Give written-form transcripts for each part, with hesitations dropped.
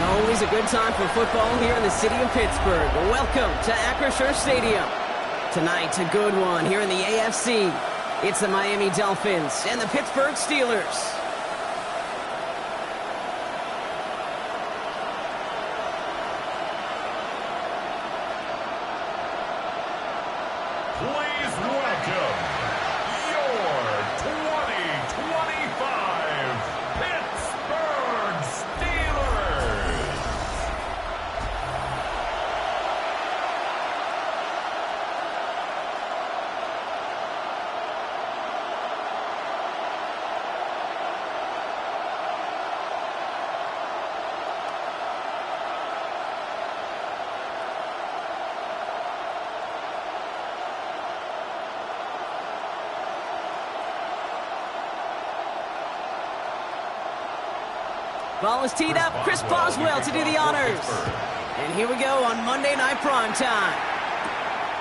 Always a good time for football here in the city of Pittsburgh. Welcome to Acrisure Stadium. Tonight, a good one here in the AFC. It's the Miami Dolphins and the Pittsburgh Steelers. Please welcome your 2025 Pittsburgh Steelers. Ball is teed up. Chris Boswell to do the honors. And here we go on Monday Night Primetime.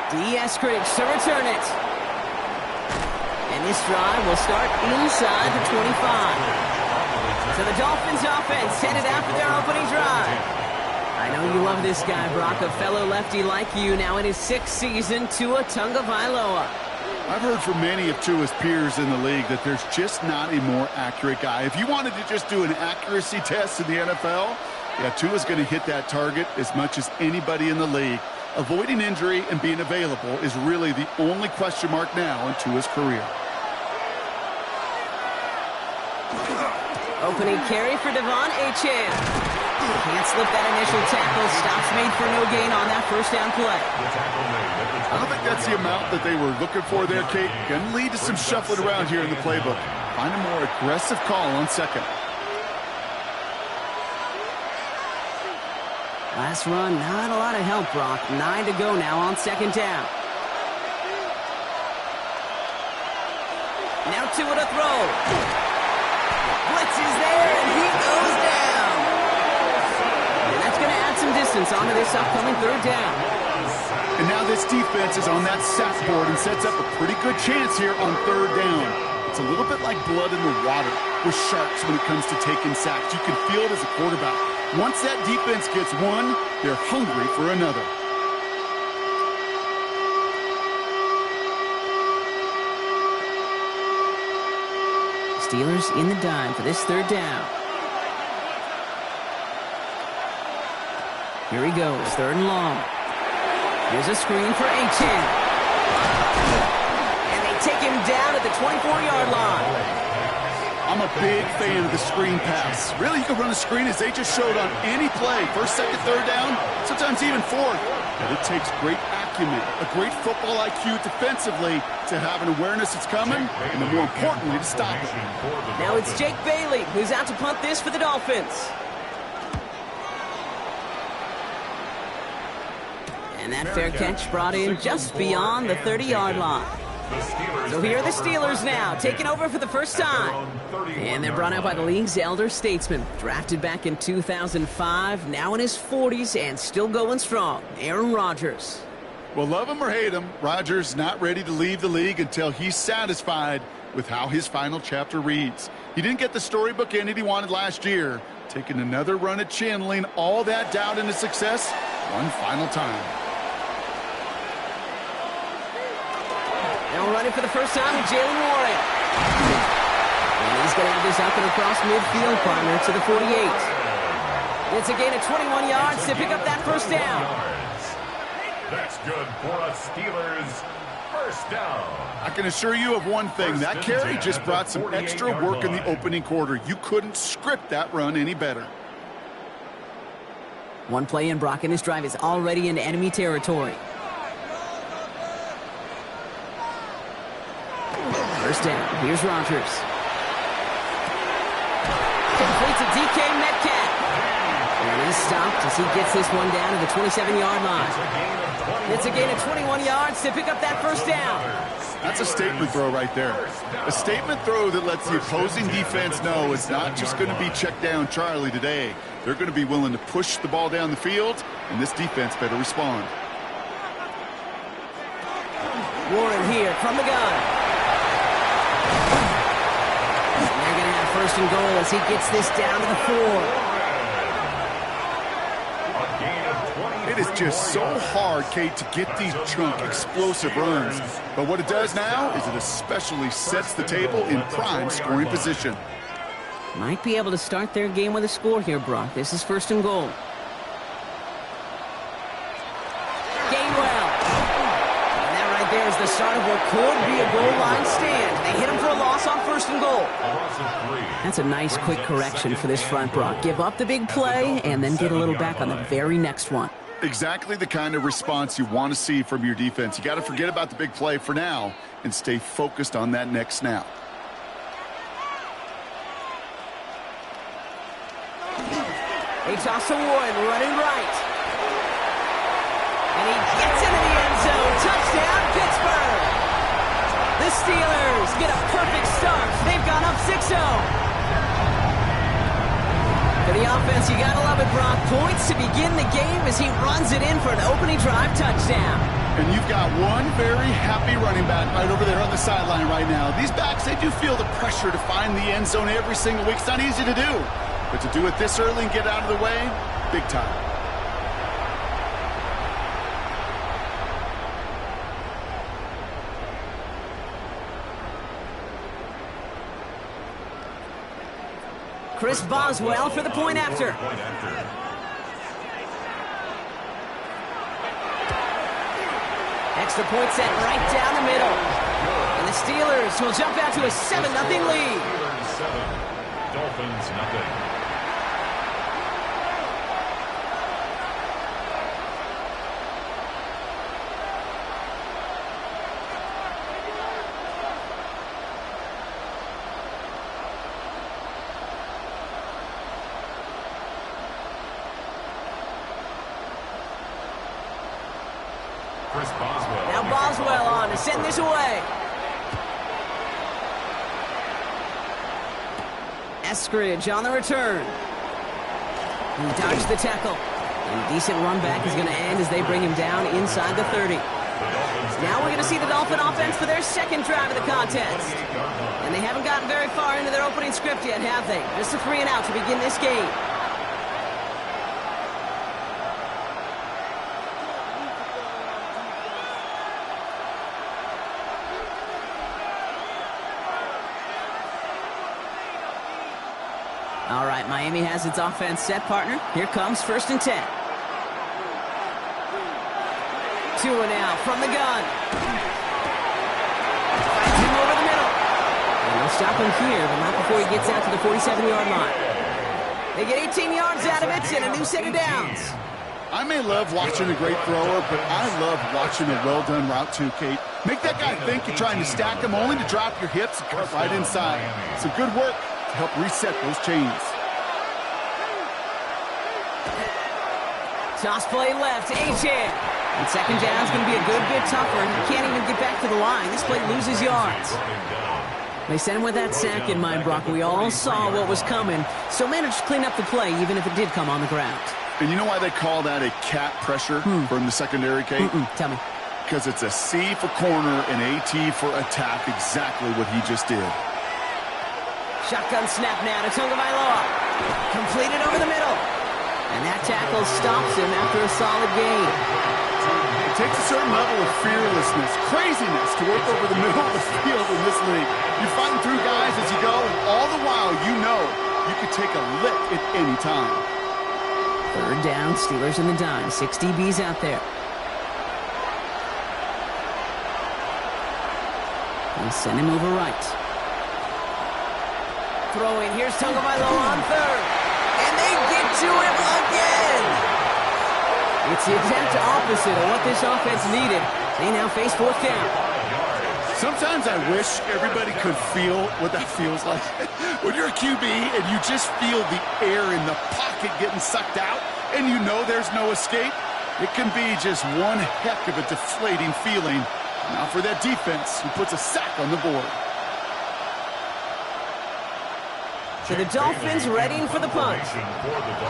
D. Eskridge to return it. And this drive will start inside the 25. So the Dolphins offense headed out for their opening drive. I know you love this guy, Brock, a fellow lefty like you, now in his 6th season, Tua Tagovailoa. I've heard from many of Tua's peers in the league that there's just not a more accurate guy. If you wanted to just do an accuracy test in the NFL, yeah, Tua's going to hit that target as much as anybody in the league. Avoiding injury and being available is really the only question mark now in Tua's career. Opening carry for Devon Achane. Can't slip that initial tackle. Stops made for no gain on that first down play. I don't think that's the amount that they were looking for there, Kate. Going to lead to some shuffling around here in the playbook. Find a more aggressive call on second. Last run, not a lot of help, Brock. 9 to go now on second down. Now Tua to throw. Blitz is there, and he goes down. And that's going to add some distance onto this upcoming third down. And now this defense is on that sack board and sets up a pretty good chance here on third down. It's a little bit like blood in the water with sharks when it comes to taking sacks. You can feel it as a quarterback. Once that defense gets one, they're hungry for another. Steelers in the dime for this third down. Here he goes, third and long. Here's a screen for Achane. And they take him down at the 24-yard line. I'm a big fan of the screen pass. Really, you can run a screen as they just showed on any play. First, second, third down, sometimes even fourth. But it takes great acumen, a great football IQ defensively to have an awareness it's coming, and more importantly, to stop it. Now it's Jake Bailey who's out to punt this for the Dolphins. And that fair catch brought in just beyond the 30-yard line. So here are the Steelers now, taking over for the first time. And they're brought out by the league's elder statesman. Drafted back in 2005, now in his 40s and still going strong, Aaron Rodgers. Well, love him or hate him, Rodgers not ready to leave the league until he's satisfied with how his final chapter reads. He didn't get the storybook ending he wanted last year, taking another run at channeling all that doubt into success one final time. Now running for the first time with Jalen Warren. And he's going to have this up and across midfield, partner, to the 48. It's a gain of 21 yards to pick up that first down. That's good for a Steelers first down. I can assure you of one thing. That carry just brought some extra work in the opening quarter. You couldn't script that run any better. One play in, Brock, and this drive is already in enemy territory. First down. Here's Rodgers. Complete to DK Metcalf. And he's stopped as he gets this one down to the 27-yard line. It's a gain of 21 yards to pick up that first down. That's a statement throw right there. A statement throw that lets the opposing defense know it's not just going to be check down Charlie today. They're going to be willing to push the ball down the field, and this defense better respond. Warren here from the gun. And they're going to have first and goal as he gets this down to the 4. just so hard, Kate, to get these chunk explosive runs. But what it does now is it especially sets the table in prime scoring position. Might be able to start their game with a score here, Brock. This is 1st and goal. Gainwell. And that right there is the start of what could be a goal line stand. They hit him for a loss on 1st and goal. That's a nice quick correction for this front, Brock. Give up the big play and then get a little back on the very next one. Exactly the kind of response you want to see from your defense. You got to forget about the big play for now and stay focused on that next snap. They toss to Wood, running right. And he gets into the end zone. Touchdown, Pittsburgh. The Steelers get a perfect start. They've gone up 6-0. For the offense, you gotta love it, Brock. Points to begin the game as he runs it in for an opening drive touchdown. And you've got one very happy running back right over there on the sideline right now. These backs, they do feel the pressure to find the end zone every single week. It's not easy to do. But to do it this early and get out of the way, big time. Chris Boswell for the point after. Extra point set right down the middle. And the Steelers will jump out to a 7-0 lead. Dolphins nothing. Now Boswell on to send this away. Eskridge on the return. He dodged the tackle. And a decent run back is going to end as they bring him down inside the 30. Now we're going to see the Dolphin offense for their second drive of the contest. And they haven't gotten very far into their opening script yet, have they? Just a 3-and-out to begin this game. All right, Miami has its offense set, partner. Here comes 1st and 10. 2-and-out from the gun. Finds him over the middle. And they'll stop him here, but not before he gets out to the 47-yard line. They get 18 yards out of it and a new set of downs. I may love watching a great thrower, but I love watching a well-done route too, Kate. Make that guy think you're trying to stack him only to drop your hips and cut right inside. Some good work to help reset those chains. Toss play left, A-Chan. And second down's going to be a good bit tougher. He can't even get back to the line. This play loses yards. They sent him with that sack in mind, Brock. We all saw what was coming, so managed to clean up the play, even if it did come on the ground. And you know why they call that a cat pressure from the secondary, Kate? Tell me. Because it's a C for corner and AT for attack, exactly what he just did. Shotgun snap now to Tagovailoa. Completed over the middle. And that tackle stops him after a solid gain. It takes a certain level of fearlessness, craziness to work over the middle of the field in this league. You're fighting through guys as you go, and all the while you know you could take a lick at any time. 3rd down, Steelers in the dime. 6 DBs out there. And send him over right. Throwing, here's Tagovailoa on 3rd. And they get to him again. It's the exact opposite of what this offense needed. They now face 4th down. Sometimes I wish everybody could feel what that feels like. When you're a QB and you just feel the air in the pocket getting sucked out and you know there's no escape, it can be just one heck of a deflating feeling. Now for that defense who puts a sack on the board. So the Dolphins readying for the punt.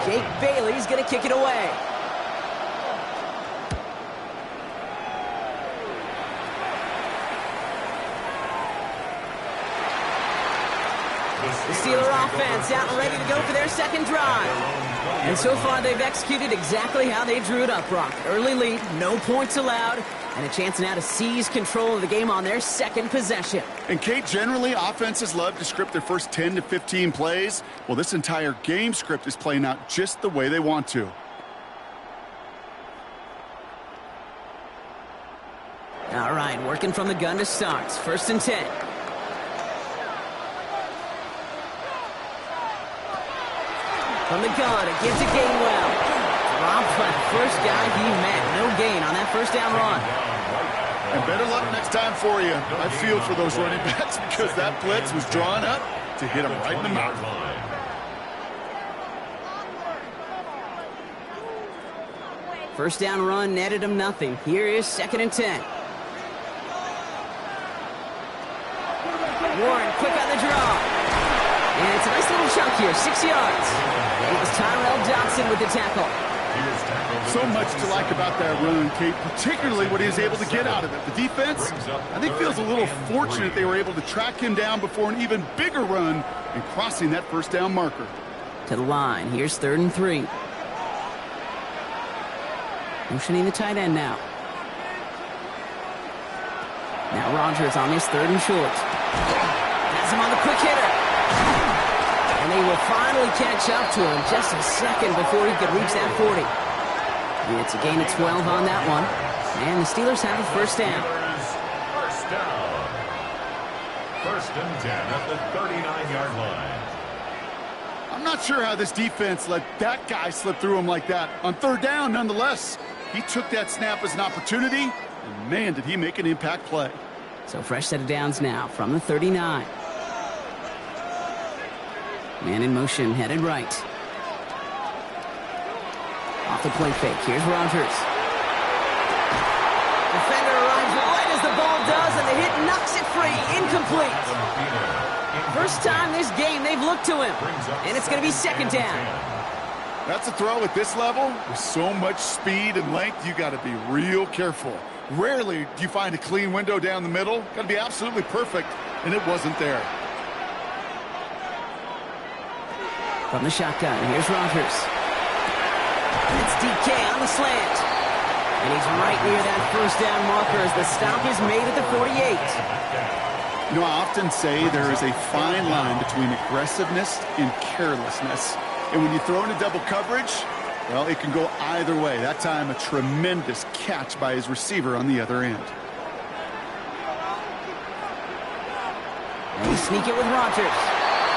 Jake Bailey's going to kick it away. The Steeler offense out and ready to go for their second drive. And so far, they've executed exactly how they drew it up, Brock. Early lead, no points allowed, and a chance now to seize control of the game on their second possession. And, Kate, generally, offenses love to script their first 10 to 15 plays. Well, this entire game script is playing out just the way they want to. All right, working from the gun to start. 1st and 10. From the gun, a give to Gainwell. Dropped by the first guy he met. No gain on that first down run. And better luck next time for you. I feel for those running backs because that blitz was drawn up to hit him right in the mouth. First down run netted him nothing. Here is 2nd and 10. Warren quick on the draw. And it's a nice little chunk here, 6 yards. It was Tyrell Dodson with the tackle. So much to like about that run, Kate, particularly what he was able to get out of it. The defense, I think, feels a little fortunate they were able to track him down before an even bigger run and crossing that first down marker. To the line. Here's 3rd and 3. Motioning the tight end now. Now Rodgers on this 3rd and short. Has him on the quick hitter. And they will finally catch up to him just a second before he could reach that 40. It's a gain of 12 on that one. And the Steelers have a first down. First down. 1st and 10 at the 39-yard line. I'm not sure how this defense let that guy slip through him like that. On 3rd down, nonetheless, he took that snap as an opportunity, and man, did he make an impact play. So fresh set of downs now from the 39. Man in motion, headed right. Off the play fake. Here's Rodgers. Defender arrives right as the ball does, and the hit knocks it free. Incomplete. First time this game they've looked to him, and it's going to be 2nd down. That's a throw at this level. With so much speed and length, you got to be real careful. Rarely do you find a clean window down the middle. Got to be absolutely perfect, and it wasn't there. From the shotgun, here's Rodgers. It's DK on the slant. And he's right near that first down marker as the stop is made at the 48. You know, I often say there is a fine line between aggressiveness and carelessness. And when you throw into double coverage, well, it can go either way. That time, a tremendous catch by his receiver on the other end. And they sneak it with Rodgers.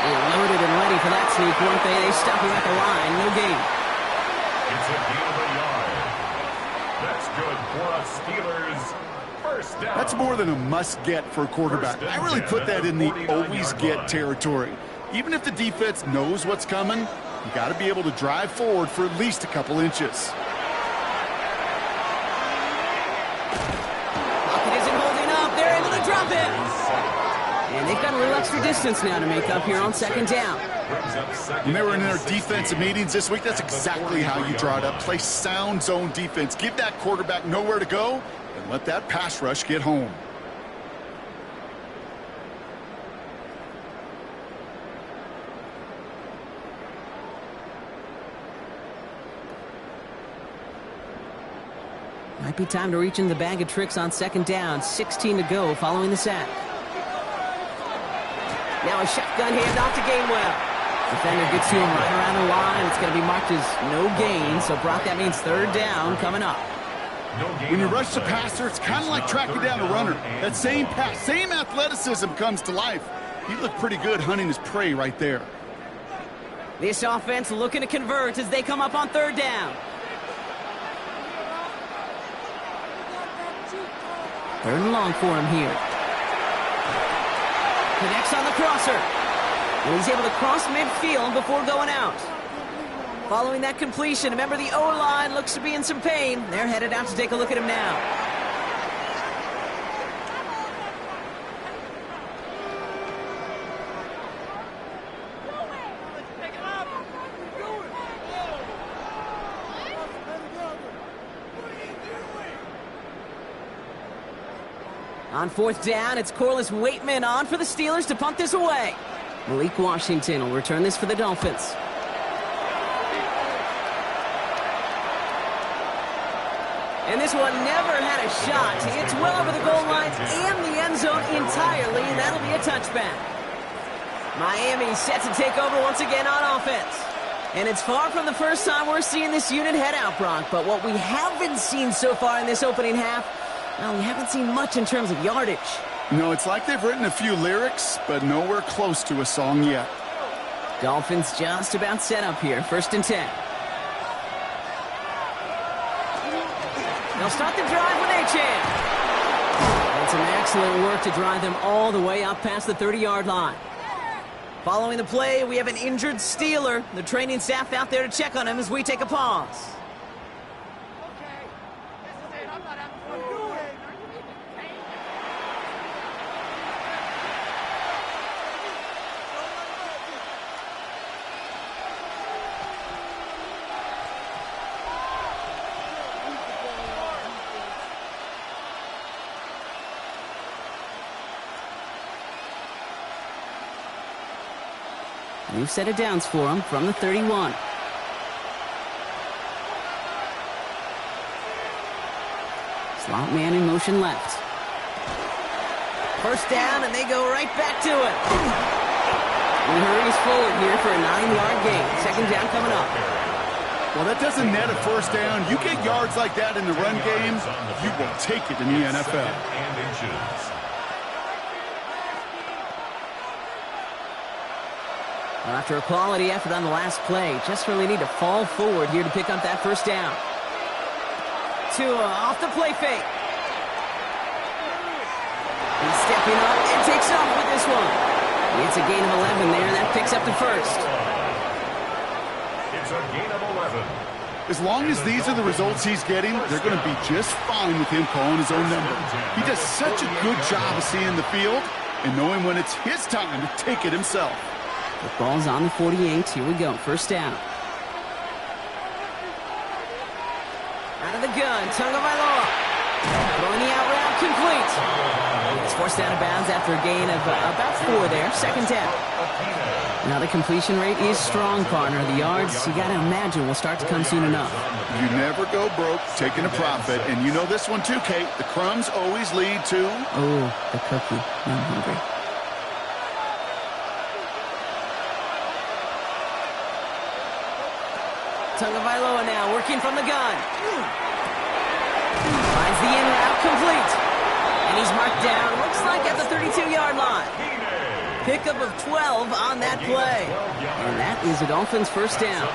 They're loaded and ready for that sneak, weren't they? They stop him at the line. No gain. It's a gain of a yard. That's good for a Steelers first down. That's more than a must-get for a quarterback. I really put that in the always-get territory. Even if the defense knows what's coming, you got to be able to drive forward for at least a couple inches. Pocket isn't holding up. They're able to drop it. And they've got a little extra distance now to make up here on 2nd down. When they were in their defensive meetings this week, that's exactly how you draw it up. Play sound zone defense. Give that quarterback nowhere to go and let that pass rush get home. Might be time to reach in the bag of tricks on 2nd down. 16 to go following the sack. Now a shotgun handoff to Gainwell. Defender gets to him right around the line. It's going to be marked as no gain. So, Brock, that means 3rd down coming up. When you rush the passer, it's kind of like tracking down a runner. That same pass, same athleticism comes to life. He looked pretty good hunting his prey right there. This offense looking to convert as they come up on 3rd down. 3rd and long for him here. Connects on the crosser. And he's able to cross midfield before going out. Following that completion, a member of the O-line looks to be in some pain. They're headed out to take a look at him now. On 4th down, it's Corliss Waitman on for the Steelers to punt this away. Malik Washington will return this for the Dolphins. And this one never had a shot. It's well over the goal line and the end zone entirely, and that'll be a touchback. Miami set to take over once again on offense. And it's far from the first time we're seeing this unit head out, Brock. But what we haven't seen so far in this opening half, well, we haven't seen much in terms of yardage. No, it's like they've written a few lyrics, but nowhere close to a song yet. Dolphins just about set up here. 1st and 10. They'll start the drive with Achane. And some excellent work to drive them all the way up past the 30-yard line. Following the play, we have an injured Steeler. The training staff out there to check on him as we take a pause. New set of downs for him from the 31. Slot man in motion left. 1st down, and they go right back to it. He hurries forward here for a 9-yard gain. 2nd down coming up. Well, that doesn't net a 1st down. You get yards like that in the run game, you will take it in the NFL. After a quality effort on the last play, just really need to fall forward here to pick up that 1st down. Tua off the play fake. He's stepping up and takes off with this one. It's a gain of 11 there, and that picks up the 1st. It's a gain of 11. As long as these are the results he's getting, they're going to be just fine with him calling his own number. He does such a good job of seeing the field and knowing when it's his time to take it himself. The ball's on the 48. Here we go. 1st down. Out of the gun. Tagovailoa. Throwing the out route complete. It's forced out of bounds after a gain of about 4 there. 2nd down. Now the completion rate is strong, partner. The yards, you got to imagine, will start to come soon enough. You never go broke taking a profit. And you know this one too, Kate. The crumbs always lead to... Oh, the cookie. I'm hungry. Tagovailoa now working from the gun. Finds the in route complete. And he's marked down, looks like at the 32-yard line. Pickup of 12 on that play. And that is the Dolphins' 1st down.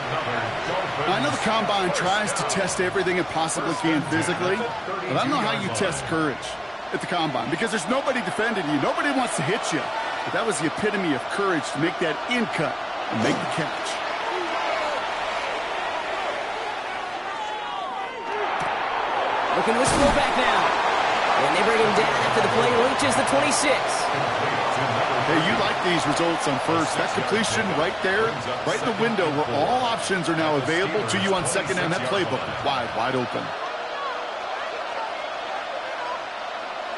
I know the Combine tries to test everything it possibly can physically, but I don't know how you test courage at the Combine because there's nobody defending you. Nobody wants to hit you. But that was the epitome of courage to make that in cut and make the catch. Looking to his fullback now. And they bring him down after the play reaches the 26. Hey, you like these results on 1st. That completion right there, right in the window where all options are now available to you on 2nd down. That playbook wide open.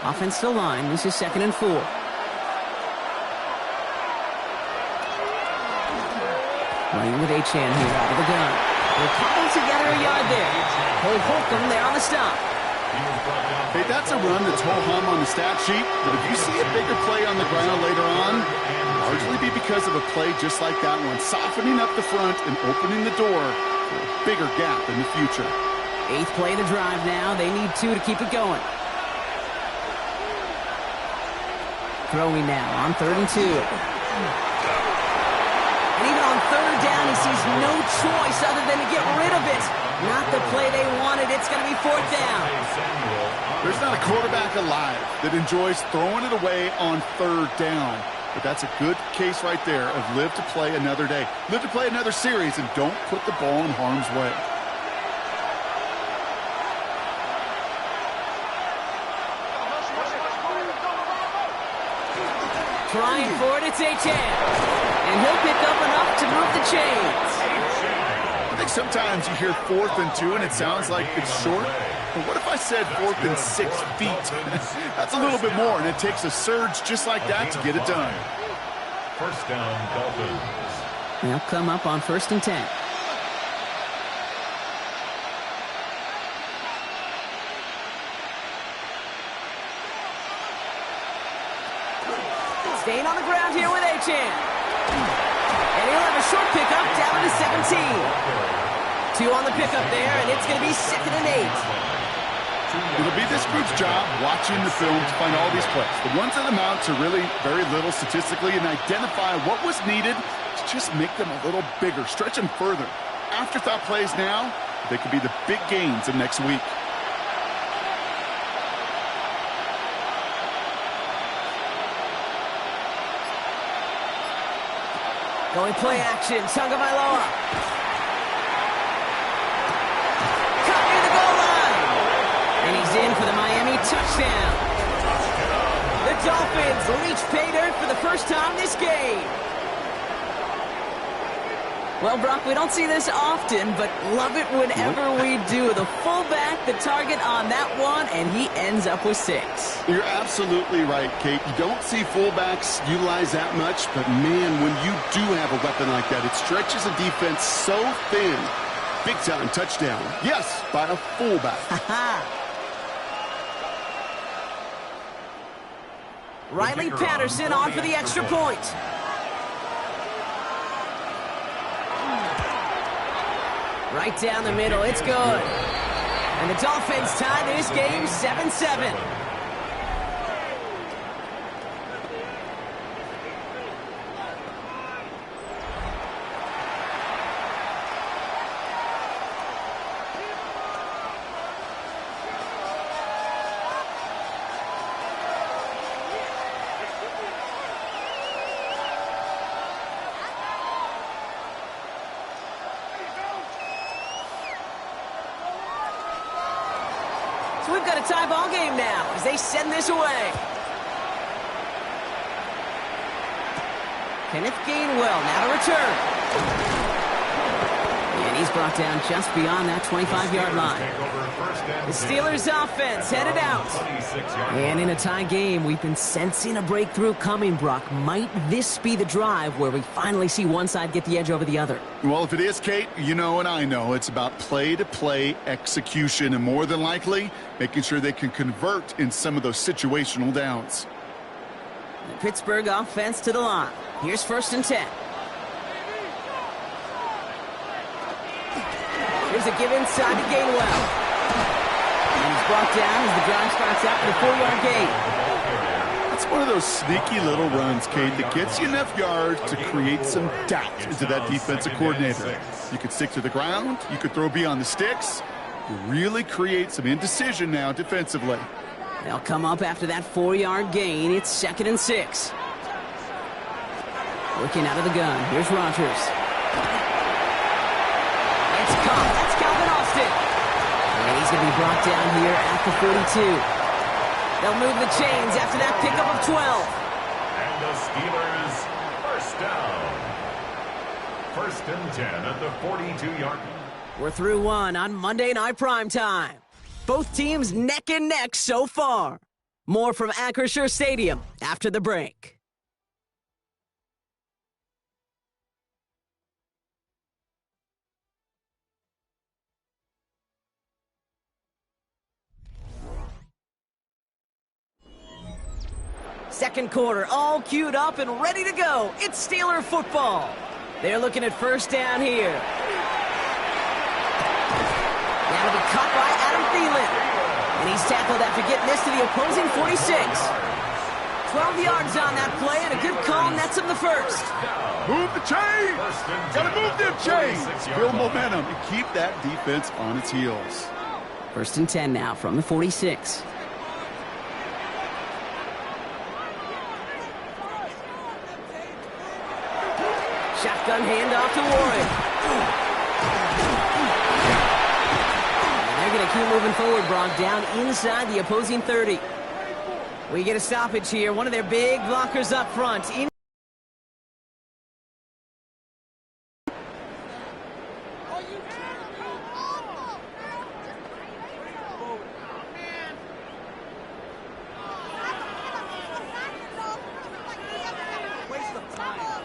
Offensive line. This is 2nd and 4. Running with Achane here out of the gun. They're cobbled together a yard there. Cole Holcomb there on the stop. Hey, that's a run that's ho-hum on the stat sheet, but if you see a bigger play on the ground later on, it'll largely be because of a play just like that one, softening up the front and opening the door for a bigger gap in the future. 8th play of the drive now. They need 2 to keep it going. Throwing now on 3rd and 2. And even on 3rd down, he sees no choice other than to get rid of it. Not the play they wanted. It's going to be 4th down. There's not a quarterback alive that enjoys throwing it away on 3rd down. But that's a good case right there of live to play another day. Live to play another series and don't put the ball in harm's way. Trying for it, it's Achane. And he'll pick up enough to move the chains. I think sometimes you hear 4th and 2 and it sounds like it's short. But what if I said 4th and 6 feet? That's a little bit more, and it takes a surge just like that to get it done. First down, Dolphins. They'll come up on 1st and 10. Staying on the ground here with Achane. And he'll have a short pickup down to the 17. 2 on the pickup there, and it's going to be 2nd and 8. It'll be this group's job watching the film to find all these plays. The ones that amount to really very little statistically and identify what was needed to just make them a little bigger, stretch them further. Afterthought plays now, they could be the big gains of next week. Going play action, Tagovailoa. Caught near the goal line. And he's in for the Miami touchdown. The Dolphins reach pay dirt for the first time this game. Well, Brock, we don't see this often, but love it whenever we do. The fullback, the target on that one, and he ends up with 6. You're absolutely right, Kate. You don't see fullbacks utilize that much, but man, when you do have a weapon like that, it stretches a defense so thin. Big time touchdown. Yes, by a fullback. Riley Patterson on for the extra point. Right down the middle, it's good. And the Dolphins tie this game 7-7. So we've got a tie ball game now as they send this away. Kenneth Gainwell now to return. And he's brought down just beyond that 25-yard line. The Steelers offense headed out. And in a tie game, we've been sensing a breakthrough coming, Brock. Might this be the drive where we finally see one side get the edge over the other? Well, if it is, Kate, you know and I know it's about play-to-play execution, and more than likely, making sure they can convert in some of those situational downs. The Pittsburgh offense to the line. Here's 1st and 10. Here's a give inside to Gainwell. And he's brought down as the drive starts out for the 4-yard gain. It's one of those sneaky little runs, Kate, that gets you enough yards to create some doubt into that defensive coordinator. You could stick to the ground. You could throw beyond the sticks. You really create some indecision now defensively. They'll come up after that 4-yard gain. It's 2nd and 6. Working out of the gun. Here's Rodgers. It's caught. That's Calvin Austin. And he's going to be brought down here at the 42. They'll move the chains after that pickup of 12. And the Steelers, first down. 1st and 10 at the 42-yard line. We're through one on Monday Night Primetime. Both teams neck and neck so far. More from Acrisure Stadium after the break. Second quarter, all queued up and ready to go. It's Steeler football. They're looking at 1st down here. That'll be caught by Adam Thielen. And he's tackled after getting this to the opposing 46. 12 yards on that play, and a good call nets him the 1st. Move the chain! Gotta move them chains! Build momentum and keep that defense on its heels. 1st and 10 now from the 46. Shotgun handoff to Warren. And they're going to keep moving forward, Brock, down inside the opposing 30. We get a stoppage here. One of their big blockers up front. Waste of time.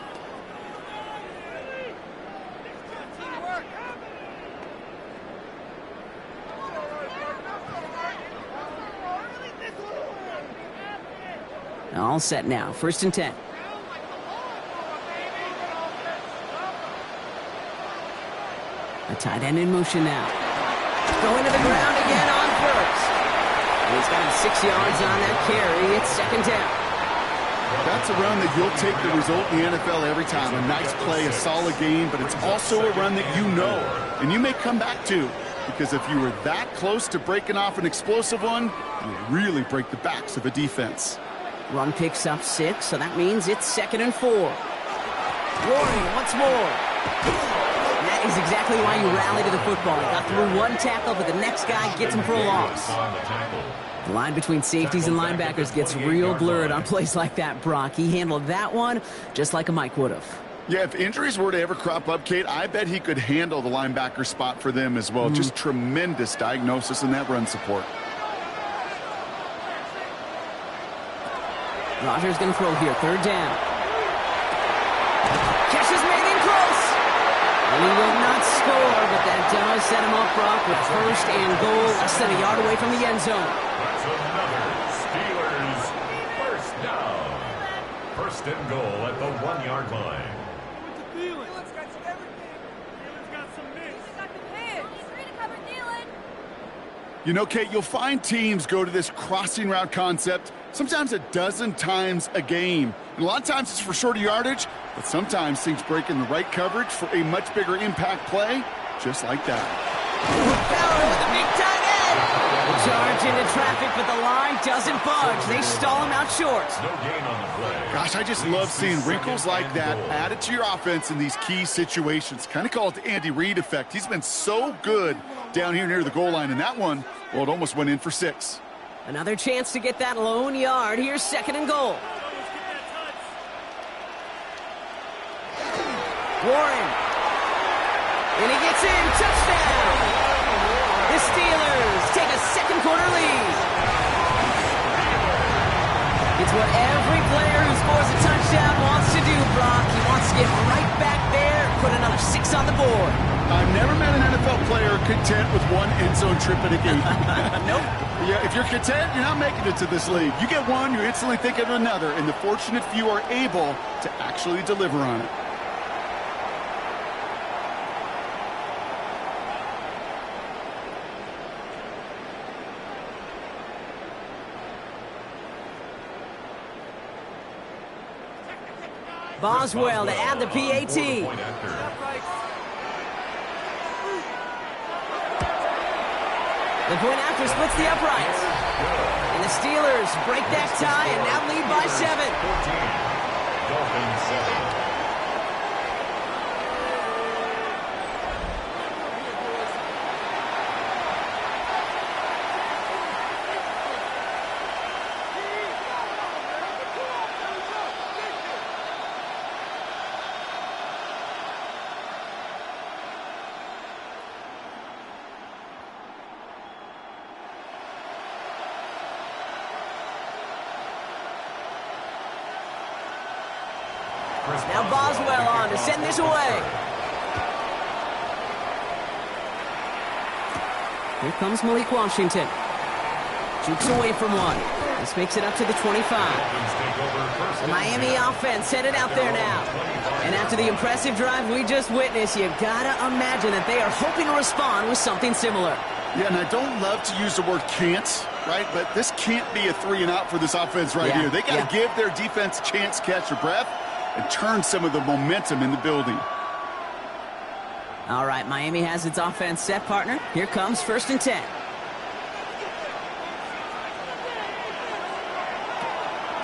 All set now. 1st and 10. A tight end in motion now. Going to the ground again on 1st. And he's got him 6 yards on that carry. It's 2nd down. That's a run that you'll take the result in the NFL every time. A nice play, a solid game, but it's also a run that you know and you may come back to, because if you were that close to breaking off an explosive one, you really break the backs of a defense. Run picks up 6, so that means it's 2nd and 4. Warning once more. And that is exactly why you rally to the football. You got through one tackle, but the next guy gets him for a loss. The line between safeties and linebackers gets real blurred on plays like that, Brock. He handled that one just like a Mike would have. Yeah, if injuries were to ever crop up, Kate, I bet he could handle the linebacker spot for them as well. Just tremendous diagnosis in that run support. Rodgers going to throw here. 3rd down. Catch is made in close. And he will not score, but that does set him up, Brock, with 1st and goal, less than a yard away from the end zone. That's another Steelers 1st down. 1st and goal at the 1-yard line. You know, Kate, you'll find teams go to this crossing route concept sometimes a dozen times a game. And a lot of times it's for shorter yardage, but sometimes things break in the right coverage for a much bigger impact play, just like that. Fowler with a big tight end. The charge into traffic, but the line doesn't budge. They stall him out short. No gain on the play. Gosh, I just love seeing wrinkles like that added to your offense in these key situations. Kind of call it the Andy Reid effect. He's been so good down here near the goal line, and that one, well, it almost went in for 6. Another chance to get that lone yard. Here's 2nd and goal. Warren. And he gets in. Touchdown. The Steelers take a 2nd quarter lead. It's what every player who scores a touchdown wants to do, Brock. He wants to get right back there, put another 6 on the board. I've never met an NFL player content with one end zone trip in a game. Nope. Yeah, if you're content, you're not making it to this league. You get one, you instantly think of another, and the fortunate few are able to actually deliver on it. Boswell to add the PAT. The point after splits the uprights. And the Steelers break that tie and now lead by 7. 14. Dolphins 7. Now Boswell on to send this away. Here comes Malik Washington. Jukes away from one. This makes it up to the 25. The Miami offense headed out there now. And after the impressive drive we just witnessed, you gotta imagine that they are hoping to respond with something similar. Yeah, and I don't love to use the word can't, right? But this can't be a 3 and out for this offense right here. They got to give their defense a chance to catch their breath and turn some of the momentum in the building. All right, Miami has its offense set, partner. Here comes 1st and 10.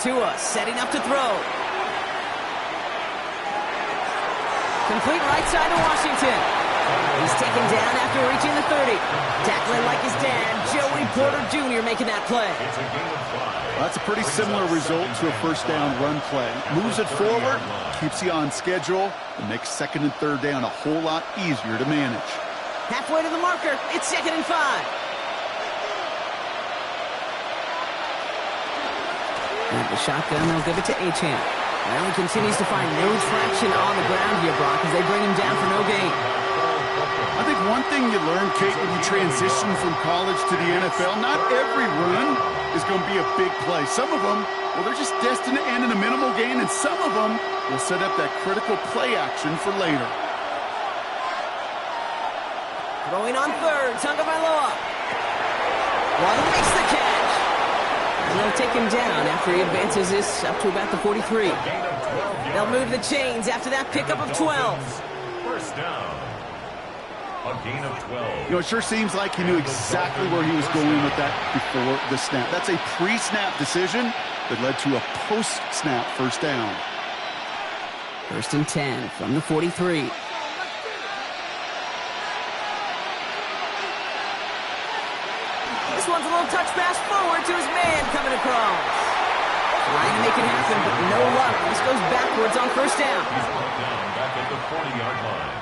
Tua setting up to throw. Complete right side to Washington. He's taken down after reaching the 30. Tackling like his dad, Joey Porter Jr. making that play. Well, that's a pretty similar result to a 1st down run play. Moves it forward, keeps you on schedule, and makes 2nd and 3rd down a whole lot easier to manage. Halfway to the marker, it's 2nd and 5. At the shotgun, they'll give it to Achane. Well, he continues to find no traction on the ground here, Brock, as they bring him down for no gain. I think one thing you learn, Kate, when you transition from college to the NFL, not every run is going to be a big play. Some of them, well, they're just destined to end in a minimal gain, and some of them will set up that critical play action for later. Throwing on third, Tagovailoa. Waddle makes the catch. And they'll take him down after he advances this up to about the 43. They'll move the chains after that pickup of 12. First down. A gain of 12. You know, it sure seems like he knew exactly where he was going with that before the snap. That's a pre-snap decision that led to a post-snap first down. 1st and 10 from the 43. This one's a little touch pass forward to his man coming across. Trying to make it happen, but no luck. This goes backwards on first down. He's brought down back at the 40-yard line.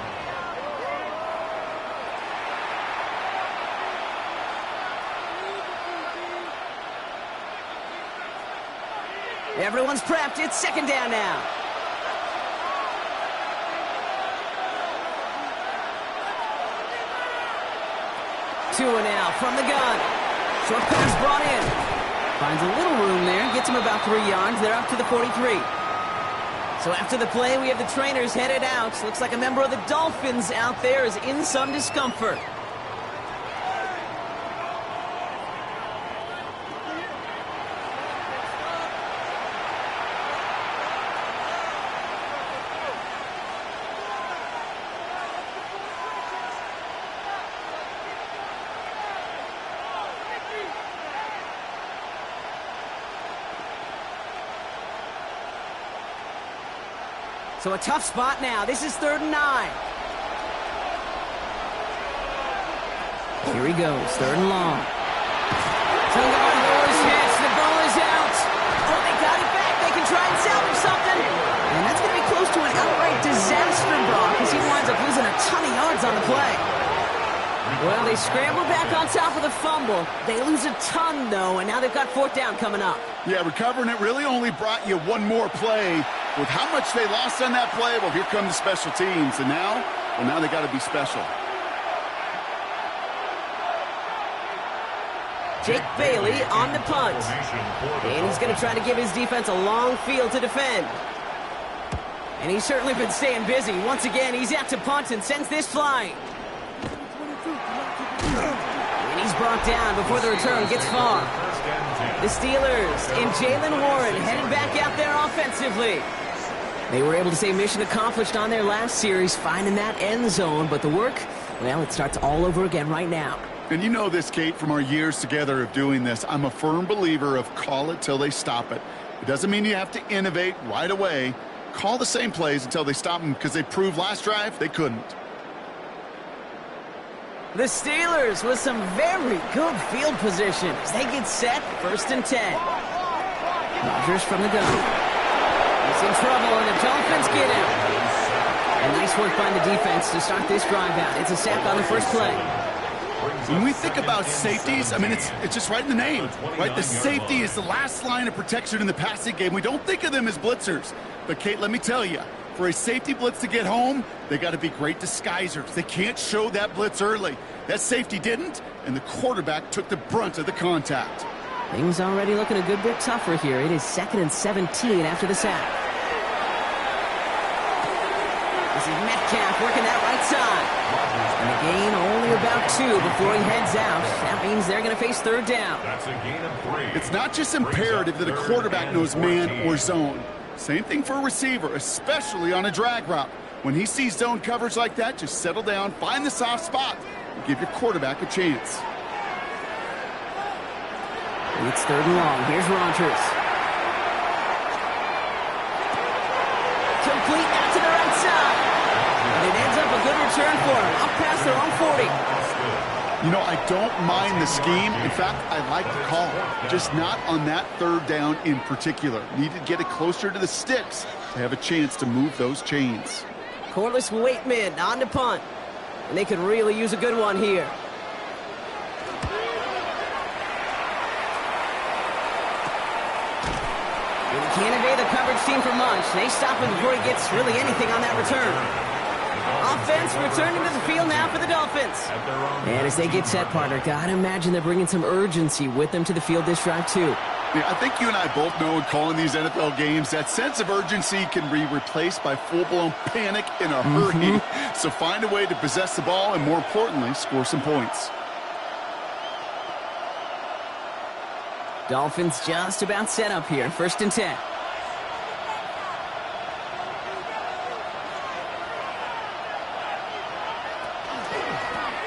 Everyone's prepped. It's 2nd down now. Two now from the gun. Short pass brought in. Finds a little room there. Gets him about 3 yards. They're up to the 43. So after the play, we have the trainers headed out. Looks like a member of the Dolphins out there is in some discomfort. So a tough spot now. This is 3rd and 9. Here he goes, 3rd and long. Tagovailoa's hits. The ball is out. Oh, they got it back. They can try and salvage something. And that's going to be close to an outright disaster, Brock, as he winds up losing a ton of yards on the play. Well, they scramble back on top of the fumble. They lose a ton, though, and now they've got 4th down coming up. Yeah, recovering it really only brought you one more play. With how much they lost on that play, well, here come the special teams. And now, well, now they got to be special. Jake Bailey on the punt. And he's going to try to give his defense a long field to defend. And he's certainly been staying busy. Once again, he's out to punt and sends this flying. And he's brought down before the return gets far. The Steelers and Jaylen Warren headed back out there offensively. They were able to say mission accomplished on their last series, finding that end zone. But the work, well, it starts all over again right now. And you know this, Kate, from our years together of doing this. I'm a firm believer of call it till they stop it. It doesn't mean you have to innovate right away. Call the same plays until they stop them, because they proved last drive they couldn't. The Steelers with some very good field position as they get set, 1st and 10. Rodgers from the gun. He's in trouble, and the Dolphins get him. And nice work by the defense to start this drive out. It's a sack on the first play. When we think about safeties, I mean, it's just right in the name, right? The safety is the last line of protection in the passing game. We don't think of them as blitzers. But, Kate, let me tell you, for a safety blitz to get home, they got to be great disguisers. They can't show that blitz early. That safety didn't, and the quarterback took the brunt of the contact. Things already looking a good bit tougher here. It is 2nd and 17 after the sack. This is Metcalf working that right side. And a gain only about 2 before he heads out. That means they're going to face 3rd down. That's a gain of 3. It's not just imperative that a quarterback knows man or zone. Same thing for a receiver, especially on a drag route. When he sees zone coverage like that, just settle down, find the soft spot, and give your quarterback a chance. And it's 3rd and long. Here's Rodgers. Complete out to the right side. And it ends up a good return for him. Up past their own 40. You know, I don't mind the scheme. In fact, I like the call. Just not on that 3rd down in particular. Need to get it closer to the sticks to have a chance to move those chains. Corliss Waitman on the punt. And they could really use a good one here. And can't evade the coverage team for much. They stop him before he gets really anything on that return. Off offense returning to the field now for the Dolphins. And as they get set, partner, gotta imagine they're bringing some urgency with them to the field this drive, too. Yeah, I think you and I both know in calling these NFL games that sense of urgency can be replaced by full-blown panic in a hurry. So find a way to possess the ball and, more importantly, score some points. Dolphins just about set up here. 1st and 10.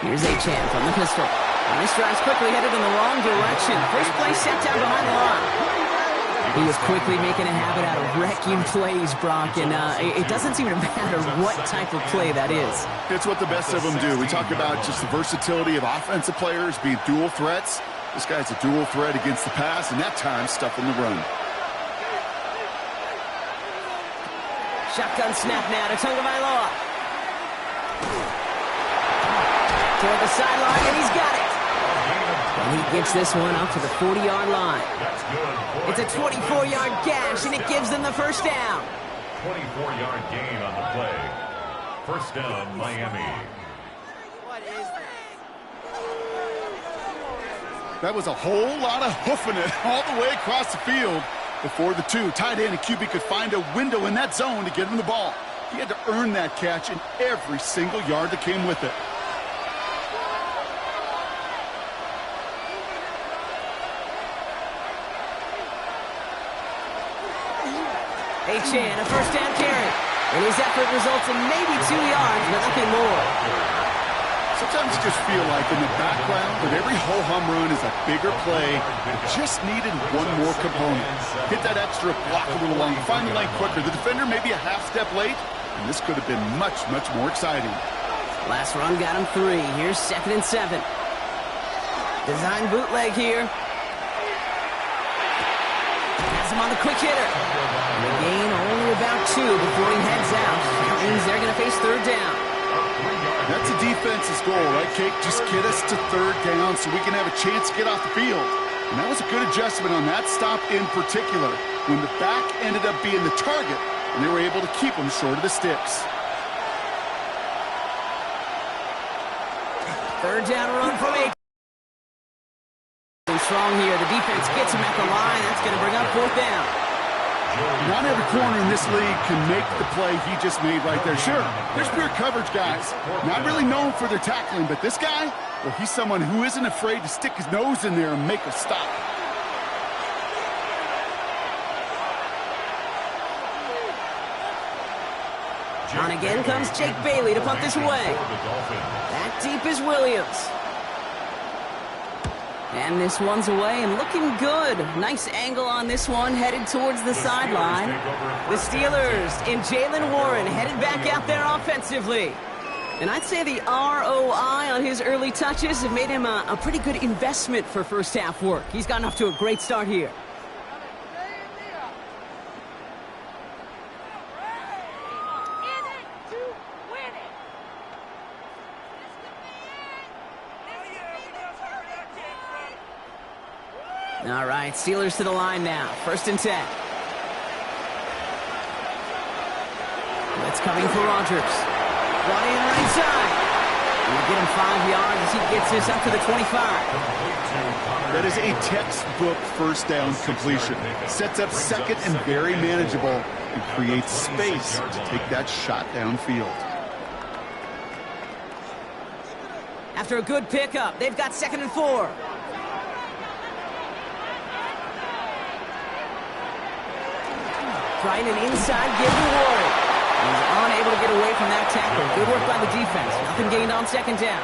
Here's Achane from the pistol. And this drive's quickly headed in the wrong direction. First play set down behind the line. He was quickly making a habit out of wrecking plays, Brock, and it doesn't seem to matter what type of play that is. It's what the best of them do. We talk about just the versatility of offensive players being dual threats. This guy's a dual threat against the pass, and that time stuffing the run. Shotgun snap now to Tagovailoa. Toward the sideline, and he's got it. And he gets this one up to the 40-yard line. It's a 24-yard gash, and it gives them the first down. 24-yard gain on the play. First down, Miami. What is that? That was a whole lot of hoofing it all the way across the field before the tight end and QB could find a window in that zone to get him the ball. He had to earn that catch in every single yard that came with it. Achane, a first down carry. And his effort results in maybe 2 yards, but nothing more. Sometimes you just feel like in the background that every ho-hum run is a bigger play. It just needed one more component. Hit that extra block a little longer, find the lane quicker. The defender may be a half step late, and this could have been much, much more exciting. Last run got him 3. Here's 2nd and 7. Design bootleg here. Has him on the quick hitter. And the gain only about 2 before he heads out. That means they're going to face 3rd down. That's a defense's goal, right, Kate? Just get us to 3rd down so we can have a chance to get off the field. And that was a good adjustment on that stop in particular, when the back ended up being the target, and they were able to keep him short of the sticks. 3rd down run from Achane. Strong here. The defense gets him at the line. That's going to bring up 4th down. Not every corner in this league can make the play he just made right there. Sure, there's pure coverage guys, not really known for their tackling, but this guy, well, he's someone who isn't afraid to stick his nose in there and make a stop. On again comes Jake Bailey to punt this away. That deep is Williams. And this one's away and looking good. Nice angle on this one, headed towards the sideline. The Steelers in Jaylen Warren headed back out there offensively. And I'd say the ROI on his early touches have made him a pretty good investment for first half work. He's gotten off to a great start here. All right, Steelers to the line now. 1st and 10. Blitz coming for Rodgers. Brought in right side. And we'll get him 5 yards as he gets this up to the 25. That is a textbook first down completion. Sets up 2nd and very manageable and creates space to take that shot downfield. After a good pickup, they've got 2nd and 4. Trying an inside give to Warren. He's unable to get away from that tackle. Good work by the defense. Nothing gained on 2nd down.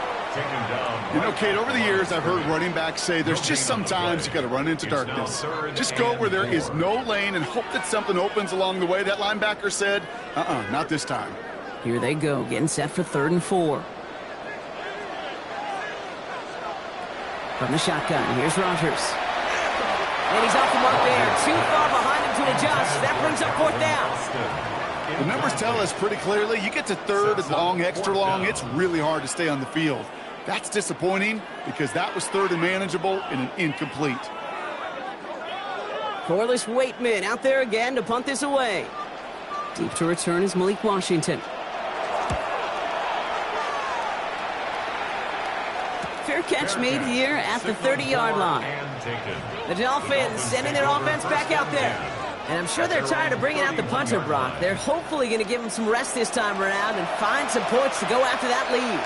You know, Kate, over the years, I've heard running backs say there's just sometimes you got to run into darkness. Just go where there is no lane and hope that something opens along the way. That linebacker said, not this time. Here they go, getting set for 3rd and 4. From the shotgun, here's Rodgers. And he's off the mark there. Too far behind him to adjust. That brings up 4th down. The numbers tell us pretty clearly, you get to 3rd and long, extra long, it's really hard to stay on the field. That's disappointing because that was 3rd and manageable and an incomplete. Corliss Waitman out there again to punt this away. Deep to return is Malik Washington. catch made here at the 30-yard line. The Dolphins sending their offense back out there. And I'm sure they're tired of bringing out the punter, Brock. They're hopefully going to give him some rest this time around and find some points to go after that lead.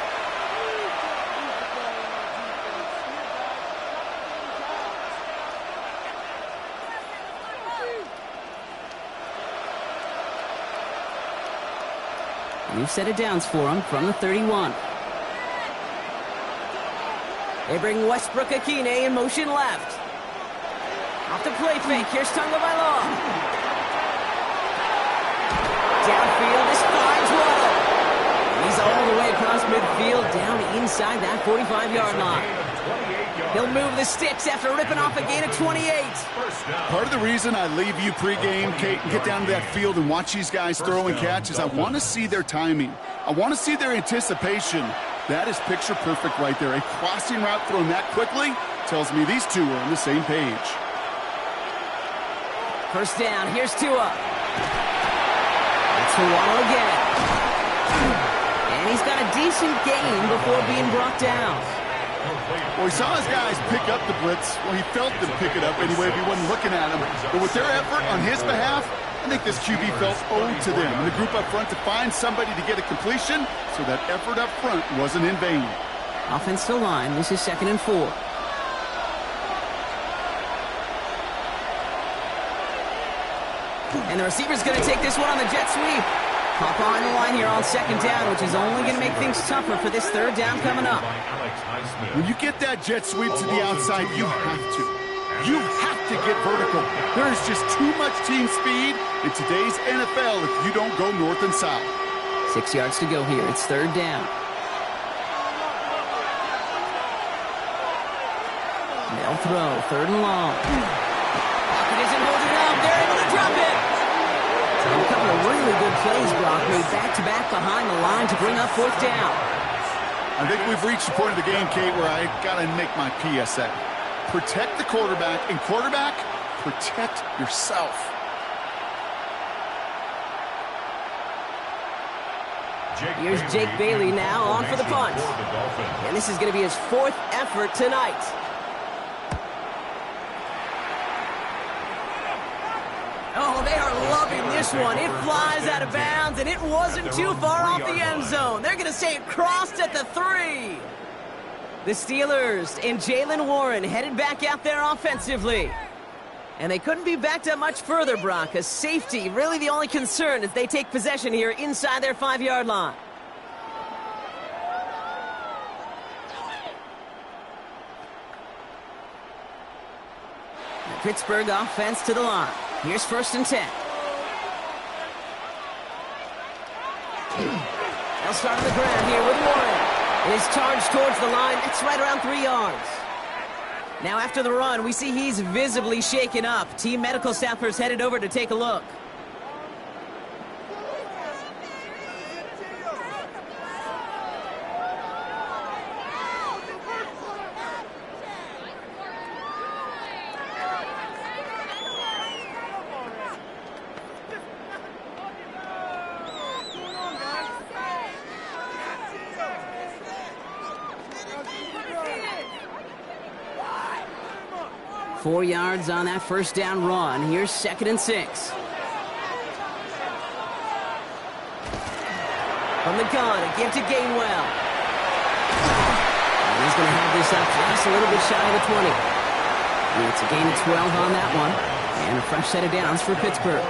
New set of downs for him from the 31. They bring Westbrook-Akine in motion left. Off the play fake. Here's Tagovailoa. Downfield, this finds Waddle. He's all the way across midfield, down inside that 45-yard line. He'll move the sticks after ripping off a gain of 28. Part of the reason I leave you pregame, Kate, and get down to that field and watch these guys throw and catch is I want to see their timing. I want to see their anticipation. That is picture perfect right there. A crossing route thrown that quickly tells me these two are on the same page. First down, here's Tua. It's for Waddle again. And he's got a decent gain before being brought down. Well, he saw his guys pick up the blitz. Well, he felt them pick it up anyway if he wasn't looking at him. But with their effort on his behalf, I think this QB felt owed to them. And the group up front to find somebody to get a completion, so that effort up front wasn't in vain. Offensive line, this is 2nd and 4. And the receiver's going to take this one on the jet sweep. Pop on the line here on 2nd down, which is only going to make things tougher for this 3rd down coming up. When you get that jet sweep to the outside, you have to. You have to get vertical. There is just too much team speed in today's NFL if you don't go north and south. 6 yards to go here. It's 3rd down. They'll throw. 3rd and long. Pocket isn't holding up. They're able to drop it. A couple of really good plays, Brock, made back-to-back behind the line to bring up 4th down. I think we've reached the point of the game, Kate, where I got to make my PSA. Protect the quarterback, and quarterback, protect yourself. Here's Jake Bailey now on for the punt. And this is going to be his 4th effort tonight. Oh, they are loving this one. It flies out of bounds, and it wasn't too far off the end zone. They're going to say it crossed at the 3. The Steelers and Jaylen Warren headed back out there offensively. And they couldn't be backed up much further, Brock. A safety, really the only concern as they take possession here inside their 5-yard line. The Pittsburgh offense to the line. Here's 1st and 10. They'll start on the ground here with Warren. His charge towards the line, it's right around 3 yards. Now after the run, we see he's visibly shaken up. Team medical staffers headed over to take a look. Four yards on that first down run. Here's 2nd and 6. From the gun, a give to Gainwell. And he's going to have this up just a little bit shy of the 20. It's a gain of 12 on that one. And a fresh set of downs for Pittsburgh.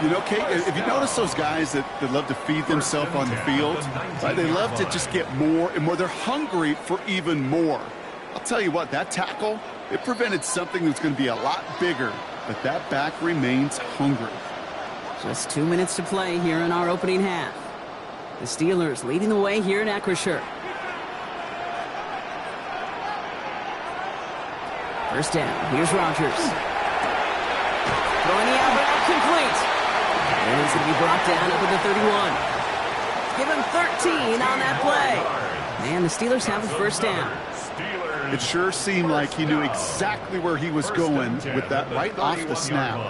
You know, Kate, if you notice those guys that love to feed themselves on the field, right, they love to just get more and more. They're hungry for even more. I'll tell you what, that tackle, it prevented something that's going to be a lot bigger, but that back remains hungry. Just 2 minutes to play here in our opening half. The Steelers leading the way here in Acrisure. First down, here's Rodgers. Throwing the out route complete. And he's going to be brought down up at the 31. Give him 13 on that play. And the Steelers have the first down. It sure seemed like he knew exactly where he was going with that right off the snap.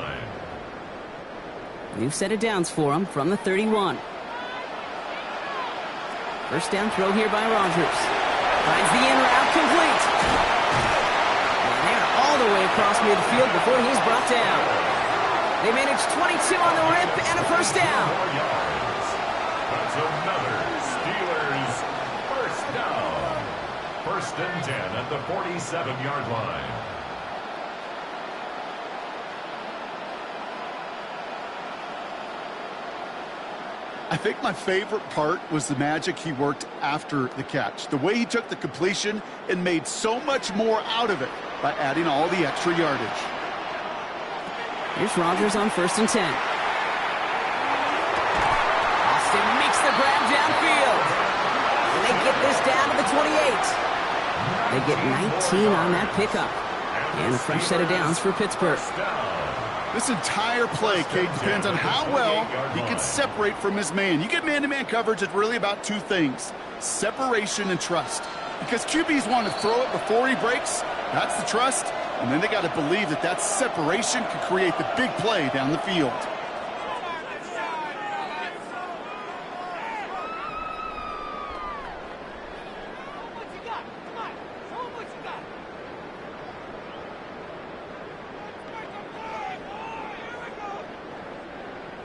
New set of downs for him from the 31. First down throw here by Rodgers. Finds the in route complete. And they're all the way across midfield before he's brought down. They managed 22 on the rip and a first down. 4 yards. That's another Steelers first down. First and 10 at the 47-yard line. I think my favorite part was the magic he worked after the catch. The way he took the completion and made so much more out of it by adding all the extra yardage. Here's Rodgers on first and 10. Austin makes the grab downfield. And they get this down to the 28. They get 19 on that pickup. And a fresh set of downs for Pittsburgh. This entire play, Kate, depends on how well he can separate from his man. You get man-to-man coverage, it's really about two things: separation and trust. Because QBs want to throw it before he breaks. That's the trust. And then they got to believe that that separation can create the big play down the field.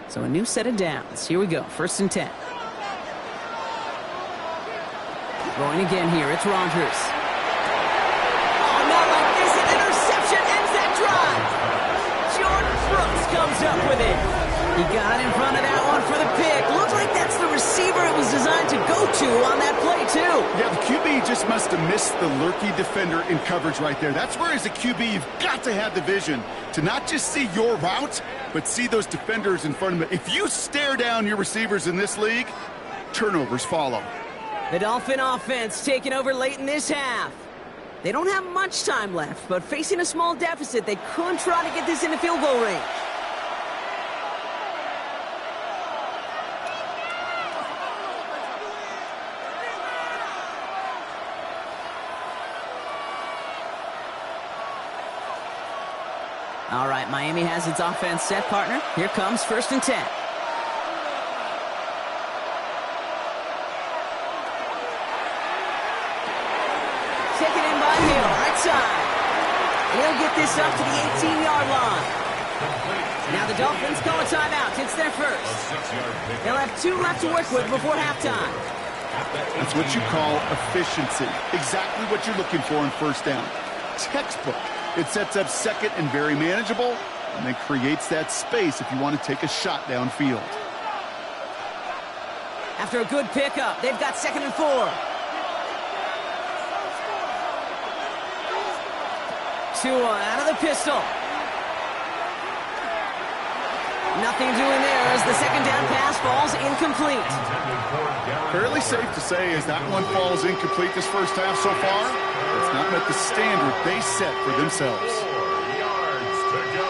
So a new set of downs. Here we go. First and 10. Throwing again here. It's Rodgers. Oh, not like this. An interception ends that drive. Jordan Brooks comes up with it. He got in front of that one for the pick. Looks like that's the receiver it was designed to go to on that play, too. Yeah, the QB just must have missed the lurky defender in coverage right there. That's where, as a QB, you've got to have the vision to not just see your route, but see those defenders in front of it. If you stare down your receivers in this league, turnovers follow. The Dolphin offense taking over late in this half. They don't have much time left, but facing a small deficit, they could try to get this into field goal range. All right, Miami has its offense set, partner. Here comes first and 10. Taken in by Hill, right side. He'll get this up to the 18-yard line. Now the Dolphins call a timeout. It's their first. They'll have 2 left to work with before halftime. That's what you call efficiency. Exactly what you're looking for in first down. Textbook. It sets up second and very manageable, and then creates that space if you want to take a shot downfield. After a good pickup, they've got second and 4. Tua out of the pistol. Nothing doing there as the second down pass falls incomplete. Fairly safe to say as that one falls incomplete this first half so far, it's not met the standard they set for themselves. 4 yards to go.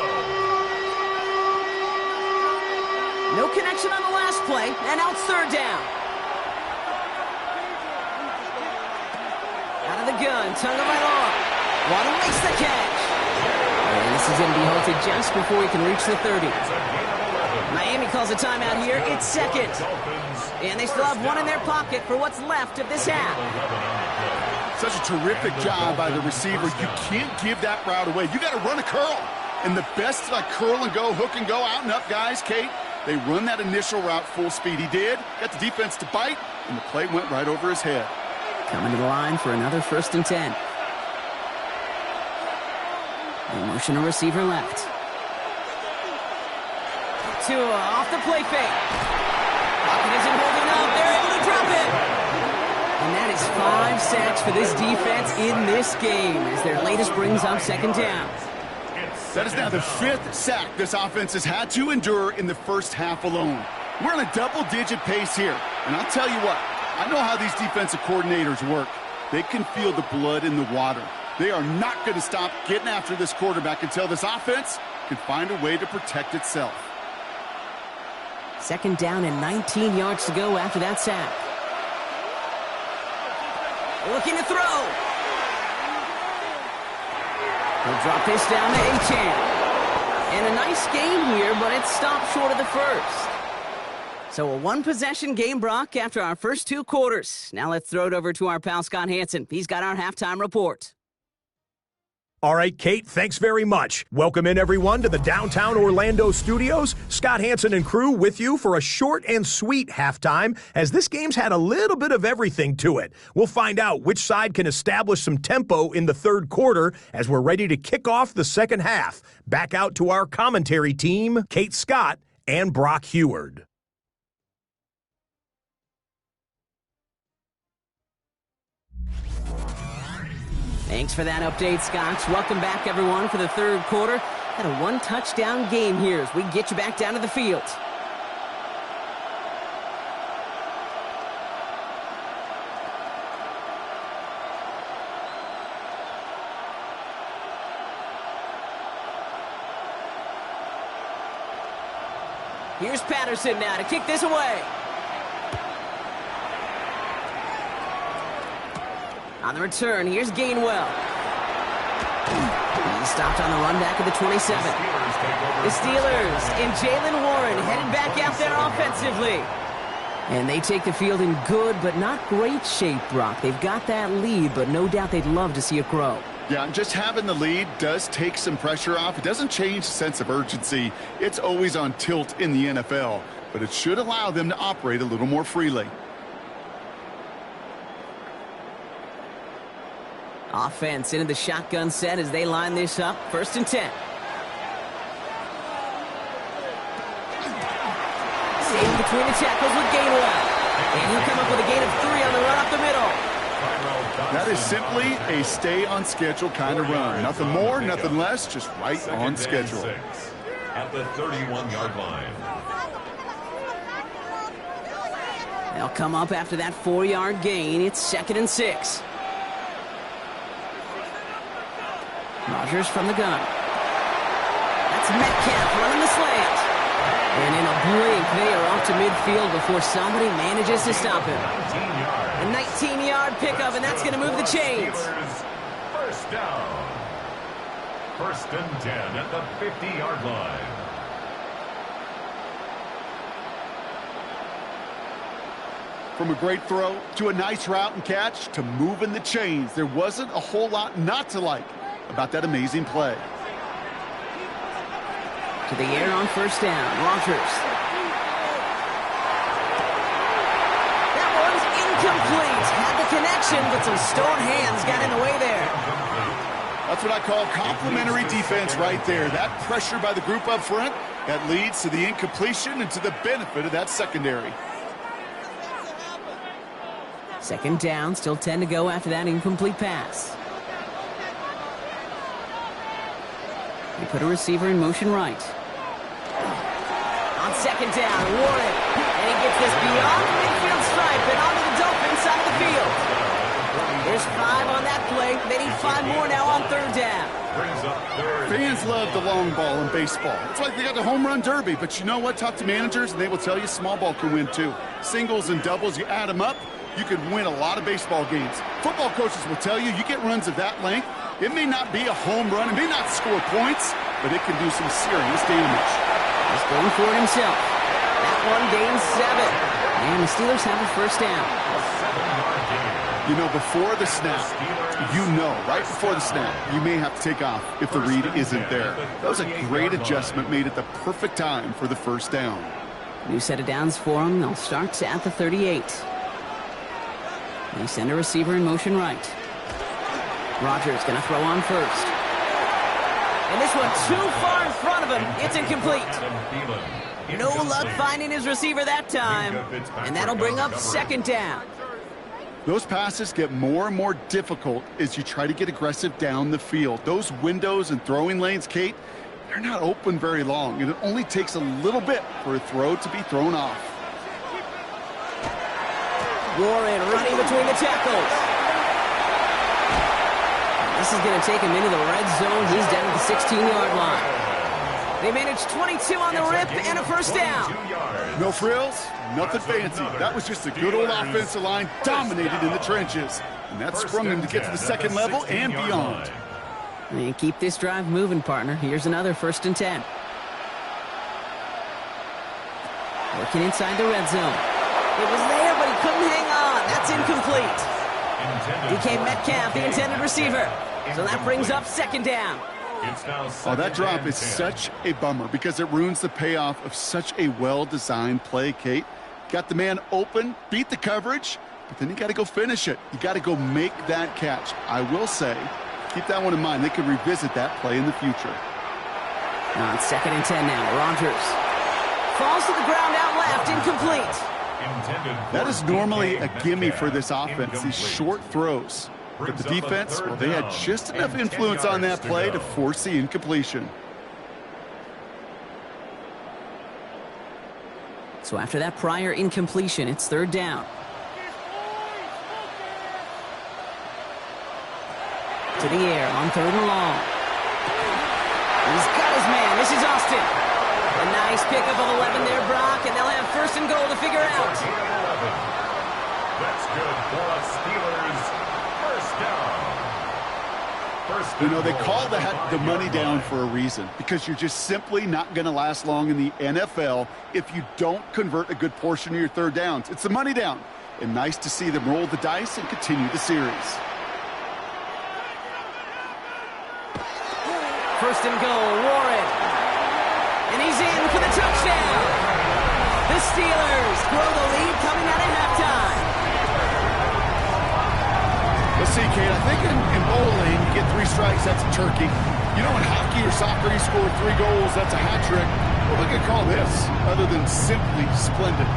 No connection on the last play, and now it's third down. Out of the gun, Tagovailoa. Waddle makes the catch. And this is going to be halted just before he can reach the 30. Miami calls a timeout here. It's second. And they still have one in their pocket for what's left of this half. Such a terrific job by the receiver. You can't give that route away. You got to run a curl. And the best like curl and go, hook and go, out and up guys, Kate, they run that initial route full speed. He did. Got the defense to bite, and the play went right over his head. Coming to the line for another first and 10. Motion a receiver left. Tua off the play fake. Pocket isn't holding up. They're able to drop it. And that is 5 sacks for this defense in this game as their latest brings up second down. That is now the 5th sack this offense has had to endure in the first half alone. We're on a double-digit pace here. And I'll tell you what, I know how these defensive coordinators work. They can feel the blood in the water. They are not going to stop getting after this quarterback until this offense can find a way to protect itself. Second down and 19 yards to go after that sack. Looking to throw. He'll drop this down to Achane. And a nice game here, but it stopped short of the first. So a one-possession game, Brock, after our first 2 quarters. Now let's throw it over to our pal Scott Hansen. He's got our halftime report. All right, Kate, thanks very much. Welcome in, everyone, to the downtown Orlando studios. Scott Hansen and crew with you for a short and sweet halftime, as this game's had a little bit of everything to it. We'll find out which side can establish some tempo in the third quarter as we're ready to kick off the second half. Back out to our commentary team, Kate Scott and Brock Heward. Thanks for that update, Scott. Welcome back, everyone, for the third quarter. Had a one-touchdown game here as we get you back down to the field. Here's Patterson now to kick this away. On the return, here's Gainwell. He's stopped on the run back of the 27. The Steelers and Jaylen Warren headed back out there offensively. And they take the field in good but not great shape, Brock. They've got that lead, but no doubt they'd love to see it grow. Yeah, just having the lead does take some pressure off. It doesn't change the sense of urgency. It's always on tilt in the NFL, but it should allow them to operate a little more freely. Offense into the shotgun set as they line this up. 1st and 10. Saved between the tackles with Gainwell. And he'll come up with a gain of 3 on the run up the middle. That is simply a stay-on-schedule kind of run. Nothing more, nothing less, just right on schedule. At the 31-yard line. They'll come up after that 4-yard gain. It's 2nd and 6. Rodgers from the gun. That's Metcalf running the slant. And in a blink, they are off to midfield before somebody manages to stop him. A 19-yard pickup, and that's going to move the chains. First down. 1st and 10 at the 50-yard line. From a great throw to a nice route and catch to moving the chains, there wasn't a whole lot not to like about that amazing play. To the air on 1st down, Rodgers. That one's incomplete. Had the connection, but some stone hands got in the way there. That's what I call complimentary defense right there. That pressure by the group up front, that leads to the incompletion and to the benefit of that secondary. 2nd down, still 10 to go after that incomplete pass. They put a receiver in motion right. On 2nd down, Warren. And he gets this beyond the midfield stripe and onto the Dolphins side of the field. There's 5 on that play. They need 5 more now on 3rd down. Fans love the long ball in baseball. It's like they got the home run derby, but you know what? Talk to managers, and they will tell you small ball can win too. Singles and doubles, you add them up, you can win a lot of baseball games. Football coaches will tell you, you get runs of that length, it may not be a home run, it may not score points, but it can do some serious damage. He's going for it himself. That one gains 7. And the Steelers have a 1st down. You know, before the snap, right before the snap, you may have to take off if the read isn't there. That was a great adjustment made at the perfect time for the 1st down. New set of downs for them. They'll start at the 38. They send a receiver in motion right. Rodgers going to throw on 1st. And this one too far in front of him. It's incomplete. No luck finding his receiver that time. And that'll bring up 2nd down. Those passes get more and more difficult as you try to get aggressive down the field. Those windows and throwing lanes, Kate, they're not open very long. And it only takes a little bit for a throw to be thrown off. Warren running between the tackles. This is going to take him into the red zone. He's down at the 16-yard line. They managed 22 on the rip and a 1st down. No frills, nothing fancy. That was just a good old offensive line dominated in the trenches. And that sprung him to get to the 2nd level and beyond. And keep this drive moving, partner. Here's another 1st and 10. Working inside the red zone. It was there, but he couldn't hang on. That's incomplete. DK Metcalf, the intended receiver. So that brings up second down. Oh, that drop is such a bummer because it ruins the payoff of such a well-designed play, Kate. Got the man open, beat the coverage, but then you got to go finish it. You got to go make that catch. I will say, keep that one in mind. They can revisit that play in the future. On 2nd and 10 now, Rodgers. Falls to the ground out left, incomplete. That is normally a gimme for this offense, these short throws. But the defense, well, they had just enough influence on that play to force the incompletion. So after that prior incompletion, it's 3rd down. To the air on 3rd and long. He's got his man. This is Austin. A nice pickup of 11 there, Brock, and they'll have 1st and goal to figure out. That's good for us Steelers. First down. You know, they call that the money down for a reason, because you're just simply not going to last long in the NFL if you don't convert a good portion of your 3rd downs. It's the money down. And nice to see them roll the dice and continue the series. 1st and goal, Warren. And he's in for the touchdown. The Steelers grow the lead coming out of halftime. Let's see, Kate, I think in bowling, you get 3 strikes, that's a turkey. You know, in hockey or soccer, you score 3 goals, that's a hat trick. What we could call this, other than simply splendid?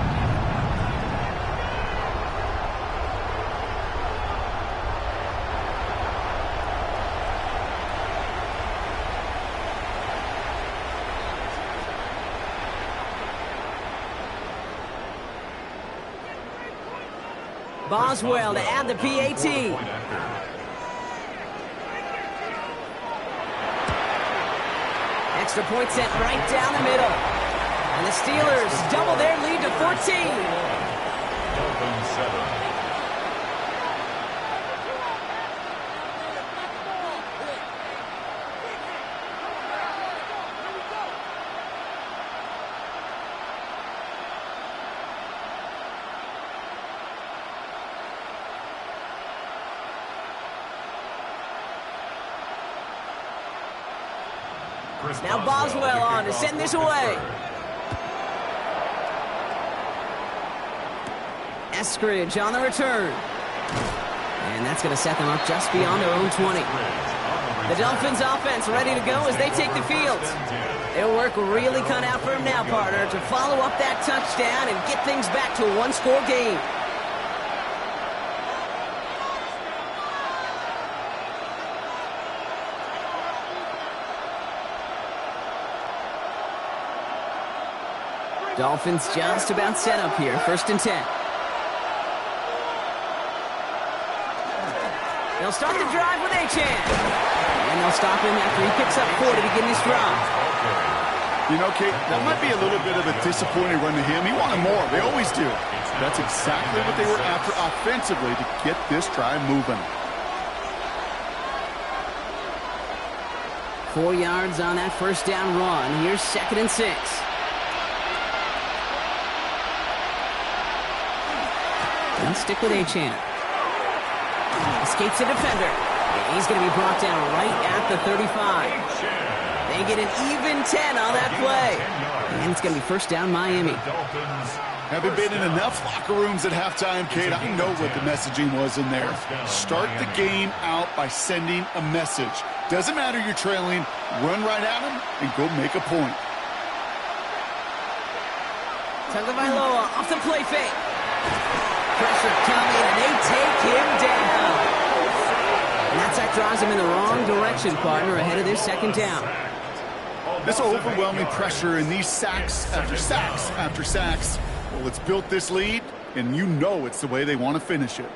Boswell to add the PAT. Extra point sent right down the middle. And the Steelers double their lead to 14. Dolphins 7. Now Boswell on to send this away. Eskridge on the return. And that's going to set them up just beyond their own 20. The Dolphins offense ready to go as they take the field. Their work really cut out for him now, partner, to follow up that touchdown and get things back to a one-score game. Dolphins just about set up here. 1st and 10. They'll start the drive with Achane. And they'll stop him after he picks up 4 to begin this drive. You know, Kate, that might be a little bit of a disappointing run to him. He wanted more. They always do. That's exactly what they were after offensively to get this drive moving. 4 yards on that 1st down run. Here's 2nd and 6. They'll stick with Achane. Escapes a defender. And he's going to be brought down right at the 35. They get an even 10 on that play. And it's going to be 1st down Miami. Having been in enough locker rooms at halftime, Kate, I know what the messaging was in there. Start the game out by sending a message. Doesn't matter you're trailing, run right at them and go make a point. Tagovailoa off the play fake. Pressure coming, and they take him down. And that sack drives him in the wrong direction, partner, ahead of this 2nd down. This overwhelming pressure and these sacks after sacks after sacks, well, it's built this lead, and you know it's the way they want to finish it.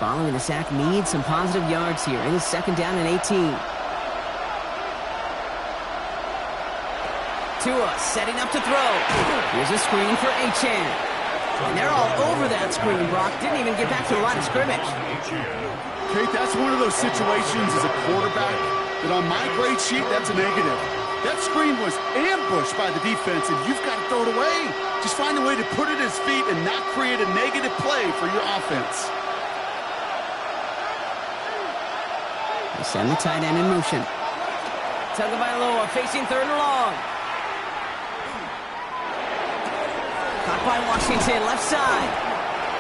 following the sack, needs some positive yards here. It is 2nd down and 18. Tua setting up to throw. Here's a screen for Achane. And they're all over that screen, Brock. Didn't even get back to the line of scrimmage. Kate, that's one of those situations as a quarterback that on my grade sheet, that's a negative. That screen was ambushed by the defense, and you've got to throw it away. Just find a way to put it at his feet and not create a negative play for your offense. They send the tight end in motion. Tagovailoa facing 3rd and long. Caught by Washington, left side.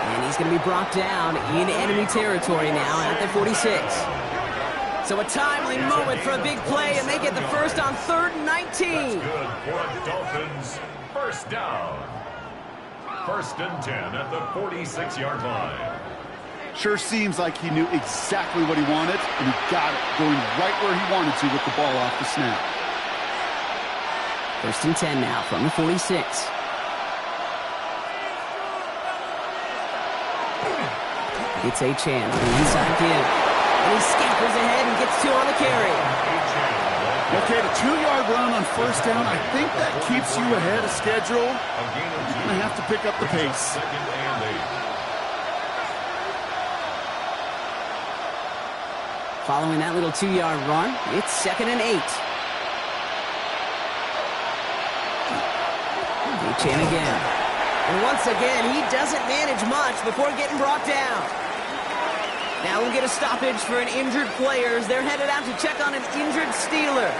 And he's going to be brought down in enemy territory now at the 46. So a timely moment for a big play, and they get the first on 3rd and 19. That's good for Dolphins. First down. 1st and 10 at the 46-yard line. Sure seems like he knew exactly what he wanted, and he got it, going right where he wanted to with the ball off the snap. 1st and 10 now from the 46. It's Achane on the inside give. And he scampers ahead and gets 2 on the carry. Okay, the 2-yard run on 1st down, I think that keeps you ahead of schedule. You're going to have to pick up the pace. Following that little 2-yard run, it's 2nd and 8. Achane again. And once again, he doesn't manage much before getting brought down. Now we'll get a stoppage for an injured player as they're headed out to check on an injured Steeler.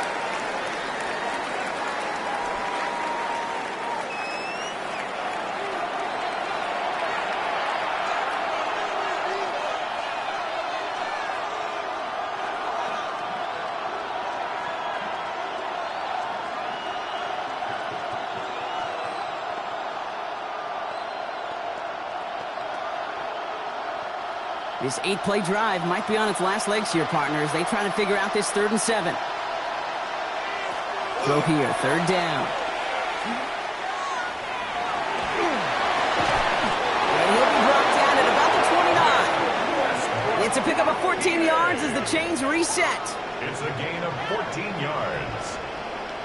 This 8-play drive might be on its last legs here, partners. They try to figure out this 3rd and 7. Throw here, 3rd down. And he'll be brought down at about the 29. It's a pickup of 14 yards as the chains reset. It's a gain of 14 yards.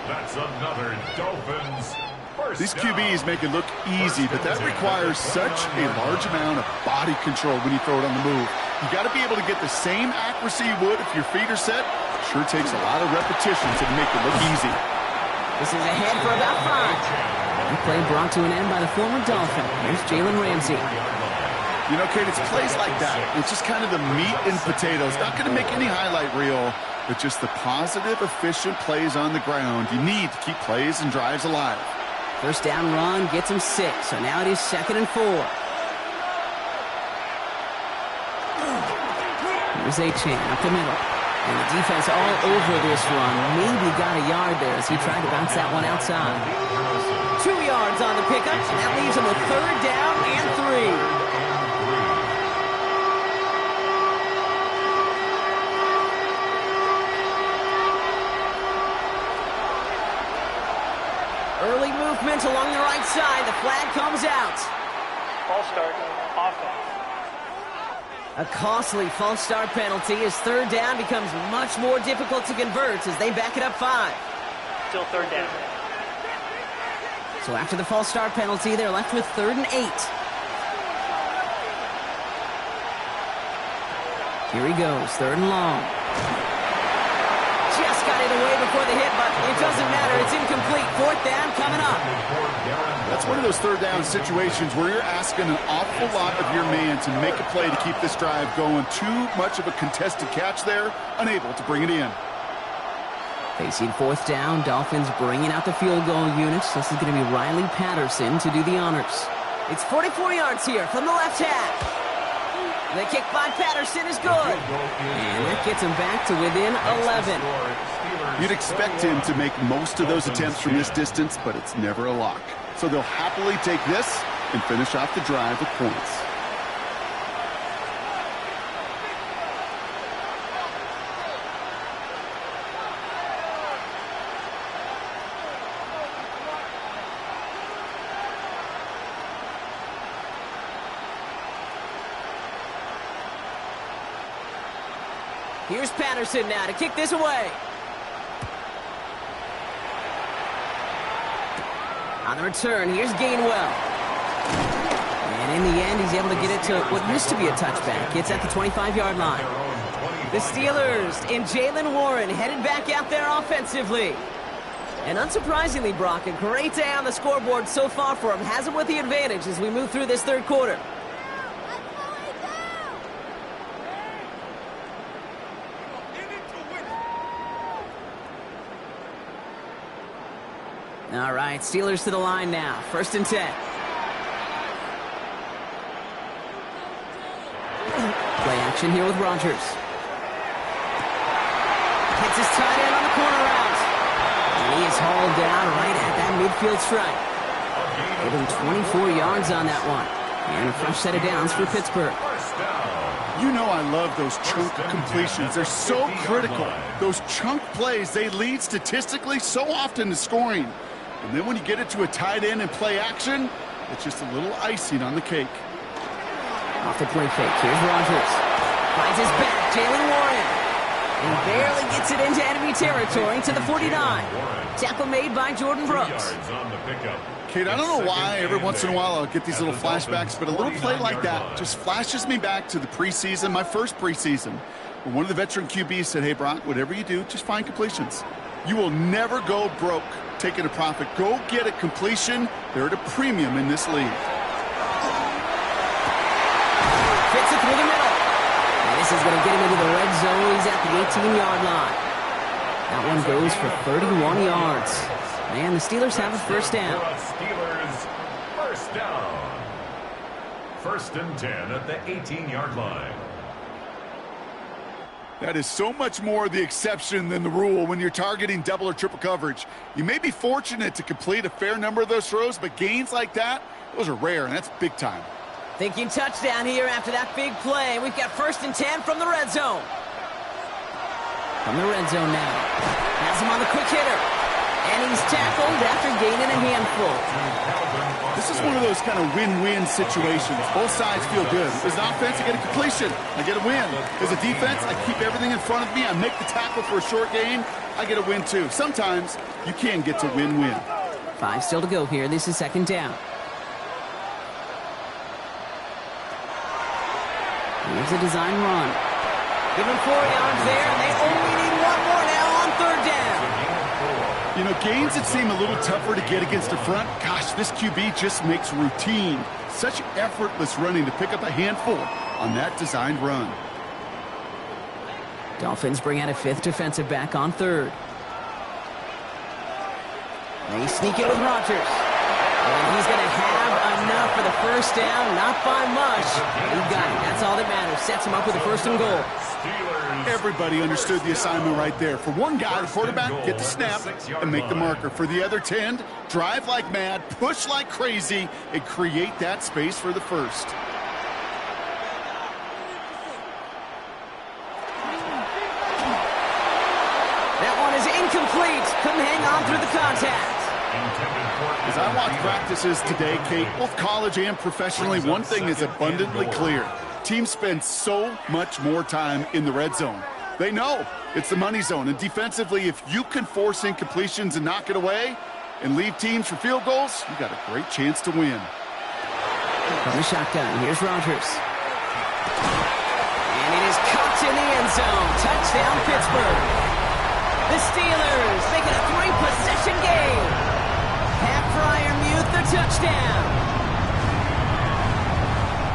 That's another Dolphins. These QBs make it look easy, but that requires such a large amount of body control when you throw it on the move. You got to be able to get the same accuracy you would if your feet are set. Sure takes a lot of repetition to make it look easy. This is ahead for about 5. The play brought to an end by the former Dolphin. Here's Jalen Ramsey. You know, Kate, it's plays like that. It's just kind of the meat and potatoes. Not going to make any highlight reel, but just the positive, efficient plays on the ground. You need to keep plays and drives alive. 1st down run gets him 6, so now it is 2nd and 4. Here's Achane up the middle. And the defense all over this run. Maybe got a yard there as he tried to bounce that one outside. 2 yards on the pickup, and that leaves him with 3rd down and 3. Early movement along the right side. The flag comes out. False start, offense. A costly false start penalty as 3rd down becomes much more difficult to convert as they back it up 5. Still 3rd down. So after the false start penalty, they're left with 3rd and 8. Here he goes, 3rd and long. Just got it away before the hit, but it doesn't matter. It's incomplete. 4th down coming up. That's one of those 3rd down situations where you're asking an awful lot of your man to make a play to keep this drive going. Too much of a contested catch there, unable to bring it in. Facing 4th down, Dolphins bringing out the field goal units. This is going to be Riley Patterson to do the honors. It's 44 yards here from the left half. The kick by Patterson is good. And that gets him back to within 11. You'd expect him to make most of those attempts from this distance, but it's never a lock. So they'll happily take this and finish off the drive with points. Here's Patterson now to kick this away. On the return, here's Gainwell. And in the end, he's able to get it to what used to be a touchback. It's at the 25-yard line. The Steelers and Jaylen Warren headed back out there offensively. And unsurprisingly, Brock, a great day on the scoreboard so far for him. Has him with the advantage as we move through this third quarter. All right, Steelers to the line now. 1st and 10. Play action here with Rodgers. Hits his tight end on the corner route. And he is hauled down right at that midfield stripe. Give him 24 yards on that one. And a fresh set of downs for Pittsburgh. You know I love those chunk completions. They're so critical. Those chunk plays, they lead statistically so often to scoring. And then when you get it to a tight end and play action, it's just a little icing on the cake. Off the play fake. Here's Rodgers. Finds his back. Jaylen Warren. And barely gets it into enemy territory to the 49. Tackle made by Jordan Brooks. Kate, I don't know why every once in a while I'll get these little flashbacks, but a little play like that just flashes me back to the preseason, my first preseason, when one of the veteran QBs said, hey, Brock, whatever you do, just find completions. You will never go broke taking a profit. Go get a completion. They're at a premium in this league. Fits it through the middle. And this is going to get him into the red zone. He's at the 18-yard line. That one goes for 31 yards. And the Steelers have a first down. Steelers first down. 1st and 10 at the 18-yard line. That is so much more the exception than the rule when you're targeting double or triple coverage. You may be fortunate to complete a fair number of those throws, but gains like that, those are rare, and that's big time. Thinking touchdown here after that big play. We've got 1st and 10 from the red zone. From the red zone now. Has him on the quick hitter. And he's tackled after gaining a handful. This is one of those kind of win-win situations. Both sides feel good. As an offense, I get a completion. I get a win. As a defense, I keep everything in front of me. I make the tackle for a short gain. I get a win, too. Sometimes you can get to win-win. 5 still to go here. This is 2nd down. Here's a design run. Give him 4 yards there, and they only need 1 more now on 3rd down. You know, gains that seem a little tougher to get against the front, gosh, this QB just makes routine. Such effortless running to pick up a handful on that designed run. Dolphins bring out a 5th defensive back on 3rd. They sneak it with Rodgers. And he's going to have enough for the first down, not by much. He got it. That's all that matters. Sets him up with a 1st and goal. Everybody understood the assignment right there. For one guy, the quarterback, get the snap and make the marker. For the other 10, drive like mad, push like crazy, and create that space for the first. That one is incomplete. Couldn't hang on through the contact. As I watch practices today, Kate, both college and professionally, one thing is abundantly clear. Teams spend so much more time in the red zone. They know it's the money zone. And defensively, if you can force incompletions and knock it away and leave teams for field goals, you got a great chance to win. From the shotgun, here's Rodgers. And it is caught in the end zone. Touchdown, Pittsburgh. The Steelers make it a 3-possession game. Pat Fryermuth, the touchdown.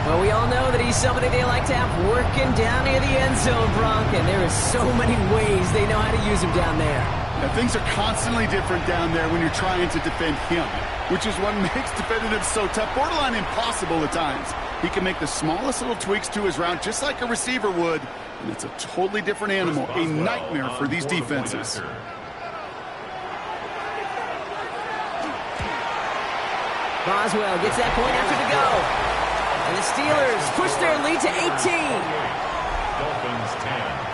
Well, we all know that he's somebody they like to have working down near the end zone, Brock, and there are so many ways they know how to use him down there. Now, things are constantly different down there when you're trying to defend him, which is what makes defending him so tough, borderline impossible at times. He can make the smallest little tweaks to his route just like a receiver would, and it's a totally different animal, a nightmare for these defenses. Boswell gets that point after to go. And the Steelers push their lead to 18. Dolphins 10.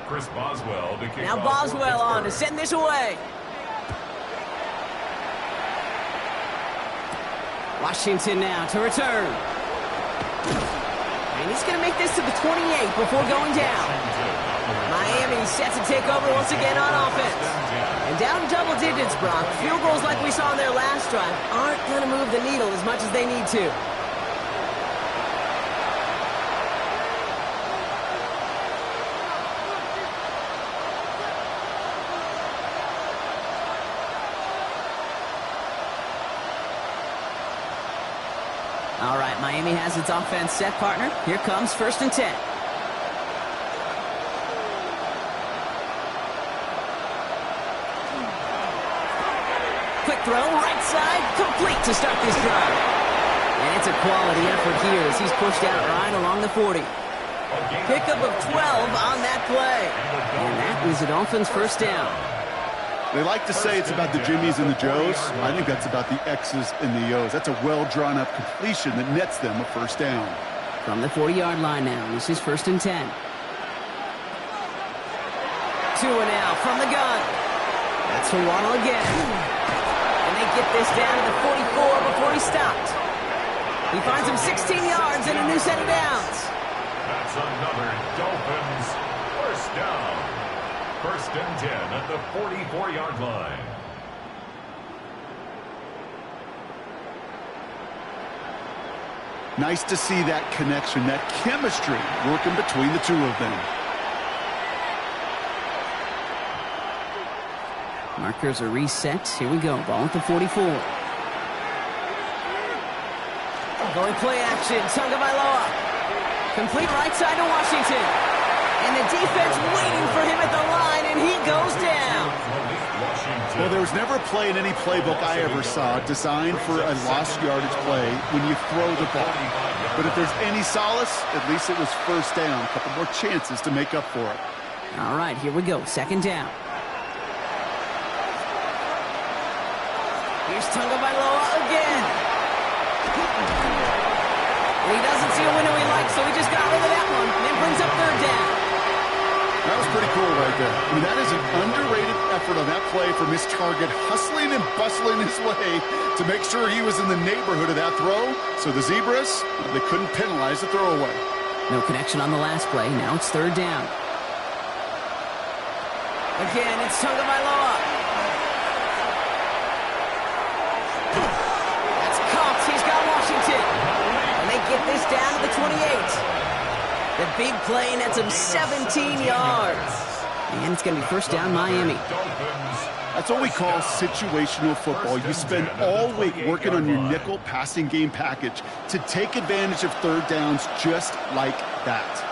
Chris Boswell to kick Now off for Boswell on to Pittsburgh. send this away. Washington now to return. And he's going to make this to the 28 before going down. Miami set to take over once again on offense. And down double digits, Brock. Field goals like we saw in their last drive aren't going to move the needle as much as they need to. All right, Miami has its offense set, partner. Here comes 1st and 10. Quick throw, right side, complete to start this drive. And it's a quality effort here as he's pushed out right along the 40. Pickup of 12 on that play. And that is the Dolphins' first down. They like to say it's about the Jimmies and the Joes. I think that's about the X's and the O's. That's a well-drawn-up completion that nets them a first down. From the 40-yard line now, this is 1st and 10. 2 and out from the gun. That's for Waddle again. And they get this down to the 44 before he stopped. He finds him 16 yards and a new set of downs. That's another Dolphins first down. 1st and 10 at the 44-yard line. Nice to see that connection, that chemistry working between the two of them. Markers are reset. Here we go. Ball at the 44. Going play action. Tagovailoa. Complete right side to Washington. And the defense waiting for him at the line, and he goes down. Well, there was never a play in any playbook I ever saw designed for a lost yardage play when you throw the ball. But if there's any solace, at least it was first down. A couple more chances to make up for it. All right, here we go. 2nd down. Here's Tagovailoa again. And he doesn't see a window he likes, so he just got rid of that one. And then brings up 3rd down. That was pretty cool right there. I mean, that is an underrated effort on that play from his target, hustling and bustling his way to make sure he was in the neighborhood of that throw. So the Zebras, they couldn't penalize the throwaway. No connection on the last play. Now it's 3rd down. Again, it's Tagovailoa. That's caught. He's got Washington. And they get this down to the 28. The big play nets him 17 yards. And it's going to be first down Miami. That's what we call situational football. You spend all week working on your nickel passing game package to take advantage of 3rd downs just like that.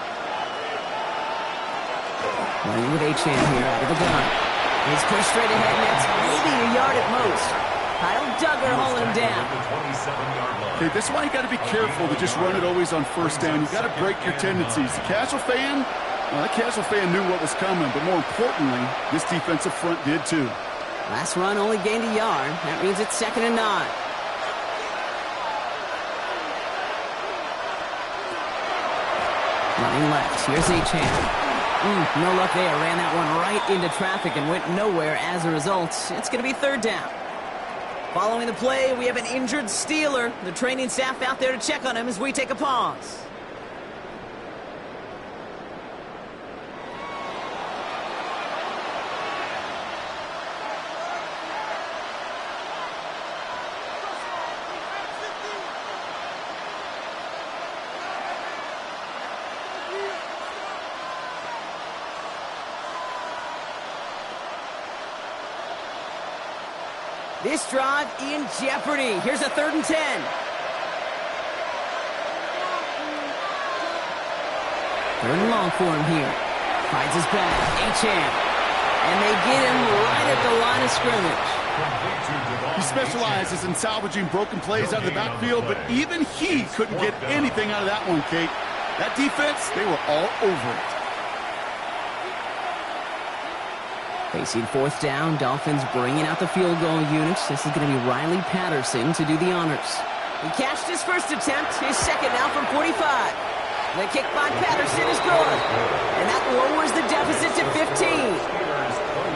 Running with Achane here out of the gun. He's pushed straight ahead, and that's maybe a yard at most. Kyle Duggar holding him down. Okay, this is why you got to be careful to just run it always on first down. You got to break your tendencies. The casual fan, well, that casual fan knew what was coming, but more importantly, this defensive front did too. Last run only gained a yard. That means it's 2nd and 9. Running left. Here's Achane. No luck there. Ran that one right into traffic and went nowhere as a result. It's going to be 3rd down. Following the play, we have an injured Steeler. The training staff out there to check on him as we take a pause. This drive in jeopardy. Here's a 3rd and 10. 3rd and long for him here. Finds his back. Achane. And they get him right at the line of scrimmage. He specializes in salvaging broken plays out of the backfield, but even he couldn't get anything out of that one, Kate. That defense, they were all over it. Facing 4th down, Dolphins bringing out the field goal units. This is going to be Riley Patterson to do the honors. He cashed his first attempt, his second now from 45. The kick by Patterson is good. And that lowers the deficit to 15.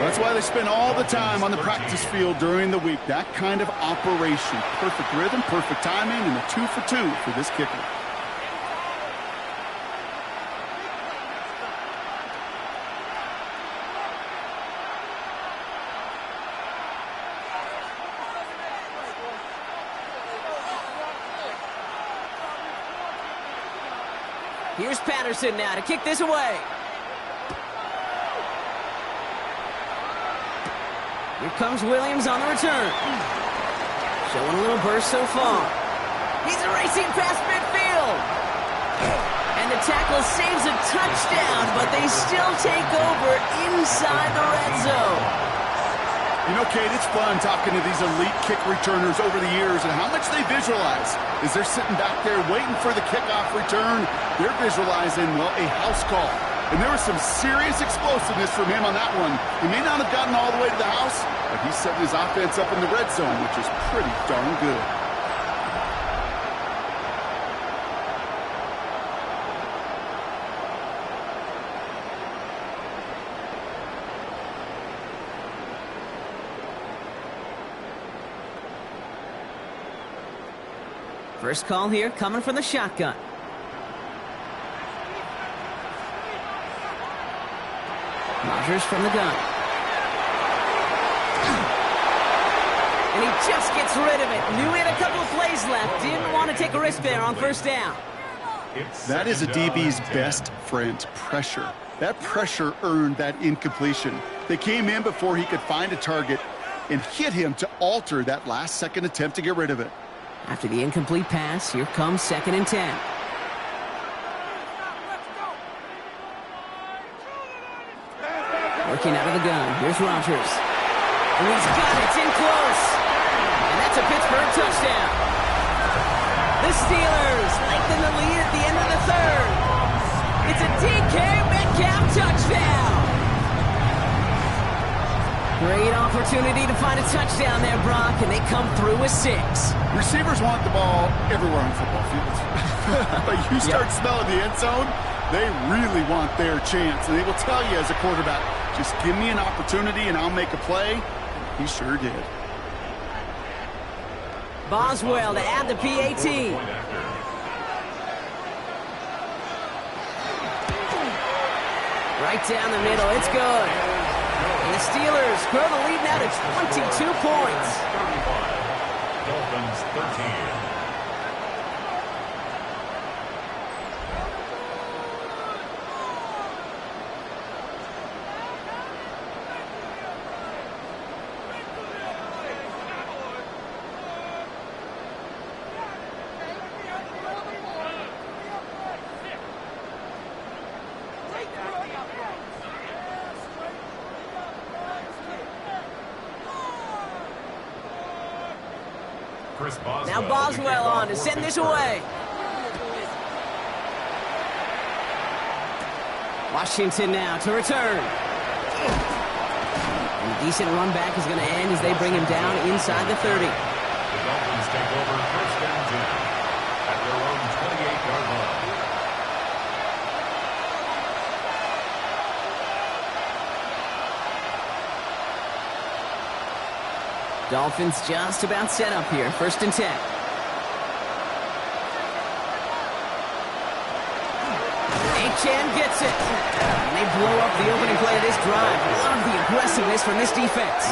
That's why they spend all the time on the practice field during the week. That kind of operation. Perfect rhythm, perfect timing, and a 2 for 2 for this kicker. Here's Patterson now to kick this away. Here comes Williams on the return. Showing a little burst so far. He's racing past midfield. And the tackle saves a touchdown, but they still take over inside the red zone. You know, Kate, it's fun talking to these elite kick returners over the years and how much they visualize. As they're sitting back there waiting for the kickoff return, they're visualizing, well, a house call. And there was some serious explosiveness from him on that one. He may not have gotten all the way to the house, but he's setting his offense up in the red zone, which is pretty darn good. First call here coming from the shotgun. Rodgers from the gun. And he just gets rid of it. Knew he had a couple of plays left. Didn't want to take a risk there on first down. That is a DB's best friend, pressure. That pressure earned that incompletion. They came in before he could find a target and hit him to alter that last-second attempt to get rid of it. After the incomplete pass, here comes 2nd and 10. Working out of the gun. Here's Rodgers. And he's got it. It's in close. And that's a Pittsburgh touchdown. The Steelers lengthen the lead at the end of the third. It's a DK Metcalf touchdown. Great opportunity to find a touchdown there, Brock, and they come through with 6. Receivers want the ball everywhere on football fields. But you start smelling the end zone, they really want their chance. And they will tell you as a quarterback, just give me an opportunity and I'll make a play. He sure did. Boswell to add the PAT. Right down the middle. It's good. And the Steelers grow the lead now to 22 points. 35. Dolphins 13. Now Boswell on to send this away. Washington now to return. And a decent run back is going to end as they bring him down inside the 30. The Dolphins take over 1st and 10 at their own 28-yard line. Dolphins just about set up here. 1st and 10. Achan gets it. And they blow up the opening play of this drive. Love the aggressiveness from this defense.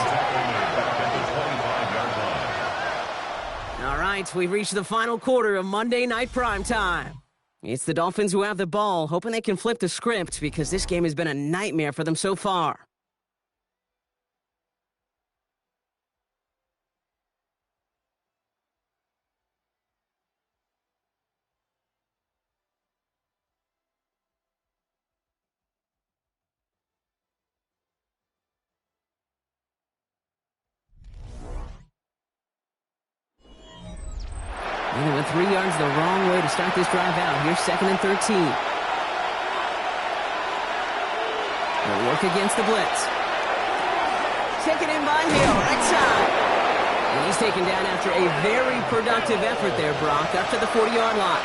All right, we've reached the final quarter of Monday Night Primetime. It's the Dolphins who have the ball, hoping they can flip the script because this game has been a nightmare for them so far. And they went 3 yards the wrong way to start this drive out. Here's 2nd and 13. They'll work against the blitz. Taken in by Hill, right side. And he's taken down after a very productive effort there, Brock, up to the 40-yard line.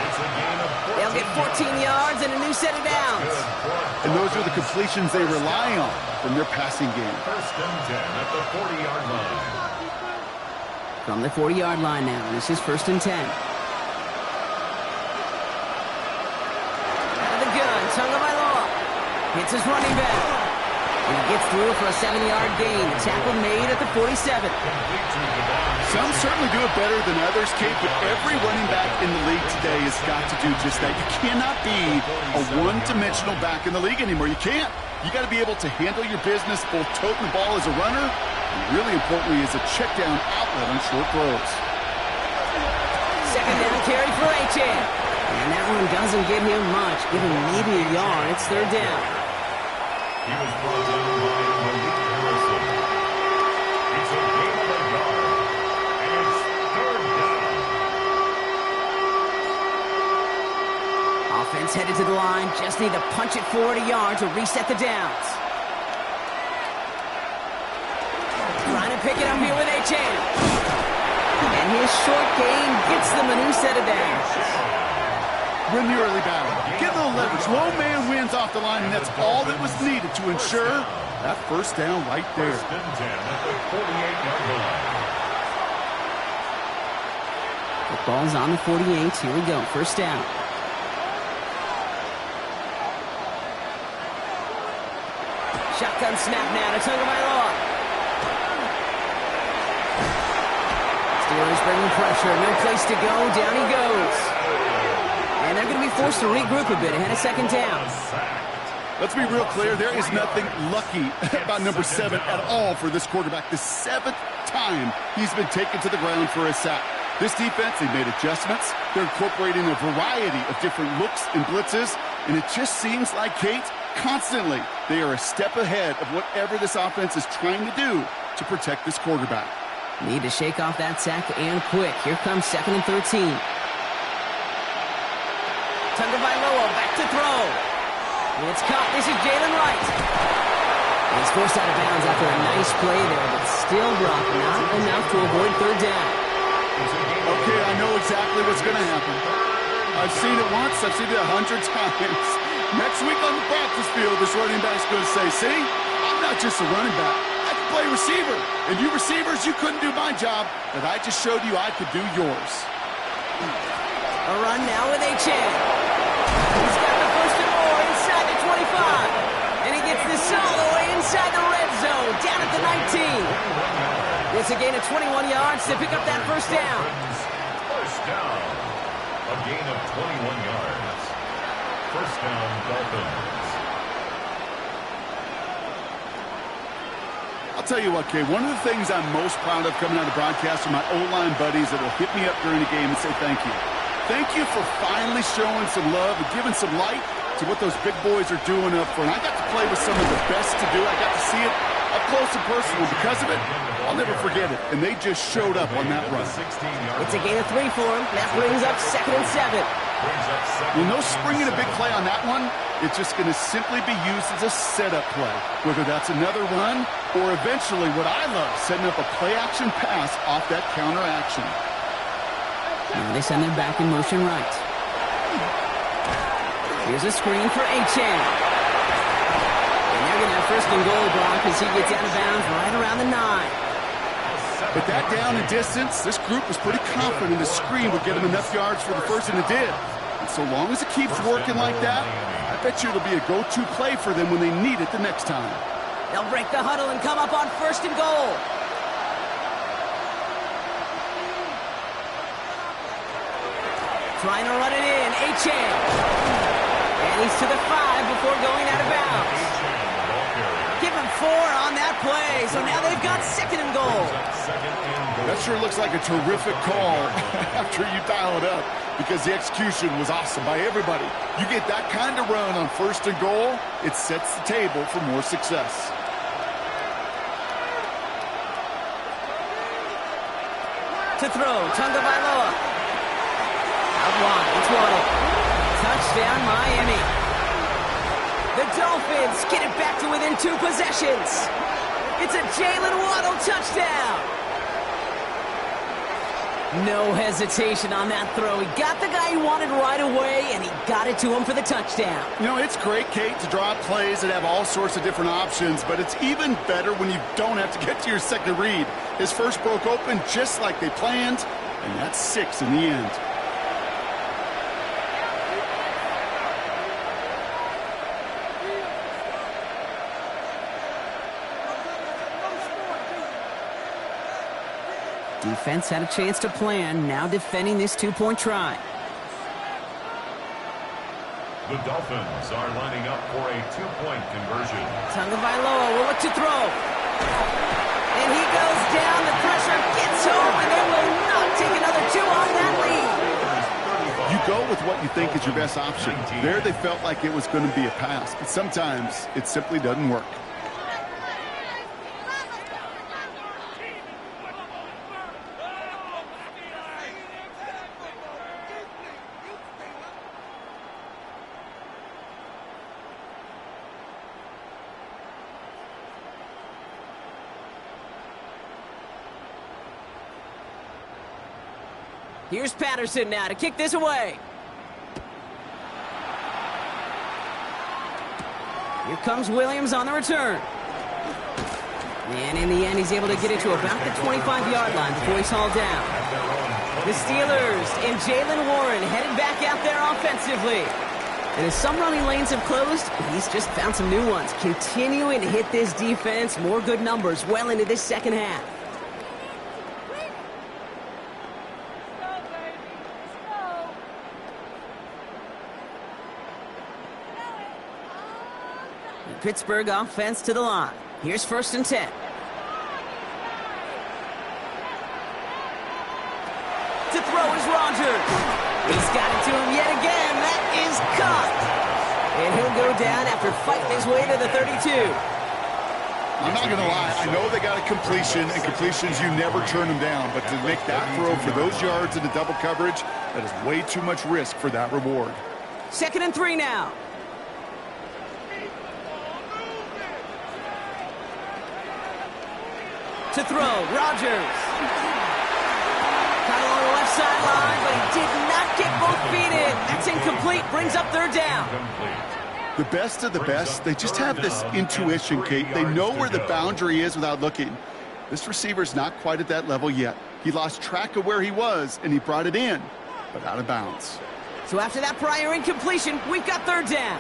They'll get 14 yards and a new set of downs. And those are the completions they rely on from their passing game. First and 10 at the 40-yard line. From the 40-yard line now, this is first and 10. Out of the gun, Tagovailoa hits his running back. And he gets through for a 7-yard gain. The tackle made at the 47. Some certainly do it better than others, Kate, but every running back in the league today has got to do just that. You cannot be a one-dimensional back in the league anymore. You can't. You got to be able to handle your business, both toting the ball as a runner, and really importantly as a check-down outlet on short throws. Second down carry for Achan. And that one doesn't get him much. Give him maybe a yard. It's third down. He was brought down by Malik Harrison. It's a gain of a yard, and it's third down. Offense headed to the line. Just need to punch it forward a yard to reset the downs. Trying to pick it up here with Achan. And his short gain gets them a new set of downs. Win the early battle. Get a little leverage. Low man wins off the line, and that's all that was needed to ensure that first down right there. First and 10 at the 48-yard line. Football's on the 48. Here we go. First down. Shotgun snap now to Tagovailoa. Steelers bringing pressure. No place to go. Down he goes. And they're going to be forced to regroup a bit ahead of second down. Let's be real clear. There is nothing lucky about number 7 at all for this quarterback. The 7th time he's been taken to the ground for a sack. This defense, they made adjustments. They're incorporating a variety of different looks and blitzes. And it just seems like, Kate, constantly they are a step ahead of whatever this offense is trying to do to protect this quarterback. Need to shake off that sack and quick. Here comes second and 13. Tagovailoa back to throw. It's caught. This is Jalen Wright. He's forced out of bounds after a nice play there, but still, Brock, not enough to avoid third down. Okay, I know exactly what's going to happen. I've seen it once. I've seen it 100 times. Next week on the practice field, this running back's going to say, see, I'm not just a running back. I can play receiver. And you receivers, you couldn't do my job, but I just showed you I could do yours. A run now with Achan. He's got the first and more inside the 25. And he gets this all the way inside the red zone, down at the 19. It's a gain of 21 yards to pick up that first down. First down. A gain of 21 yards. First down, Dolphins. I'll tell you what, Kay, one of the things I'm most proud of coming out of broadcast are my O-line buddies that will hit me up during the game and say thank you. Thank you for finally showing some love and giving some light to what those big boys are doing up front. I got to play with some of the best to do. I got to see it up close and personal. Because of it, I'll never forget it. And they just showed up on that run. It's a gain of 3 for him. That brings up second and 7. Well, no springing a big play on that one. It's just going to simply be used as a setup play. Whether that's another run or eventually what I love, setting up a play-action pass off that counter-action. Now they send their back in motion right. Here's a screen for Achan. And they're going to have first and goal, Brock, as he gets out of bounds right around the 9. But that down and distance, this group was pretty confident the screen would get them enough yards for the first, and it did. And so long as it keeps working like that, I bet you it'll be a go-to play for them when they need it the next time. They'll break the huddle and come up on first and goal. Trying to run it in, Achan. And he's to the 5 before going out of bounds. Give him 4 on that play, so now they've got second and goal. That sure looks like a terrific call after you dial it up, because the execution was awesome by everybody. You get that kind of run on first and goal, it sets the table for more success. To throw, Tagovailoa. Out wide, it's Waddle. Touchdown, Miami. The Dolphins get it back to within 2 possessions. It's a Jalen Waddle touchdown. No hesitation on that throw. He got the guy he wanted right away, and he got it to him for the touchdown. You know, it's great, Kate, to draw up plays that have all sorts of different options, but it's even better when you don't have to get to your second read. His first broke open just like they planned, and that's 6 in the end. Defense had a chance to plan, now defending this two-point try. The Dolphins are lining up for a two-point conversion. Tagovailoa will look to throw. And he goes down, the pressure gets home, and they will not take another 2 off that lead. You go with what you think is your best option. There they felt like it was going to be a pass, but sometimes it simply doesn't work. Here's Patterson now to kick this away. Here comes Williams on the return. And in the end, he's able to get it to about the 25-yard line before he's hauled down. The Steelers and Jaylen Warren headed back out there offensively. And as some running lanes have closed, he's just found some new ones. Continuing to hit this defense, more good numbers well into this second half. Pittsburgh offense to the line. Here's 1st and 10. To throw is Rodgers. He's got it to him yet again. That is caught. And he'll go down after fighting his way to the 32. I'm not going to lie. I know they got a completion, and completions, you never turn them down. But to make that throw for those yards into double coverage, that is way too much risk for that reward. 2nd and 3 now. To throw, Rodgers. Caught along the left sideline, but he did not get both feet in. That's incomplete, brings up 3rd down. The best of the best, they just have this intuition, Kate. They know where the boundary is without looking. This receiver's not quite at that level yet. He lost track of where he was, and he brought it in, but out of bounds. So after that prior incompletion, we've got 3rd down.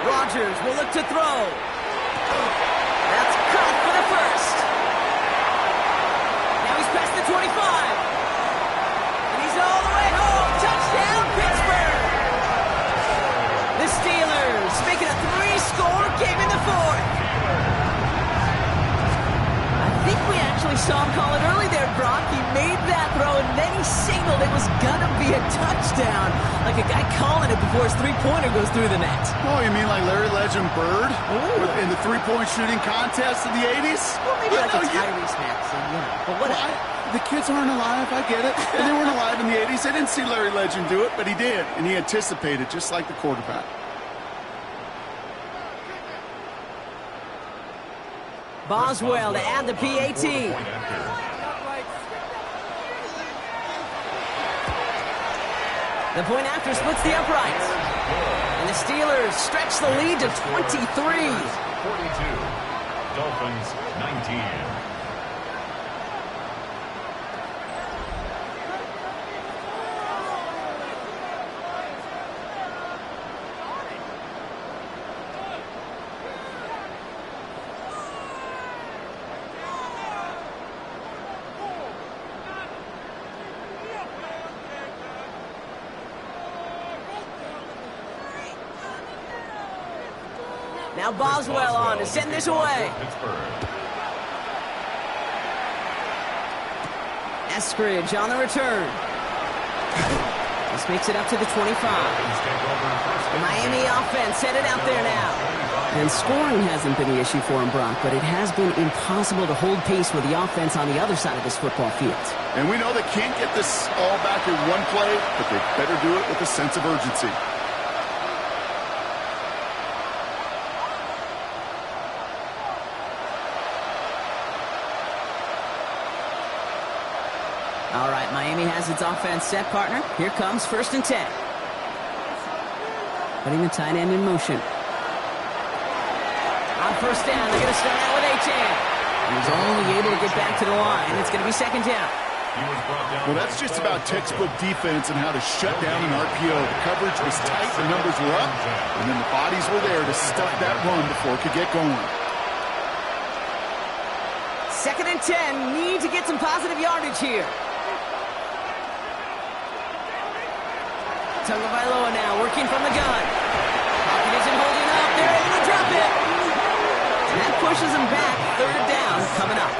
Rodgers will look to throw. That's caught for the 1st. Now he's past the 25. And he's all the way home. Touchdown, Pittsburgh. The Steelers making a 3-score game in the 4th. I think we actually saw him call it early there, Brock. He made that throw, and then he signaled it was going to be a touchdown. Like a guy calling it before his three-pointer goes through the net. Oh, you mean like Larry Legend Bird in the three-point shooting contest in the 80s? Well, maybe like a Tyrese Maxey, but whatever. The kids aren't alive, I get it. And they weren't alive in the 80s. They didn't see Larry Legend do it, but he did. And he anticipated, just like the quarterback. Boswell to add the PAT. The point after splits the uprights. And the Steelers stretch the lead to 23. 42. Dolphins 19. Now Boswell on to send this away. Eskridge on the return. This makes it up to the 25. The Miami offense headed out there now. And scoring hasn't been the issue for him, Brock, but it has been impossible to hold pace with the offense on the other side of this football field. And we know they can't get this all back in one play, but they better do it with a sense of urgency. All right, Miami has its offense set, partner. Here comes 1st and 10. Putting the tight end in motion. On 1st down, they're going to start out with Achane. He's only able to get back to the line. It's going to be 2nd down. Well, that's just about textbook defense and how to shut down an RPO. The coverage was tight, the numbers were up, and then the bodies were there to stuff that run before it could get going. 2nd and 10, need to get some positive yardage here. Tagovailoa now working from the gun. Pocket isn't holding up. They're able to drop it. And that pushes them back. 3rd down coming up.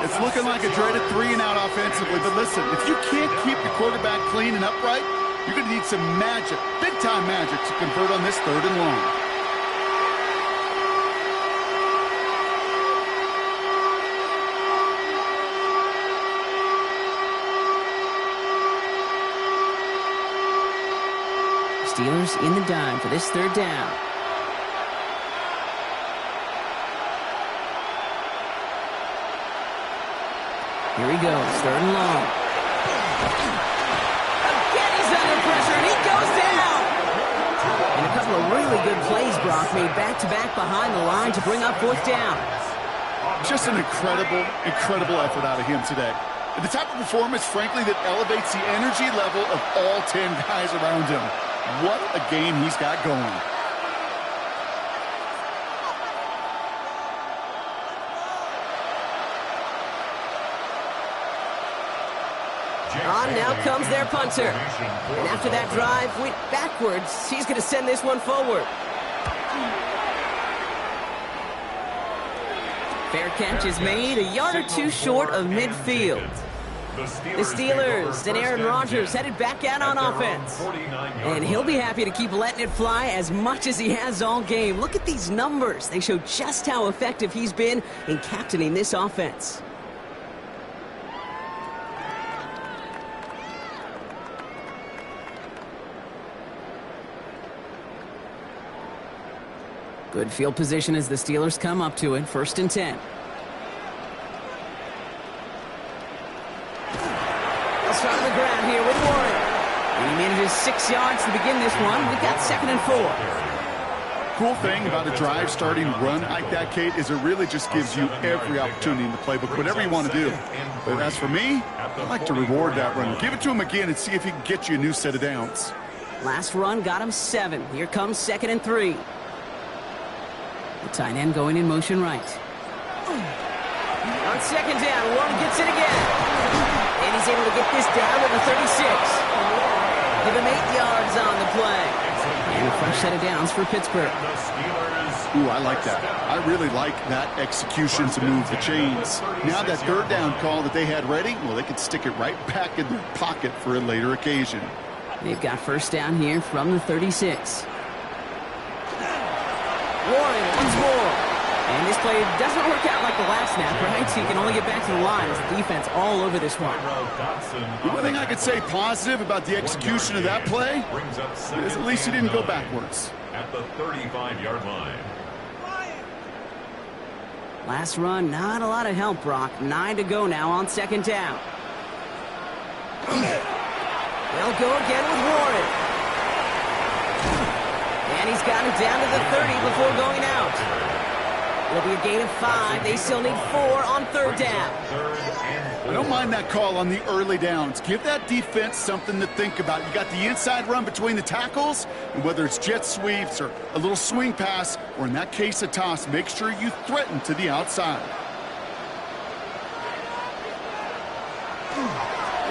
It's looking like a dreaded 3-and-out offensively, but listen, if you can't keep your quarterback clean and upright, you're going to need some magic, big-time magic, to convert on this 3rd and long. Steelers in the dime for this 3rd down. Here he goes, 3rd and long. Again, he's under pressure, and he goes down. And a couple of really good plays, Brock, made back-to-back behind the line to bring up 4th down. Just an incredible, incredible effort out of him today. The type of performance, frankly, that elevates the energy level of all 10 guys around him. What a game he's got going. On now comes their punter. And after that drive went backwards, he's going to send this one forward. Fair catch is made, a yard or two short of midfield. The Steelers and Aaron Rodgers headed back out on offense. And he'll be happy to keep letting it fly as much as he has all game. Look at these numbers. They show just how effective he's been in captaining this offense. Good field position as the Steelers come up to it. 1st and 10. They'll start on the ground here with Warren. And he manages 6 yards to begin this one. We've got 2nd and 4. Cool thing about a drive starting run like that, Kate, is it really just gives you every opportunity in the playbook, whatever you want to do. But as for me, I like to reward that run. Give it to him again and see if he can get you a new set of downs. Last run got him 7. Here comes 2nd and 3. The tight end going in motion right. On 2nd down, Warren gets it again. And he's able to get this down to the 36. Give him 8 yards on the play. And a fresh set of downs for Pittsburgh. Ooh, I like that. I really like that execution to move the chains. Now that 3rd down call that they had ready, well, they could stick it right back in their pocket for a later occasion. They've got 1st down here from the 36. Warren once more. And this play doesn't work out like the last snap, right? So you can only get back to the line as the defense all over this one. The one thing I could say positive about the execution of that play is at least he didn't go backwards. At the 35-yard line. Last run, not a lot of help, Brock. 9 to go now on 2nd down. They'll go again with Warren. And he's got it down to the 30 before going out. It'll be a gain of 5. They still need 4 on 3rd down. I don't mind that call on the early downs. Give that defense something to think about. You got the inside run between the tackles, and whether it's jet sweeps or a little swing pass, or in that case a toss, make sure you threaten to the outside.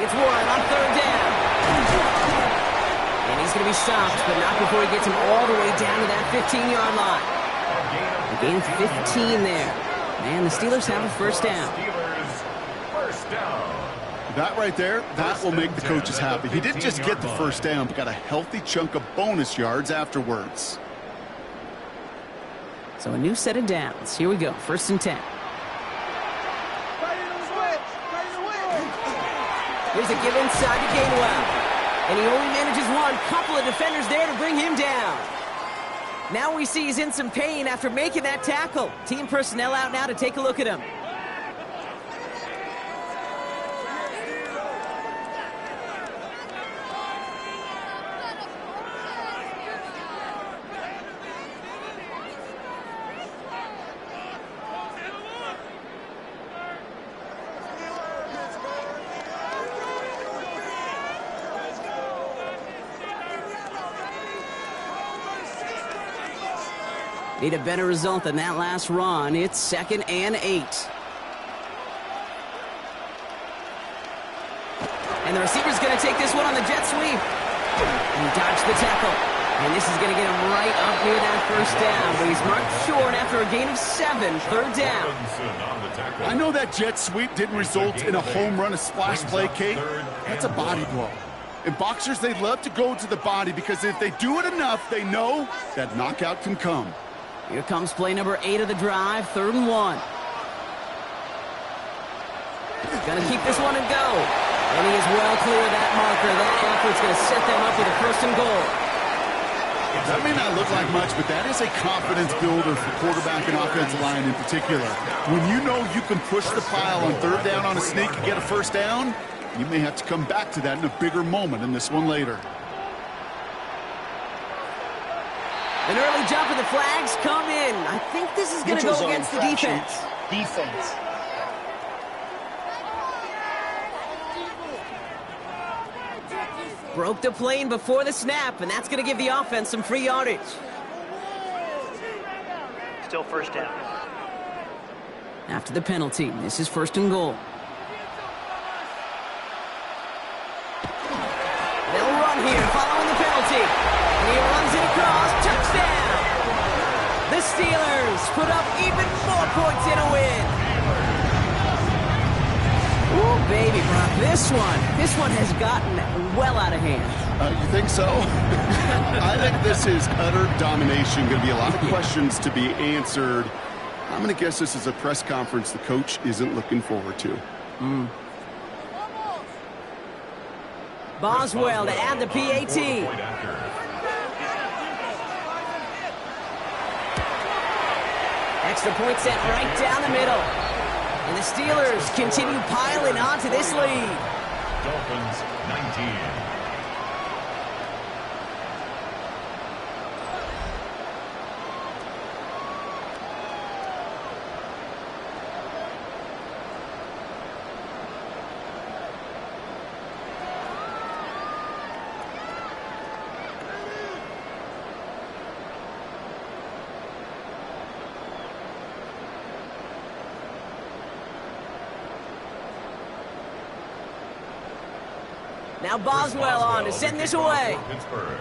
It's Warren on 3rd down. And he's going to be stopped, but not before he gets him all the way down to that 15-yard line. A gain of 15 there. Man, the Steelers have a 1st down. That right there, that will make the coaches happy. He didn't just get the 1st down, but got a healthy chunk of bonus yards afterwards. So a new set of downs. Here we go, 1st and 10. Here's a give inside to Gainwell. And he only manages one. Couple of defenders there to bring him down. Now we see he's in some pain after making that tackle. Team personnel out now to take a look at him. Need a better result than that last run. It's 2nd and 8. And the receiver's going to take this one on the jet sweep. And dodge the tackle. And this is going to get him right up near that first down. But he's marked short after a gain of 7, 3rd down. I know that jet sweep didn't result in a home run, a splash play, Kate. That's a body blow. And boxers, they love to go to the body because if they do it enough, they know that knockout can come. Here comes play number 8 of the drive, 3rd and 1. Gonna keep this one and go. And he is well clear of that marker. That effort's gonna set them up with a 1st and goal. That may not look like much, but that is a confidence builder for quarterback and offensive line in particular. When you know you can push the pile on 3rd down on a sneak and get a 1st down, you may have to come back to that in a bigger moment in this one later. An early jump and the flags come in. I think this is going to go against the defense. Broke the plane before the snap, and that's going to give the offense some free yardage. Still 1st down. After the penalty, this is 1st and goal. They'll run here following the penalty. And he runs it across. Touchdown! The Steelers put up even more points in a win. Ooh, baby, Brock, this one has gotten well out of hand. You think so? I think this is utter domination. Going to be a lot of questions to be answered. I'm going to guess this is a press conference the coach isn't looking forward to. Boswell to add the PAT. Extra point set right down the middle. And the Steelers continue piling onto this lead. Dolphins 19. Now Boswell on to send this away. Pittsburgh.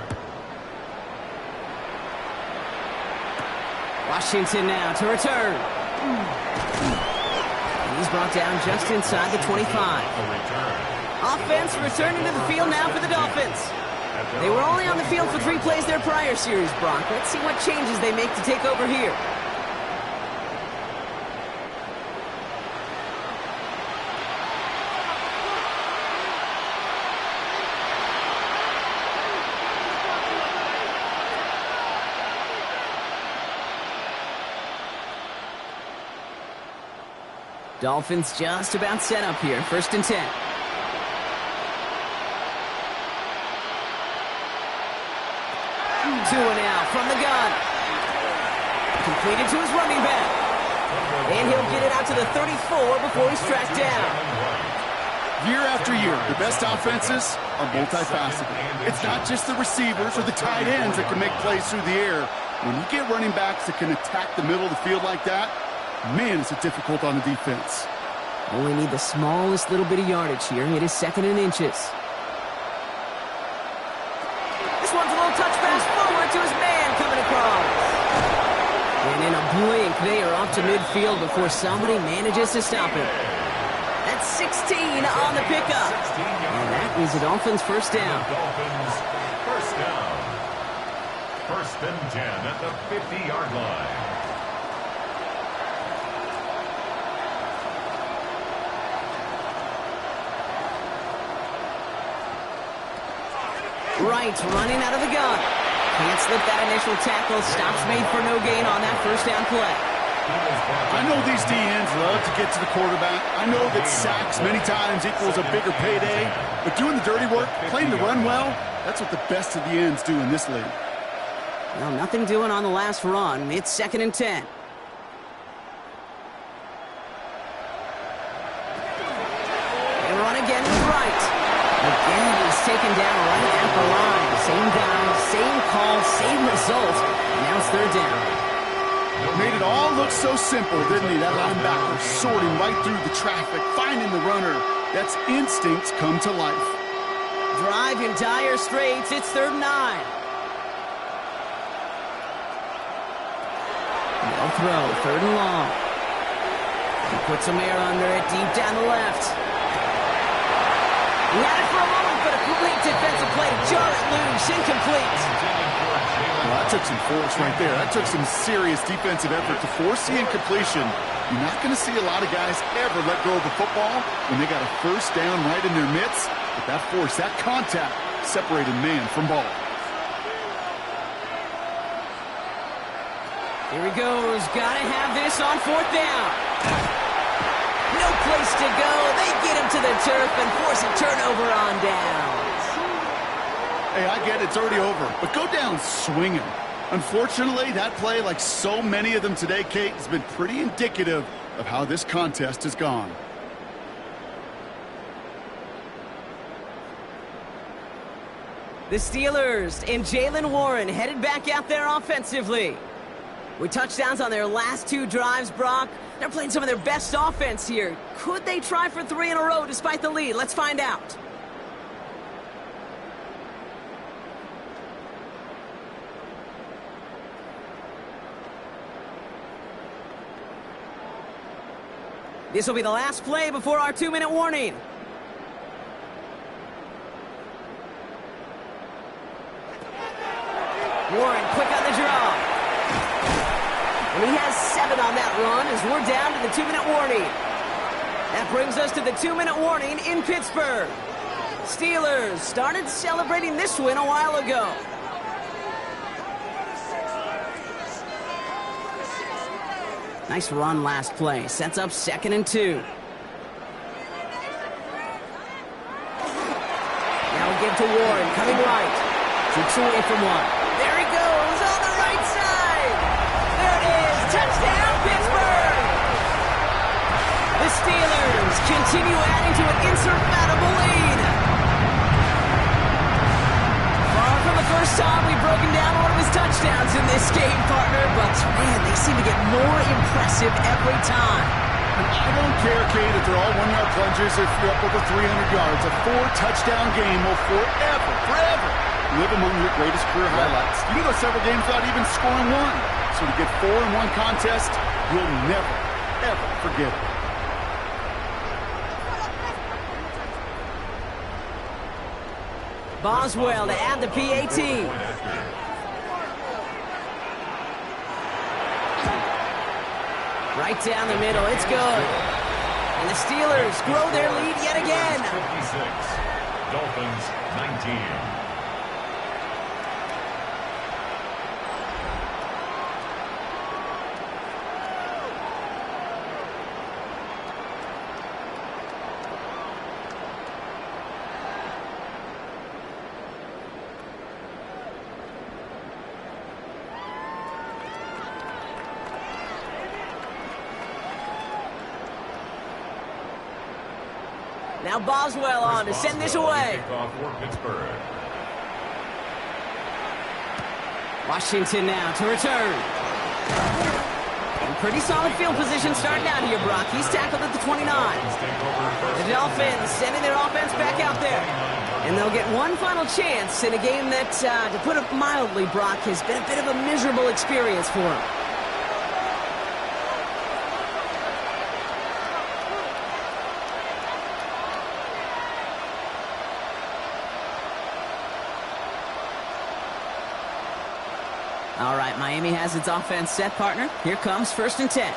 Washington now to return. And he's brought down just inside the 25. Offense returning to the field now for the Dolphins. They were only on the field for 3 plays their prior series, Brock. Let's see what changes they make to take over here. Dolphins just about set up here. 1st and 10. Two and out from the gun. Completed to his running back. And he'll get it out to the 34 before he's tracked down. Year after year, the best offenses are multifaceted. It's not just the receivers or the tight ends that can make plays through the air. When you get running backs that can attack the middle of the field like that, man, is it difficult on the defense. Only need the smallest little bit of yardage here. It is 2nd and inches. This one's a little touch pass forward to his man coming across. And in a blink, they are off to midfield before somebody manages to stop him. That's 16 on the pickup. And that is the Dolphins' 1st down. Dolphins 1st down. 1st and 10 at the 50-yard line. Wright running out of the gun. Can't slip that initial tackle. Stops made for no gain on that 1st down play. I know these DNs love to get to the quarterback. I know that sacks many times equals a bigger payday. But doing the dirty work, playing the run well, that's what the best of the ends do in this league. Well, nothing doing on the last run. It's 2nd and 10. They run again with Wright. Again, he's taken down right at the line. Same guy, same call, same result. And now it's 3rd down. Made it all look so simple, didn't he? That linebacker sorting right through the traffic, finding the runner. That's instincts come to life. Drive in dire straits. It's 3rd and 9. No throw. 3rd and long. He puts some air under it deep down the left. He had it for a moment, but a complete defensive play to jar it loose. Incomplete. Well, that took some force right there. That took some serious defensive effort to force the incompletion. You're not going to see a lot of guys ever let go of the football when they got a first down right in their midst. But that force, that contact, separated man from ball. Here he goes. Gotta have this on 4th down. No place to go. They get him to the turf and force a turnover on downs. Hey, I get it. It's already over. But go down swinging. Unfortunately, that play, like so many of them today, Kate, has been pretty indicative of how this contest has gone. The Steelers and Jaylen Warren headed back out there offensively. With touchdowns on their last 2 drives, Brock, they're playing some of their best offense here. Could they try for 3 in a row despite the lead? Let's find out. This will be the last play before our 2-minute warning. Warren quick on the draw. And he has 7 on that run as we're down to the 2-minute warning. That brings us to the 2-minute warning in Pittsburgh. Steelers started celebrating this win a while ago. Nice run last play. Sets up 2nd and 2. Now we give to Warren, coming right. Takes away from one. There he goes on the right side. There it is. Touchdown, Pittsburgh. The Steelers continue adding to an insurmountable lead. Far from the first time we've broken down one of his touchdowns in this game, partner, but man, they seem to get more impressive every time. And I don't care, Kate, if they're all 1-yard plunges or if you're up over 300 yards. A 4-touchdown game will forever live among your greatest career highlights. You can go several games without even scoring one. So to get 4 in one contest, you'll never, ever forget it. Boswell to add the PAT. Right down the middle, it's good. And the Steelers grow their lead yet again. 56, Dolphins 19. Now Boswell on to send this away. Washington now to return. And pretty solid field position starting out here, Brock. He's tackled at the 29. The Dolphins sending their offense back out there. And they'll get one final chance in a game that, to put it mildly, Brock, has been a bit of a miserable experience for him. All right, Miami has its offense set, partner. Here comes 1st and 10.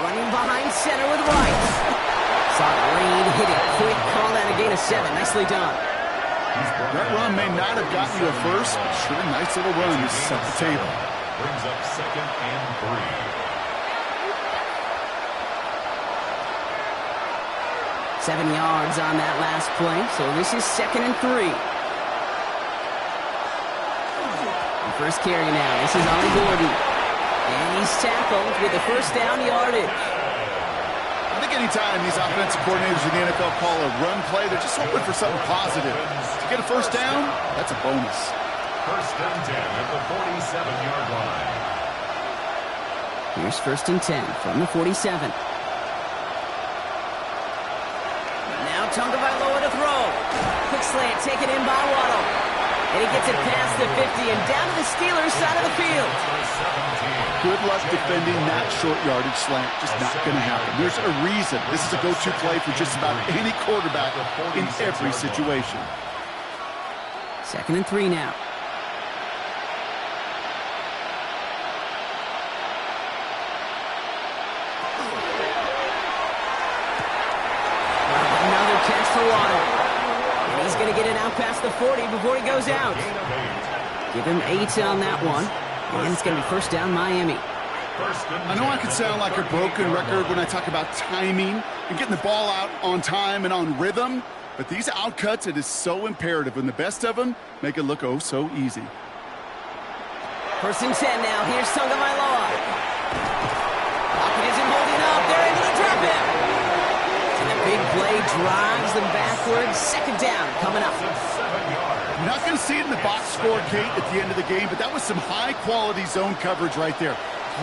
Running behind center with right. Saw the lead, hit it quick, call that a gain of 7. Nicely done. That run may not have gotten you a first, but sure, nice little run to set the table. Brings up 2nd and 3. 7 yards on that last play, so this is 2nd and 3. First carry now. This is Ollie Gordon. And he's tackled with the first down yardage. I think anytime these offensive coordinators in the NFL call a run play, they're just hoping for something positive. To get a first down, that's a bonus. First and 10 at the 47-yard line. Here's first and 10 from the 47. Now Tagovailoa to throw. Quick slant taken in by Waddle. And he gets it past the 50 and down to the Steelers' side of the field. Good luck defending that short yardage slant. Just not going to happen. There's a reason. This is a go-to play for just about any quarterback in every situation. Second and 3 now. Another catch for Waddle. And he's going to get it out past the 40 before he goes out. Give him 8 on that one. And it's going to be first down Miami. I know I can sound like a broken record when I talk about timing and getting the ball out on time and on rhythm, but these outcuts, it is so imperative, and the best of them make it look oh so easy. First and 10 now. Here's Tagovailoa. Pocket isn't holding up. They're able to drop him. And the big play drives them backwards. Second down coming up. You're not going to see it in the box score, Kate, at the end of the game, but that was some high-quality zone coverage right there.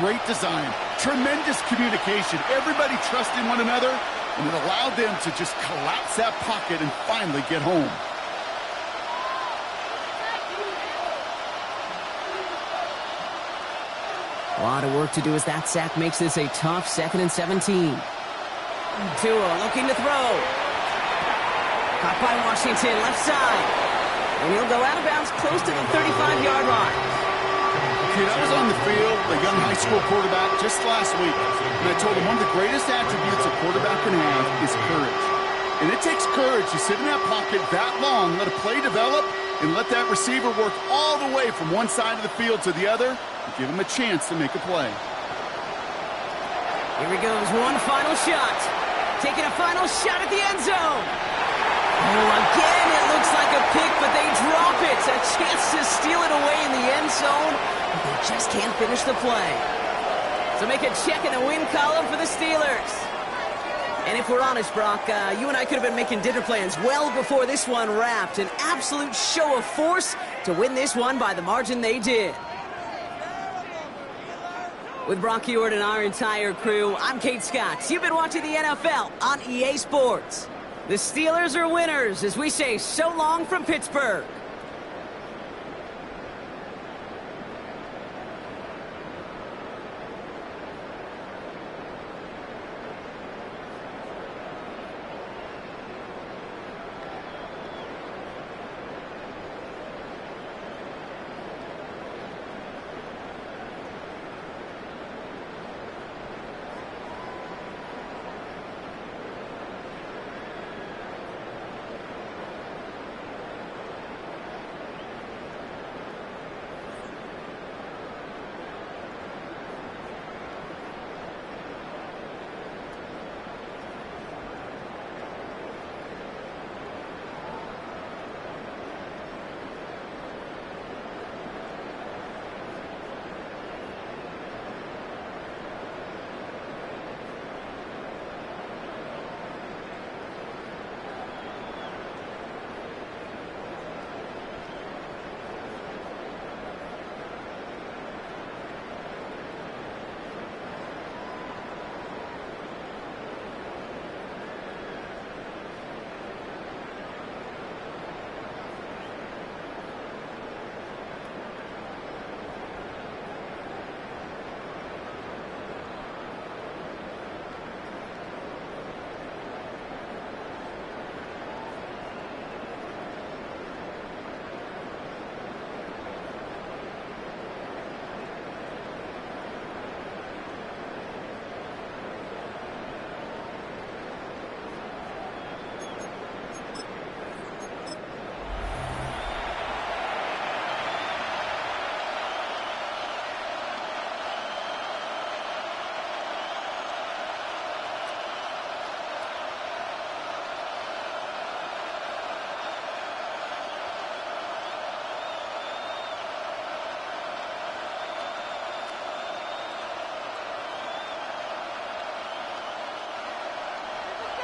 Great design, tremendous communication, everybody trusting one another, and it allowed them to just collapse that pocket and finally get home. A lot of work to do as that sack makes this a tough second and 17. Tua looking to throw. Caught by Washington, left side. And he'll go out of bounds close to the 35-yard line. Kid, I was on the field, a young high school quarterback, just last week, and I told him one of the greatest attributes a quarterback can have is courage. And it takes courage to sit in that pocket that long, let a play develop, and let that receiver work all the way from one side of the field to the other, and give him a chance to make a play. Here he goes, one final shot. Taking a final shot at the end zone. Oh, again, it looks like a pick, but they drop it. A chance to steal it away in the end zone, but they just can't finish the play. So make a check in the win column for the Steelers. And if we're honest, Brock, you and I could have been making dinner plans well before this one wrapped. An absolute show of force to win this one by the margin they did. With Brock Ewart and our entire crew, I'm Kate Scott. You've been watching the NFL on EA Sports. The Steelers are winners as we say so long from Pittsburgh.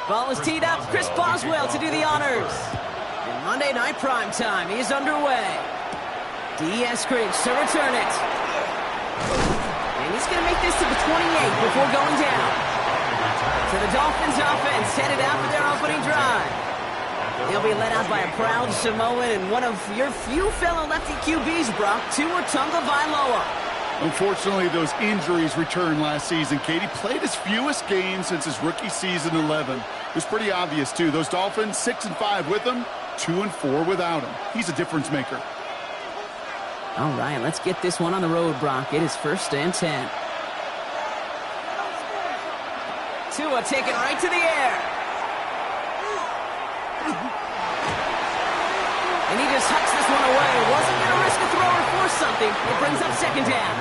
Ball is teed up. Chris Boswell to do the honors. And Monday Night Primetime is underway. Scriggs to return it. And he's going to make this to the 28 before going down. So the Dolphins offense headed out for their opening drive. They'll be led out by a proud Samoan and one of your few fellow lefty QBs, Brock, Tua Tagovailoa. Unfortunately, those injuries returned last season. Katie played his fewest games since his rookie season 11. It was pretty obvious, too. Those Dolphins, 6-5 with him, 2-4 without him. He's a difference maker. All right, let's get this one on the road, Brock. It is 1st and 10. Tua taken right to the air. And he just hucks this one away. Wasn't going to risk a throw or force something. It brings up 2nd down.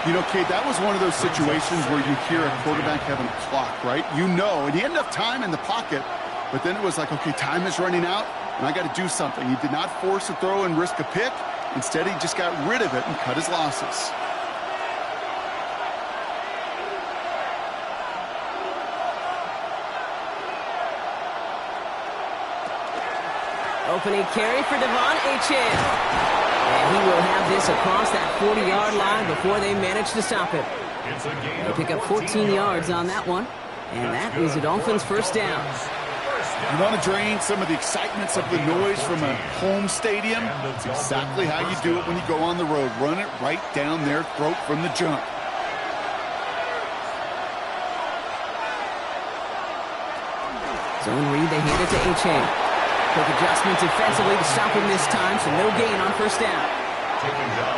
You know, Kate, that was one of those situations where you hear a quarterback having a clock, right? You know, and he had enough time in the pocket, but then it was like, okay, time is running out, and I got to do something. He did not force a throw and risk a pick. Instead, he just got rid of it and cut his losses. Opening carry for Devon Achane. And he will have this across that 40-yard line before they manage to stop him. They pick up 14 yards on that one. And that is the Dolphins' 1st down. You want to drain some of the excitement, some of the noise from a home stadium? It's exactly how you do it when you go on the road. Run it right down their throat from the jump. Zone read, they hand it to Achane. Quick adjustment defensively to stop him this time, so no gain on 1st down.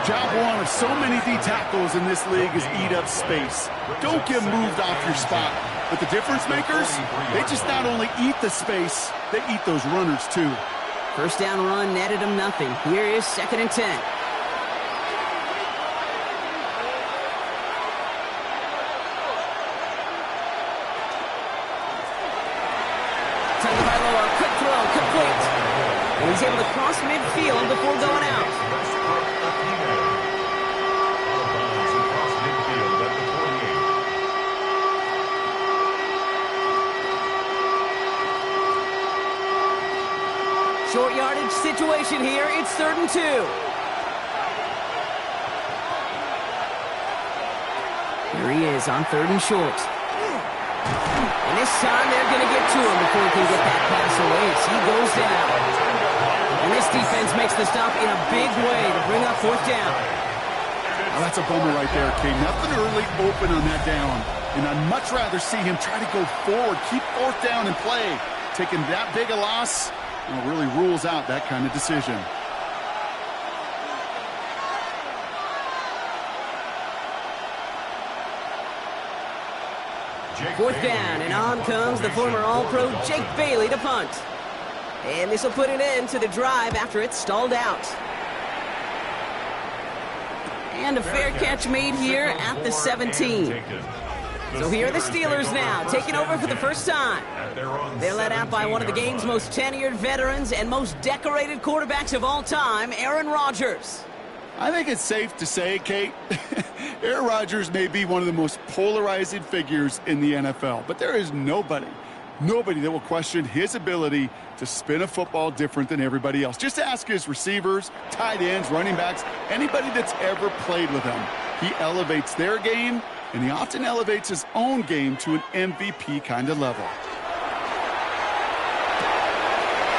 Job one of so many D tackles in this league is eat up space. Don't get moved off your spot. But the difference makers, they just not only eat the space, they eat those runners too. 1st down run netted him nothing. Here is 2nd and 10. Tagovailoa, quick throw, complete. And he's able to cross midfield before going out. Short yardage situation here. It's 3rd and 2. Here he is on 3rd and short. And this time they're going to get to him before he can get that pass away as he goes down. And this defense makes the stop in a big way to bring up 4th down. Oh, that's a bummer right there, Kate. Nothing early open on that down. And I'd much rather see him try to go forward, keep 4th down and play. Taking that big a loss, really rules out that kind of decision. Fourth down, and on comes the former All-Pro Jake Bailey to punt. And this will put an end to the drive after it stalled out. And a fair catch made here at the 17. So here are the Steelers now, taking over for the first time. They're led out by one of the game's most tenured veterans and most decorated quarterbacks of all time, Aaron Rodgers. I think it's safe to say, Kate, Aaron Rodgers may be one of the most polarizing figures in the NFL, but there is nobody that will question his ability to spin a football different than everybody else. Just ask his receivers, tight ends, running backs, anybody that's ever played with him. He elevates their game, and he often elevates his own game to an MVP kind of level.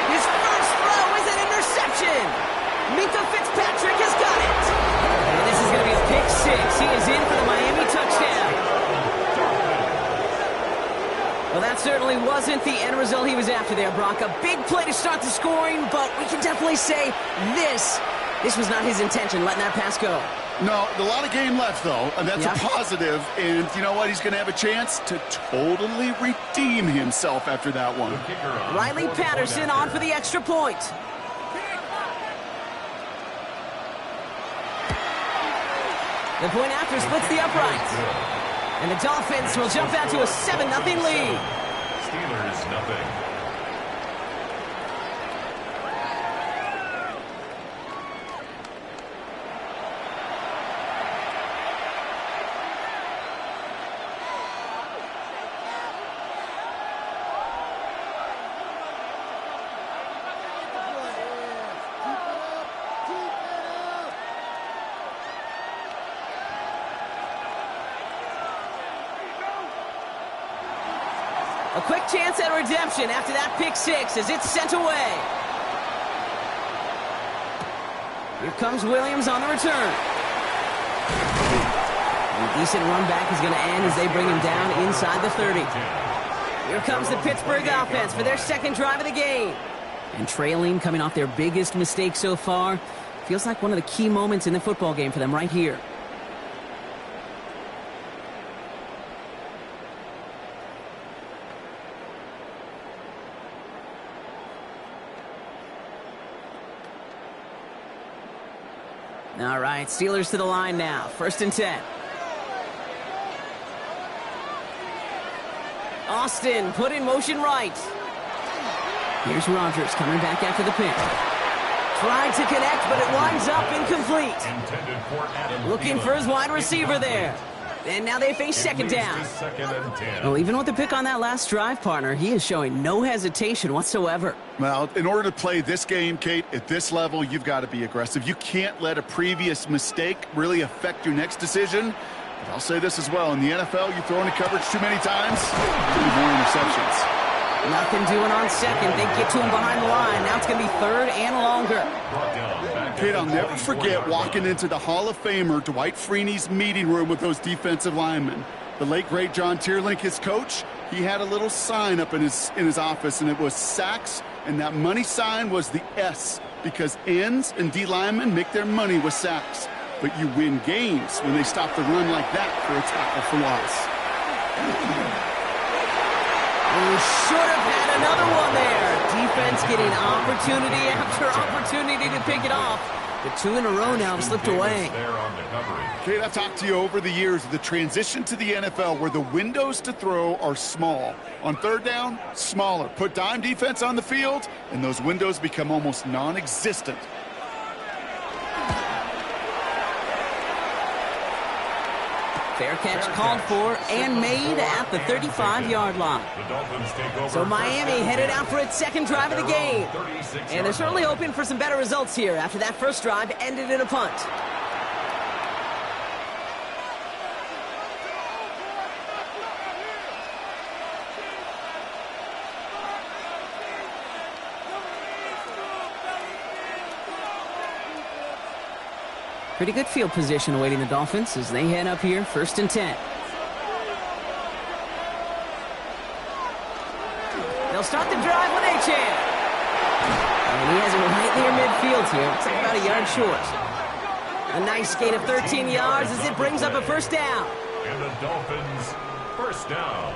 His first throw is an interception. Minka Fitzpatrick has got it. And this is going to be a pick six. He is in for the Miami touchdown. Well, that certainly wasn't the end result he was after there, Brock. A big play to start the scoring, but we can definitely say this was not his intention, letting that pass go. No, a lot of game left, though, and that's a positive. And you know what? He's going to have a chance to totally redeem himself after that one. Riley Patterson on for the extra point. The point after splits the uprights. And the Dolphins will jump out to a 7-0 lead. Steelers nothing. A quick chance at redemption after that pick six as it's sent away. Here comes Williams on the return. A decent run back is going to end as they bring him down inside the 30. Here comes the Pittsburgh offense for their second drive of the game. And trailing, coming off their biggest mistake so far, feels like one of the key moments in the football game for them right here. All right, Steelers to the line now. 1st and 10. Austin put in motion right. Here's Rodgers coming back after the pick. Tried to connect, but it winds up incomplete. Looking for his wide receiver there. And now they face second down. Well, even with the pick on that last drive, partner, he is showing no hesitation whatsoever. Well, in order to play this game, Kate, at this level, you've got to be aggressive. You can't let a previous mistake really affect your next decision. But I'll say this as well. In the NFL, you throw into coverage too many times, more interceptions. Nothing doing on second. They get to him behind the line. Now it's going to be 3rd and longer. Kate, I'll never forget walking into the Hall of Famer Dwight Freeney's meeting room with those defensive linemen. The late, great John Tierlink, his coach, he had a little sign up in his office, and it was sacks, and that money sign was the S, because ends and D linemen make their money with sacks. But you win games when they stop the run like that for a tackle for loss. We should have had another one there. Defense getting opportunity after opportunity to pick it off. The 2 in a row now have slipped away. Kate, I've talked to you over the years of the transition to the NFL where the windows to throw are small. On 3rd down, smaller. Put dime defense on the field, and those windows become almost non-existent. Fair catch called for and made at the 35-yard line. So Miami headed out for its second drive of the game. And they're certainly hoping for some better results here after that first drive ended in a punt. Pretty good field position awaiting the Dolphins as they head up here, 1st and 10. They'll start the drive with Achane. And he has it right near midfield here. Looks like about a yard short. A nice gain of 13 yards as it brings up a 1st down. And the Dolphins, 1st down.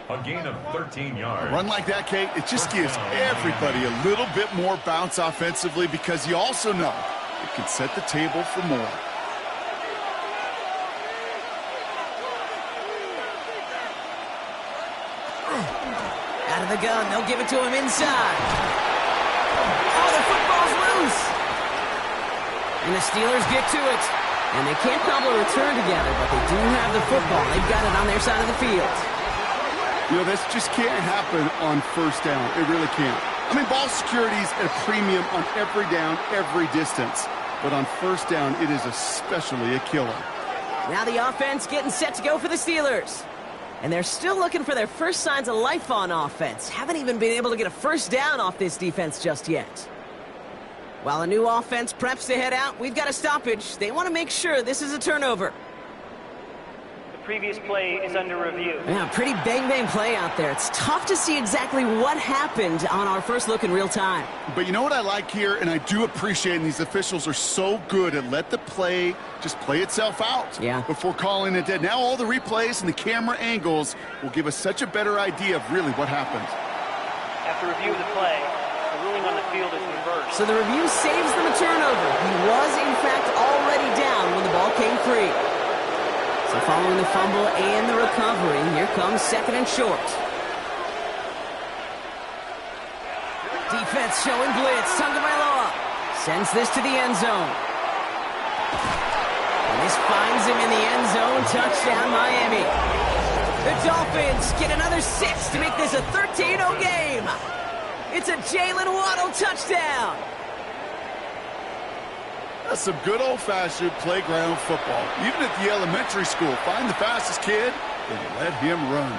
A gain of 13 yards. A run like that, Kate, it just gives everybody a little bit more bounce offensively because you also know it can set the table for more. Out of the gun, they'll give it to him inside. Oh, the football's loose. And the Steelers get to it. And they can't cobble a return together, but they do have the football. They've got it on their side of the field. You know, this just can't happen on 1st down. It really can't. I mean, ball security is at a premium on every down, every distance. But on 1st down, it is especially a killer. Now the offense getting set to go for the Steelers. And they're still looking for their first signs of life on offense. Haven't even been able to get a 1st down off this defense just yet. While a new offense preps to head out, we've got a stoppage. They want to make sure this is a turnover. Previous play is under review. Yeah, pretty bang-bang play out there. It's tough to see exactly what happened on our first look in real time. But you know what I like here, and I do appreciate, and these officials are so good at let the play just play itself out before calling it dead. Now all the replays and the camera angles will give us such a better idea of really what happened. After review of the play, the ruling on the field is reversed. So the review saves them a turnover. He was, in fact, already down when the ball came free. So following the fumble and the recovery, here comes 2nd and short. Defense showing blitz. Tagovailoa sends this to the end zone. And this finds him in the end zone. Touchdown, Miami. The Dolphins get another 6 to make this a 13-0 game. It's a Jalen Waddle touchdown. That's some good old-fashioned playground football. Even at the elementary school, find the fastest kid and let him run.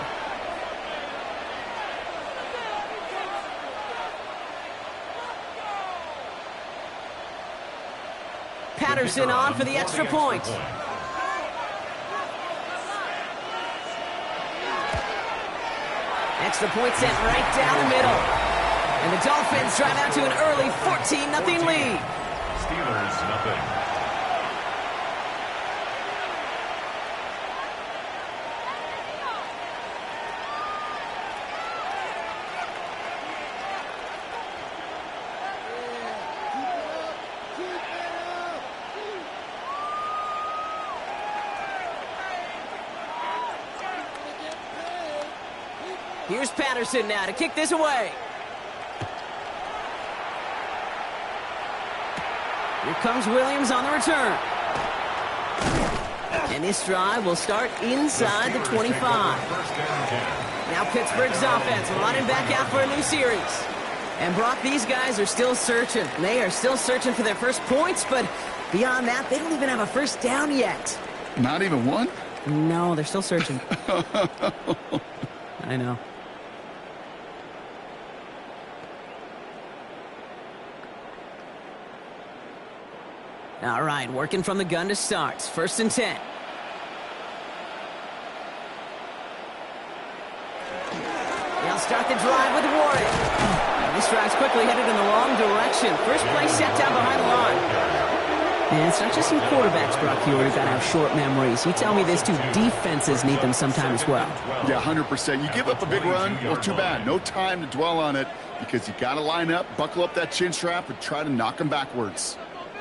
Patterson on for the extra point. Extra point sent right down the middle. And the Dolphins drive out to an early 14-0 lead. Steelers, nothing. Here's Patterson now to kick this away. Here comes Williams on the return. And this drive will start inside the 25. Now Pittsburgh's offense running back out for a new series. And Brock, these guys are still searching. They are still searching for their first points, but beyond that, they don't even have a first down yet. Not even one? No, they're still searching. I know. All right, working from the gun to start. 1st and 10. They'll start the drive with Warren. And this drive's quickly headed in the wrong direction. First play set down behind the line. And it's not just some quarterbacks, Brock, here who've got to have short memories. You tell me this too, defenses need them sometime as well. Yeah, 100%. You give up a big run, well, too bad. No time to dwell on it because you got to line up, buckle up that chin strap, and try to knock them backwards.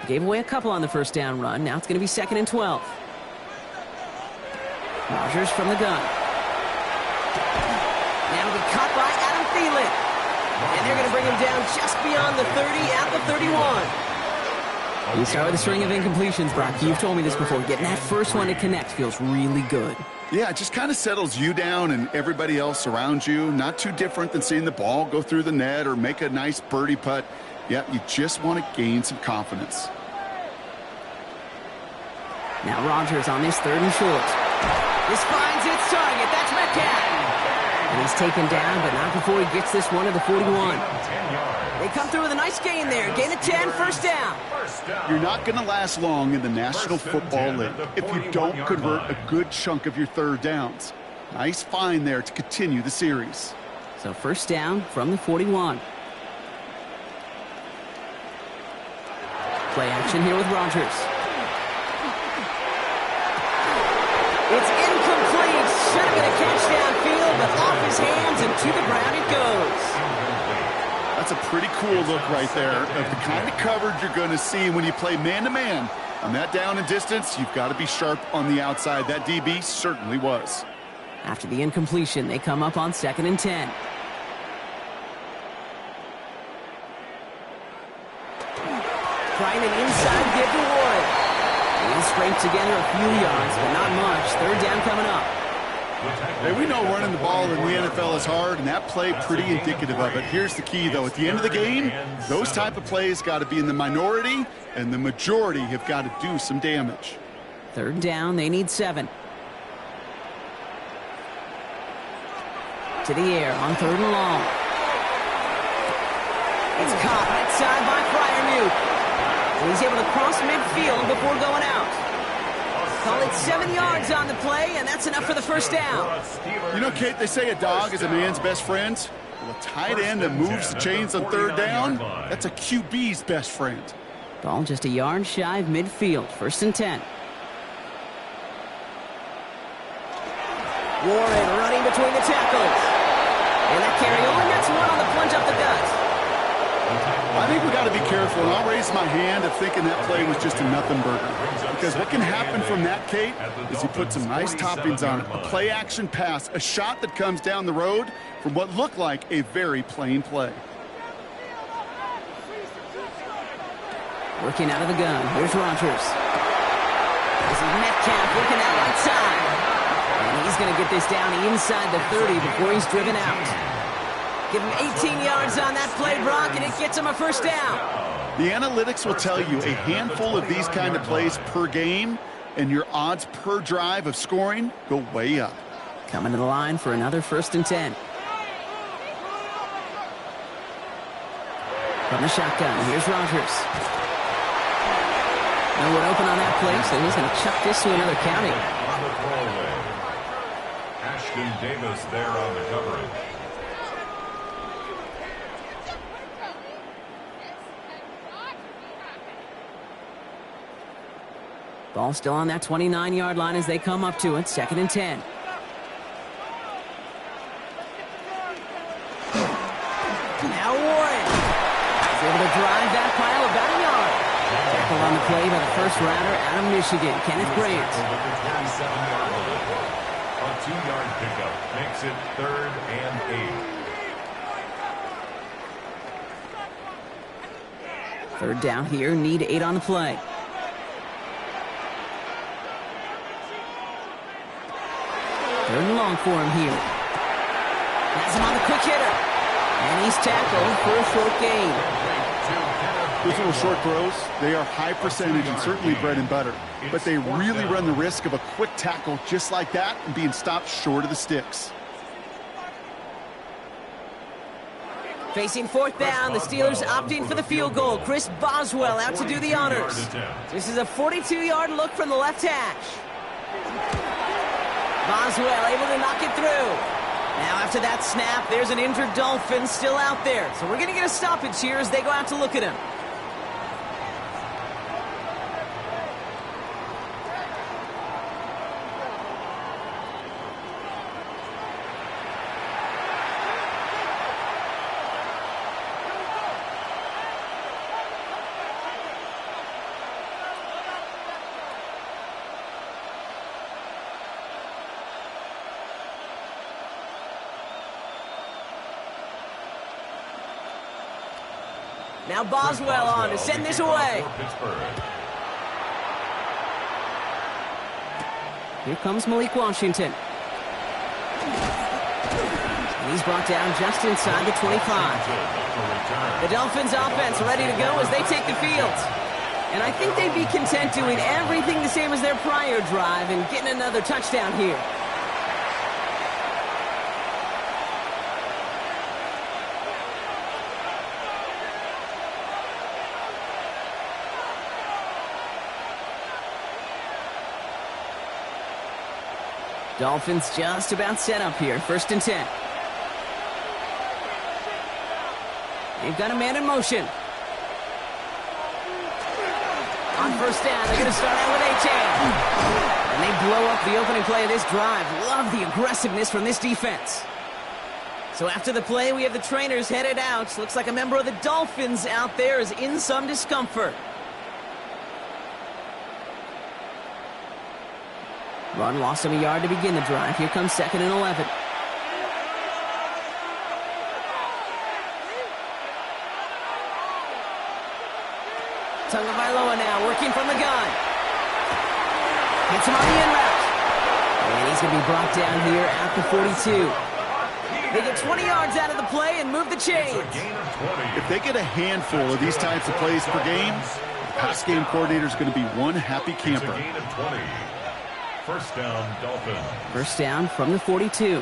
Gave away a couple on the first down run. Now it's going to be 2nd and 12. Rodgers from the gun. Now it'll be caught by Adam Thielen. And they're going to bring him down just beyond the 30 at the 31. You start with a string of incompletions, Brock. You've told me this before. Getting that first one to connect feels really good. Yeah, it just kind of settles you down and everybody else around you. Not too different than seeing the ball go through the net or make a nice birdie putt. Yeah, you just want to gain some confidence. Now Rodgers on this 3rd and short. This finds its target. That's Metcalf. And he's taken down, but not before he gets this one to the 41. They come through with a nice gain there. Gain of 10, first down. You're not going to last long in the National Football League if you don't convert a good chunk of your 3rd downs. Nice find there to continue the series. So first down from the 41. Play action here with Rodgers. It's incomplete. Should have been a catch downfield, but off his hands and to the ground it goes. That's a pretty cool look right there of the kind of coverage you're going to see when you play man-to-man. On that down and distance, you've got to be sharp on the outside. That DB certainly was. After the incompletion, they come up on 2nd and 10. Trying an inside give to Warren. He scraped together a few yards, but not much. 3rd down coming up. Hey, we know running the ball in the NFL is hard, and that play pretty indicative of it. Here's the key, though. At the end of the game, those type of plays got to be in the minority, and the majority have got to do some damage. 3rd down, they need 7. To the air on 3rd and long. It's caught right side by Freiermuth. And he's able to cross midfield before going out. Call it 7 yards on the play, and that's enough for the first down. You know, Kate, they say a dog is a man's best friend. Well, a tight end that moves the chains on 3rd down, that's a QB's best friend. Ball just a yard shy of midfield. 1st and 10. Warren running between the tackles. And that carry only gets one on the plunge up the gut. I think we got to be careful, and I'll raise my hand of thinking that play was just a nothing burger. Because what can happen from that, Kate, is you put some nice toppings on it. A play-action pass, a shot that comes down the road from what looked like a very plain play. Working out of the gun. Here's Rodgers. This is Metcalf working that right side. And he's going to get this down inside the 30 before he's driven out. Give him 18 yards on that play, Brock, and it gets him a first down. The analytics will tell you a handful of these kind of plays per game, and your odds per drive of scoring go way up. Coming to the line for another 1st and 10. From the shotgun, here's Rodgers. No one open on that play, so he's going to chuck this to another county. On the throwaway. Ashton Davis there on the covering. Ball still on that 29-yard line as they come up to it. 2nd and 10. Now Warren is able to drive that pile about a yard. Tackle on the play by the first rounder out of Michigan, Kenneth Grant. Over the 27-yard line. A 2-yard pickup makes it 3rd and 8. Third down here, need 8 on the play. Third and long for him here. Has him on the quick hitter. And he's tackled for a short gain. Those little short throws, they are high percentage and certainly bread and butter. But they really run the risk of a quick tackle just like that and being stopped short of the sticks. Facing 4th down, the Steelers opting for the field goal. Chris Boswell out to do the honors. This is a 42-yard look from the left hash. Boswell able to knock it through. Now after that snap, there's an injured Dolphin still out there. So we're going to get a stoppage here as they go out to look at him. Now Boswell on to send this away. Here comes Malik Washington. And he's brought down just inside the 25. The Dolphins offense ready to go as they take the field. And I think they'd be content doing everything the same as their prior drive and getting another touchdown here. Dolphins just about set up here. 1st and 10. They've got a man in motion. On 1st down, they're going to start out with A-Chan. And they blow up the opening play of this drive. Love the aggressiveness from this defense. So after the play, we have the trainers headed out. Looks like a member of the Dolphins out there is in some discomfort. Run lost him a yard to begin the drive. Here comes 2nd and 11. Tagovailoa now working from the gun. Hits him on the in route. And he's going to be brought down here at the 42. They get 20 yards out of the play and move the chains. If they get a handful of these types of plays per game, the pass game coordinator is going to be one happy camper. 1st down, Dolphins. 1st down from the 42.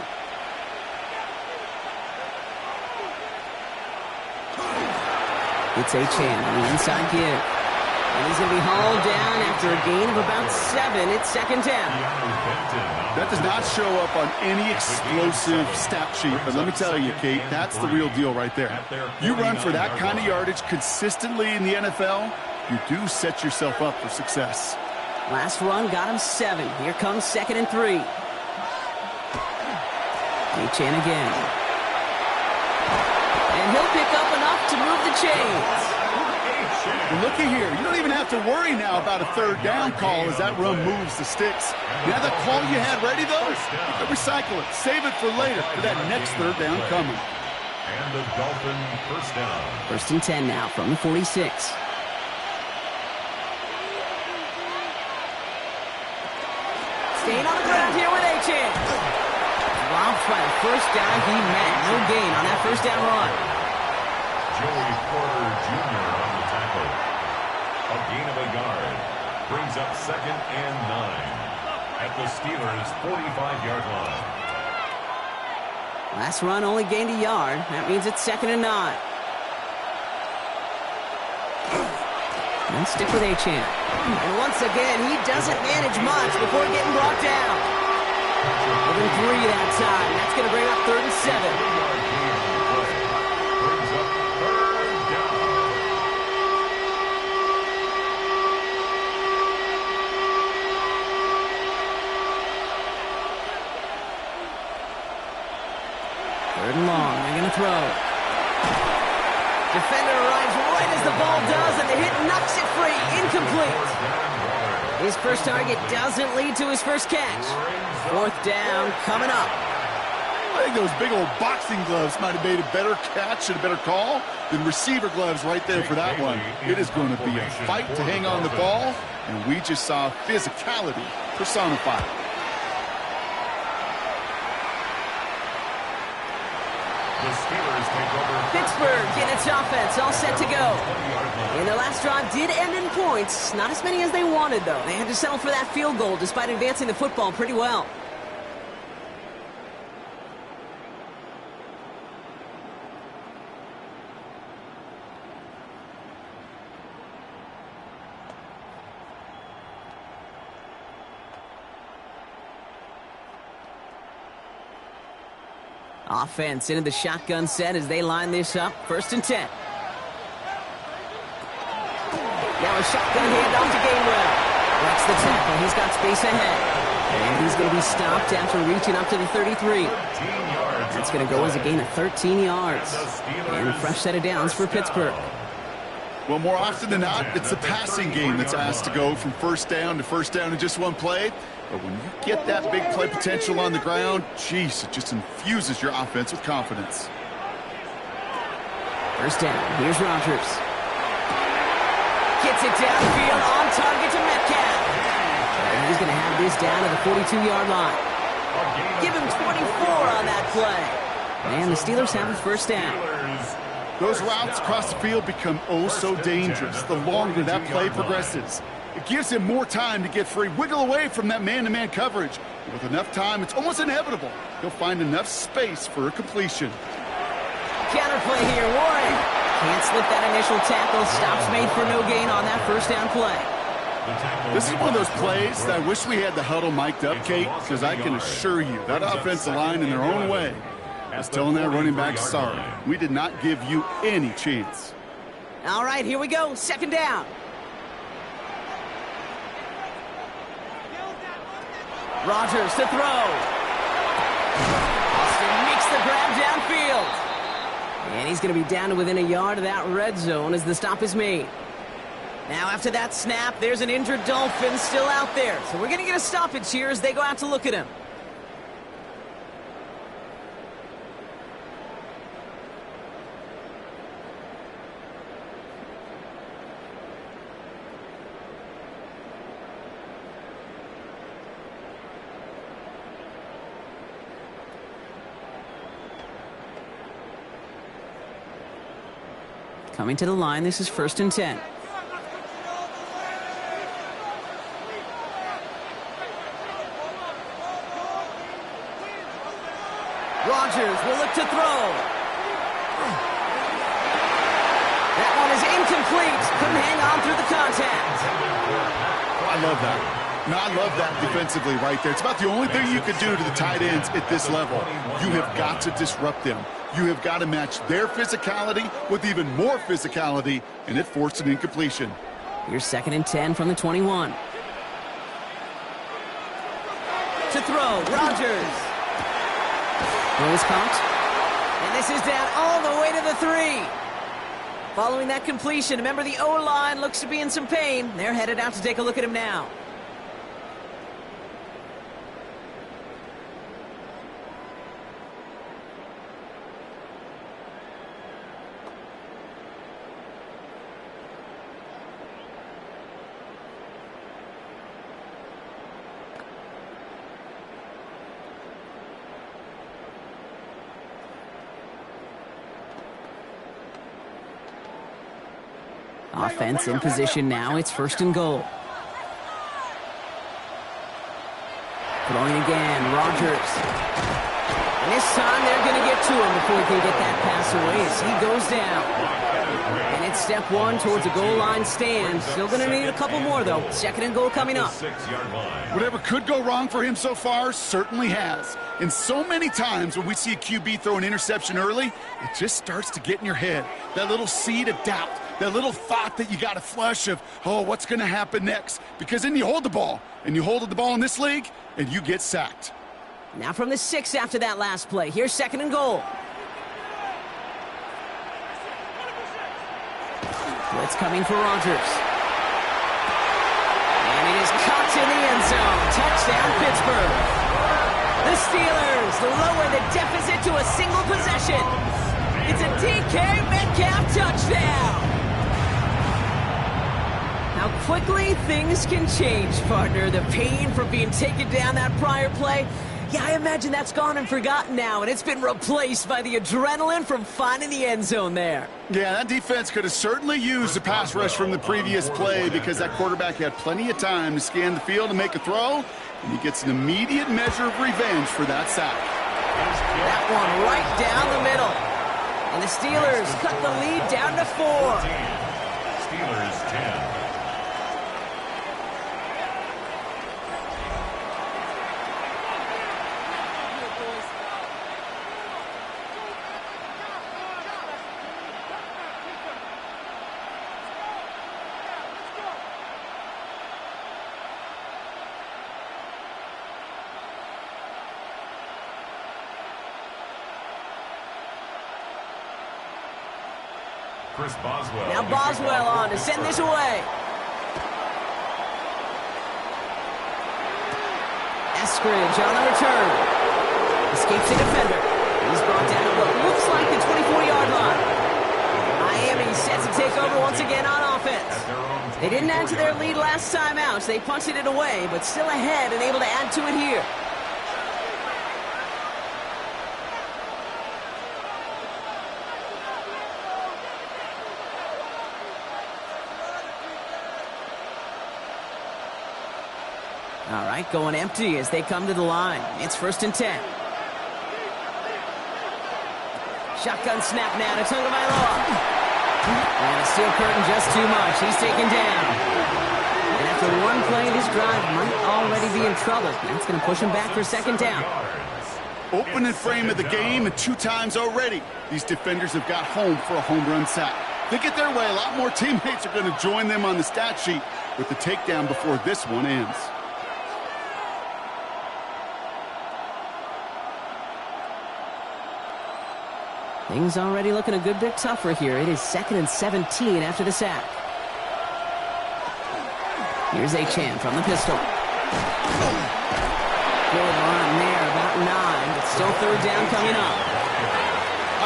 It's A-Chan on the inside give. And he's going to be hauled down after a gain of about 7. It's 2nd down. That does not show up on any explosive stat sheet, but let me tell you, Kate, that's the real deal right there. You run for that kind of yardage consistently in the NFL, you do set yourself up for success. Last run got him 7. Here comes 2nd and 3. A-Chan again. And he'll pick up enough to move the chains. Well, looky here. You don't even have to worry now about a 3rd down call as that run moves the sticks. You have that call you had ready, though? You can recycle it. Save it for later for that next 3rd down coming. And the Dolphin 1st down. 1st and 10 now from the 46. Staying on the ground here with A-Chan. Dropped by the first guy he met. No gain on that 1st down run. Joey Porter Jr. on the tackle. A gain of a yard. Brings up 2nd and 9. At the Steelers' 45-yard line. Last run only gained a yard. That means it's 2nd and 9. No and stick with Achane. And once again, he doesn't manage much before getting brought down. Within 3 that time. That's going to bring up 3rd and 7. Third and long. They're going to throw. Defender arrives right as the ball does, and the hit knocks it free. Incomplete. His first target doesn't lead to his first catch. 4th down coming up. I think those big old boxing gloves might have made a better catch and a better call than receiver gloves right there for that one. It is going to be a fight to hang on the ball, and we just saw physicality personified. Pittsburgh in its offense, all set to go. And their last drive did end in points. Not as many as they wanted, though. They had to settle for that field goal despite advancing the football pretty well. Offense into the shotgun set as they line this up. 1st and 10. Now a shotgun handoff to Gainwell. That's the tackle. He's got space ahead. And he's going to be stopped after reaching up to the 33. That's going to go as a gain of 13 yards. And a fresh set of downs for Pittsburgh. Well, more often than not, it's the passing game that's asked to go from 1st down to 1st down in just one play. But when you get that big play potential on the ground, geez, it just infuses your offense with confidence. 1st down. Here's Rodgers. Gets it downfield on target to Metcalf. And he's going to have this down to the 42-yard line. Give him 24 on that play. And the Steelers have a 1st down. Those routes across the field become oh so dangerous the longer that play progresses. It gives him more time to get free, wiggle away from that man-to-man coverage. With enough time, it's almost inevitable. He'll find enough space for a completion. Counterplay here, Warren. Can't slip that initial tackle. Stops made for no gain on that 1st down play. This is one of those plays that I wish we had the huddle mic'd up, Kate, because I can assure you that offensive line in their own way is telling that running back, sorry, we did not give you any chance. All right, here we go. 2nd down. Rodgers to throw. Austin makes the grab downfield. And he's going to be down to within a yard of that red zone as the stop is made. Now after that snap, there's an injured Dolphin still out there. So we're going to get a stoppage here as they go out to look at him. Coming to the line, this is 1st and 10. Rodgers will look to throw. That one is incomplete. Couldn't hang on through the contact. I love that. No, I love that defensively right there. It's about the only thing you could do to the tight ends at this level. You have got to disrupt them. You have got to match their physicality with even more physicality, and it forced an incompletion. Here's 2nd and 10 from the 21. To throw, Rodgers. Throw is caught. And this is down all the way to the 3. Following that completion, remember the O-line looks to be in some pain. They're headed out to take a look at him now. Offense in position now. It's 1st and goal. Throwing again, Rodgers. And this time they're going to get to him before he can get that pass away as he goes down. And it's step one towards a goal line stand. Still going to need a couple more, though. Second and goal coming up. 6-yard line. Whatever could go wrong for him so far certainly has. And so many times when we see a QB throw an interception early, it just starts to get in your head. That little seed of doubt, that little thought that you got to flush of, oh, what's going to happen next? Because then you hold the ball, and you hold the ball in this league, and you get sacked. Now from the 6 after that last play. Here's second and goal. Blitz coming for Rodgers. And it is caught in the end zone. Touchdown, Pittsburgh. The Steelers lower the deficit to a single possession. It's a DK Metcalf touchdown. How quickly things can change, partner. The pain from being taken down that prior play, yeah, I imagine that's gone and forgotten now, and it's been replaced by the adrenaline from finding the end zone there. Yeah, that defense could have certainly used the pass rush from the previous play because that quarterback had plenty of time to scan the field and make a throw, and he gets an immediate measure of revenge for that sack. That one right down the middle. And the Steelers cut the lead down to 4. Steelers 10. Chris Boswell. Now Boswell on to send this away. Eskridge on the return. Escapes the defender. He's brought down at what looks like the 24-yard line. Miami set to take over once again on offense. They didn't add to their lead last time out, so they punted it away, but still ahead and able to add to it here. All right, going empty as they come to the line. It's 1st and 10. Shotgun snap now to Tagovailoa. And a steel curtain just too much. He's taken down. And after one play, this drive might already be in trouble. That's going to push him back for 2nd down. Opening frame of the game, and 2 times already, these defenders have got home for a home run sack. They get their way, a lot more teammates are going to join them on the stat sheet with the takedown before this one ends. Things already looking a good bit tougher here. It is 2nd and 17 after the sack. Here's Achane from the pistol. Good run there, about 9, but still 3rd down coming up.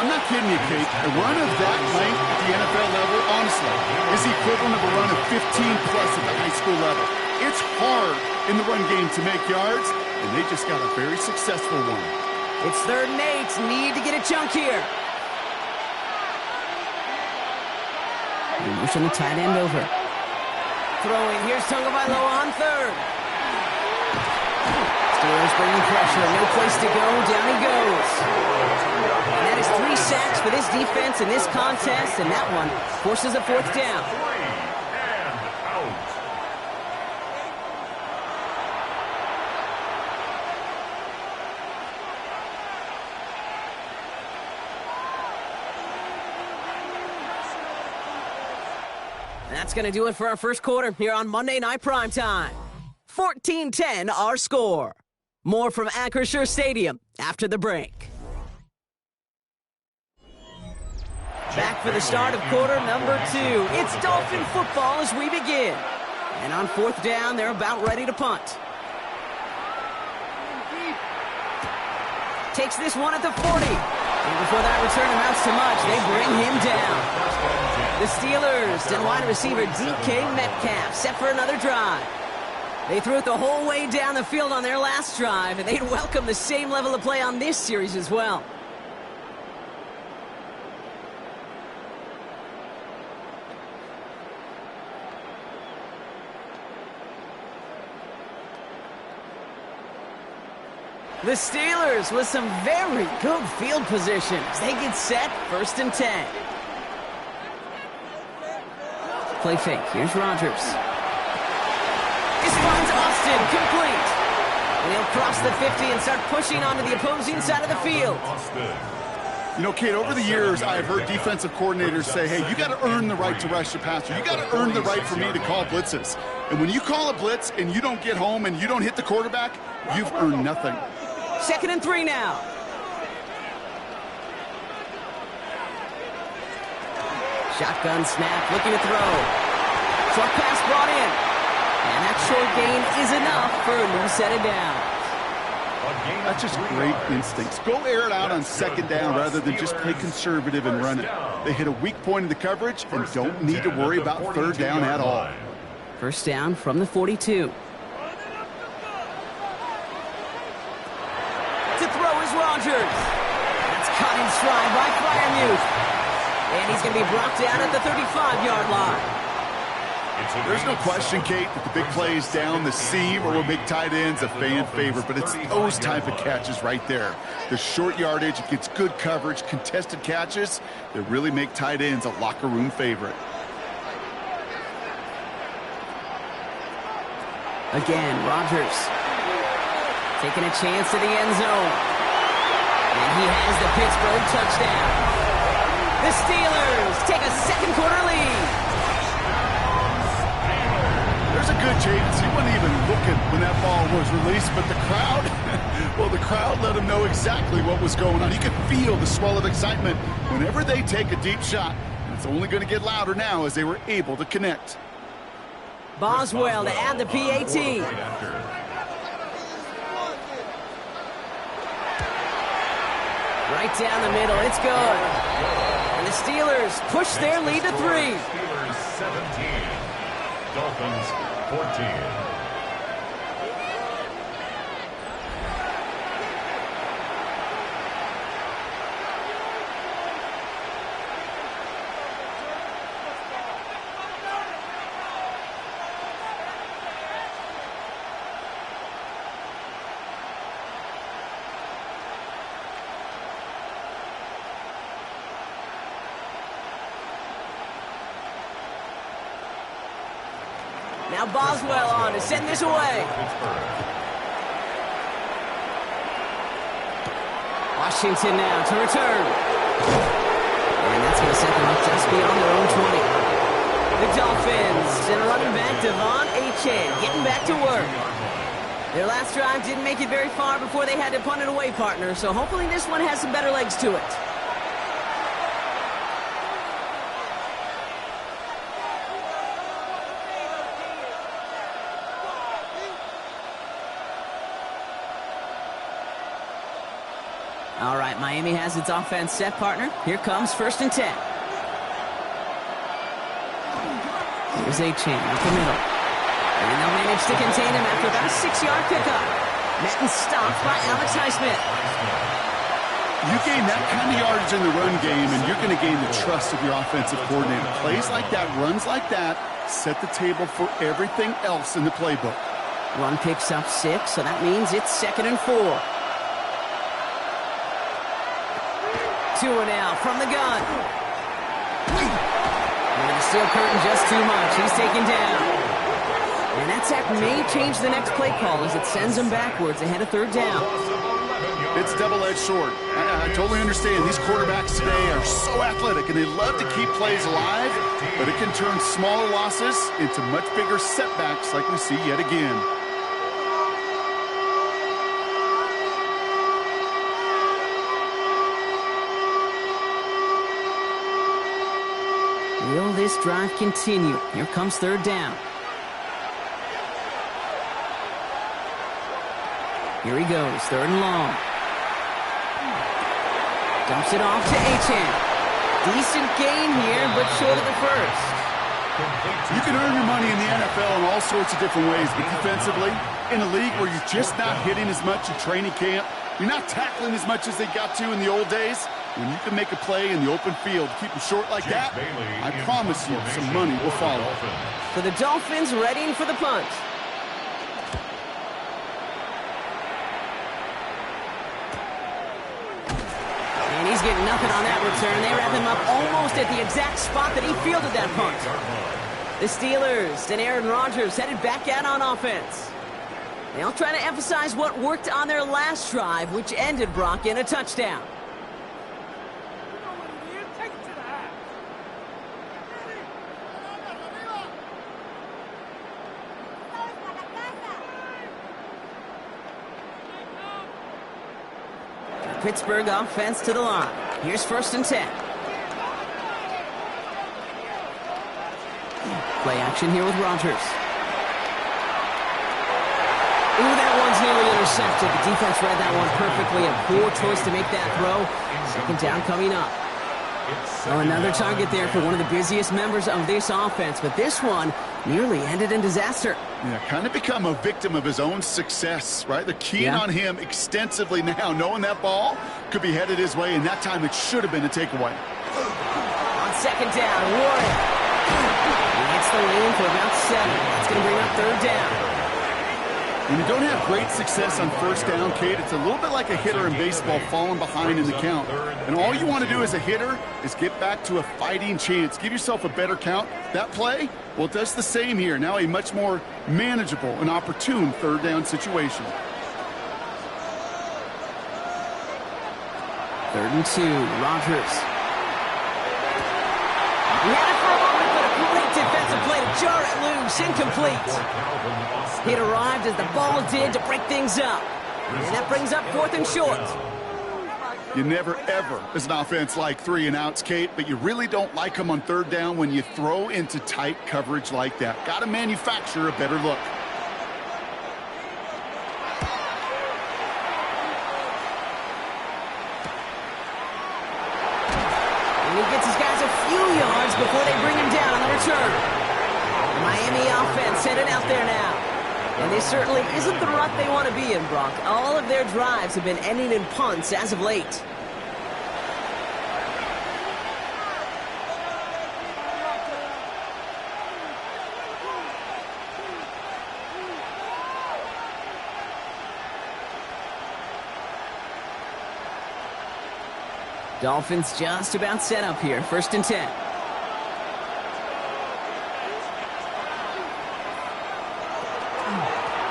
I'm not kidding you, Kate. A run of that length at the NFL level, honestly, is the equivalent of a run of 15-plus at the high school level. It's hard in the run game to make yards, and they just got a very successful one. It's 3rd and 8. Need to get a chunk here. Motion the tight end over. Throwing. Here's Tagovailoa on 3rd. Steelers bringing pressure. No place to go. Down he goes. And that is 3 sacks for this defense in this contest, and that one forces a 4th down. That's going to do it for our first quarter here on Monday Night Primetime. 14-10 our score. More from Acrisure Stadium after the break. Back for the start of quarter number 2. It's Dolphin football as we begin. And on 4th down, they're about ready to punt. Takes this one at the 40. And before that return amounts to much, they bring him down. The Steelers and wide receiver DK Metcalf set for another drive. They threw it the whole way down the field on their last drive, and they'd welcome the same level of play on this series as well. The Steelers with some very good field positions. They get set 1st and 10. Play fake. Here's Rodgers. This finds Austin. Complete. And he'll cross the 50 and start pushing onto the opposing side of the field. You know, Kate, over the years, I've heard defensive coordinators say, hey, you got to earn the right to rush the passer. You got to earn the right for me to call blitzes. And when you call a blitz and you don't get home and you don't hit the quarterback, you've earned nothing. 2nd and 3 now. Shotgun snap, looking to throw. Short pass brought in. And that short gain is enough for a new set of downs. That's just great instincts. Go air it out on 2nd down rather than just play conservative and run it. They hit a weak point in the coverage and don't need to worry about 3rd down at all. 1st down from the 42. To throw is Rodgers. That's caught in stride by Freiermuth. And he's going to be brought down at the 35-yard line. There's no question, Kate, that the big plays down the seam or big tight ends a fan favorite, but it's those type of catches right there. The short yardage, it gets good coverage, contested catches that really make tight ends a locker room favorite. Again, Rodgers taking a chance to the end zone. And he has the Pittsburgh touchdown. The Steelers take a 2nd quarter lead. There's a good chance he wasn't even looking when that ball was released, but the crowd, well, the crowd let him know exactly what was going on. You could feel the swell of excitement whenever they take a deep shot. And it's only going to get louder now as they were able to connect. Boswell to add the PAT. Right down the middle, it's good. And the Steelers push their lead to 3. Steelers 17, Dolphins 14. Now Boswell on to send this away. Washington now to return. And that's going to set them up just beyond their own 20. The Dolphins and running back Devon Achane getting back to work. Their last drive didn't make it very far before they had to punt it away, partner, so hopefully this one has some better legs to it. All right, Miami has its offense set, partner. Here comes 1st and 10. Here's Achane up the middle. And they'll manage to contain him after about a 6-yard pickup. Met and stopped by Alex Highsmith. You gain that kind of yardage in the run game, and you're going to gain the trust of your offensive coordinator. Plays like that, runs like that, set the table for everything else in the playbook. Run picks up 6, so that means it's 2nd and 4. 2 now from the gun. And the steel curtain just too much. He's taken down. And that sack may change the next play call as it sends him backwards ahead of 3rd down. It's double-edged sword. I totally understand. These quarterbacks today are so athletic, and they love to keep plays alive, but it can turn smaller losses into much bigger setbacks like we see yet again. Will this drive continue? Here comes 3rd down. Here he goes, 3rd and long. Dumps it off to Achane. Decent gain here, but short of the 1st. You can earn your money in the NFL in all sorts of different ways, but defensively, in a league where you're just not hitting as much in training camp, you're not tackling as much as they got to in the old days, when you can make a play in the open field, keep them short like that, I promise you some money will follow. For the Dolphins, readying for the punt. And he's getting nothing on that return. They wrap him up almost at the exact spot that he fielded that punt. The Steelers and Aaron Rodgers headed back out on offense. They'll try to emphasize what worked on their last drive, which ended, Brock, in a touchdown. The Pittsburgh offense to the line. Here's 1st and 10. Play action here with Rodgers. Ooh, that one's nearly intercepted. The defense read that one perfectly. A poor choice to make that throw. 2nd down coming up. Oh, another target there for one of the busiest members of this offense. But this one nearly ended in disaster. Yeah, kind of become a victim of his own success, right? They're keying on him extensively now, knowing that ball could be headed his way, and that time it should have been a takeaway. On 2nd down, Warren. He hits the lane for about 7. That's going to bring up 3rd down. When you don't have great success on 1st down, Kate, it's a little bit like a hitter in baseball falling behind in the count. And all you want to do as a hitter is get back to a fighting chance. Give yourself a better count. That play, well, it does the same here. Now a much more manageable and opportune 3rd down situation. 3rd and 2, Rodgers. He had it for a moment, but a great defensive play to jar it loose. Incomplete. It arrived as the ball did to break things up. And that brings up 4th and short. You never, ever, as an offense, like 3 and outs, Kate, but you really don't like them on 3rd down when you throw into tight coverage like that. Got to manufacture a better look. And he gets his guys a few yards before they bring him down on the return. The Miami offense headed out there now. And this certainly isn't the rut they want to be in, Brock. All of their drives have been ending in punts as of late. Dolphins just about set up here. 1st and 10.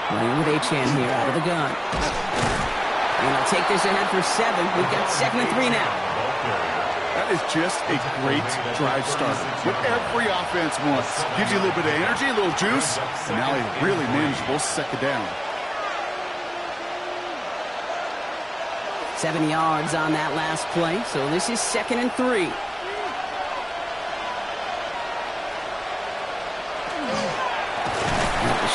Running with Achane here out of the gun. And they'll take this ahead for 7. We've got 2nd and 3 now. That is just a great drive starter. What every offense wants. Gives you a little bit of energy, a little juice, and now a really manageable 2nd down. 7 yards on that last play, so this is 2nd and 3.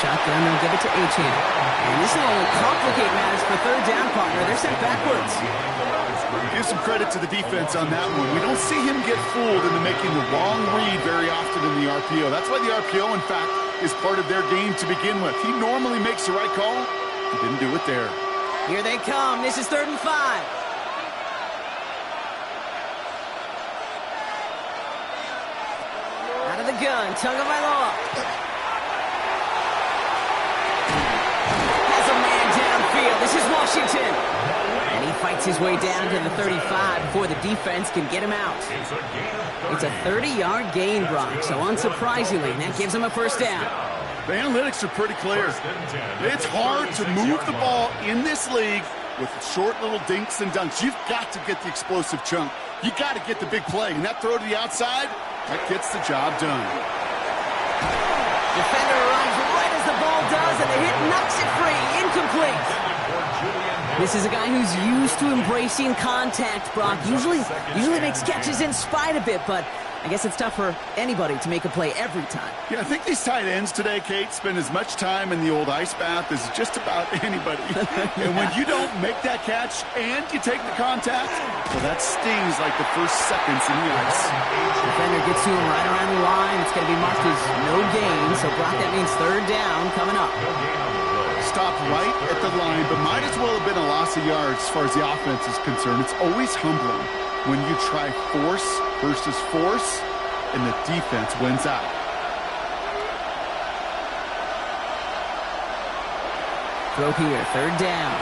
Shotgun, they'll give it to Achane. And this will only complicate matters for 3rd down, partner. They're sent backwards. Give some credit to the defense on that one. We don't see him get fooled into making the wrong read very often in the RPO. That's why the RPO, in fact, is part of their game to begin with. He normally makes the right call. He didn't do it there. Here they come. This is 3rd and 5. Out of the gun, Tagovailoa. This is Washington. And he fights his way down to the 35 before the defense can get him out. It's a 30-yard gain, Brock, so unsurprisingly, that gives him a 1st down. The analytics are pretty clear. It's hard to move the ball in this league with short little dinks and dunks. You've got to get the explosive chunk. You got to get the big play. And that throw to the outside, that gets the job done. Defender arrives right as the ball does, and the hit knocks it free. Incomplete. This is a guy who's used to embracing contact, Brock. Usually makes catches in spite of it, but I guess it's tough for anybody to make a play every time. Yeah, I think these tight ends today, Kate, spend as much time in the old ice bath as just about anybody. And when you don't make that catch and you take the contact, well, that stings like the first seconds in the ice. Defender gets to him right around the line. It's going to be marked as no gain, so Brock, that means 3rd down coming up. Stopped right at the line, but might as well have been a loss of yards as far as the offense is concerned. It's always humbling when you try force versus force, and the defense wins out. Throw here, 3rd down.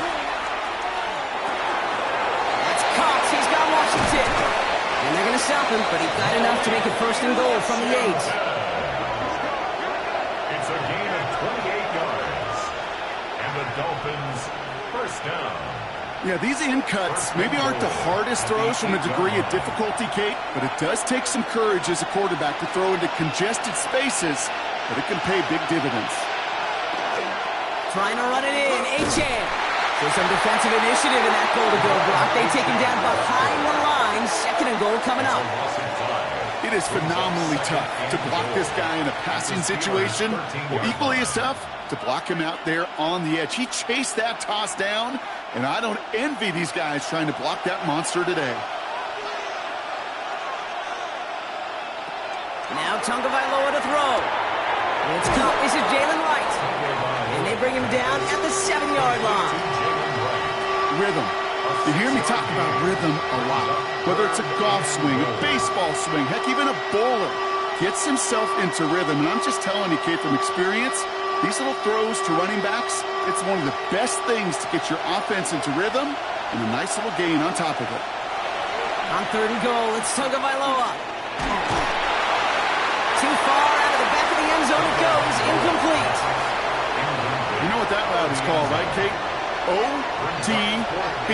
That's Cox. He's got Washington. And they're going to stop him, but he got enough to make it 1st and goal from the 8. Dolphins, first down. Yeah, these in cuts maybe aren't the hardest throws from a degree of difficulty, Kate, but it does take some courage as a quarterback to throw into congested spaces, but it can pay big dividends. Trying to run it in, Achane. There's some defensive initiative in that goal-to-go block. They take him down behind the line. Second and goal coming up. It is phenomenally tough to block this guy in a passing situation. Well, equally as tough to block him out there on the edge. He chased that toss down, and I don't envy these guys trying to block that monster today. Now Tagovailoa to throw. It's caught. This is Jalen Wright. And they bring him down at the 7-yard line. Rhythm. You hear me talk about rhythm a lot. Whether it's a golf swing, a baseball swing, heck, even a bowler gets himself into rhythm. And I'm just telling you, Kate, from experience, these little throws to running backs, it's one of the best things to get your offense into rhythm and a nice little gain on top of it. On third and goal, it's Tagovailoa. Too far out of the back of the end zone it goes. Incomplete. You know what that route is called, right, Kate? OTB.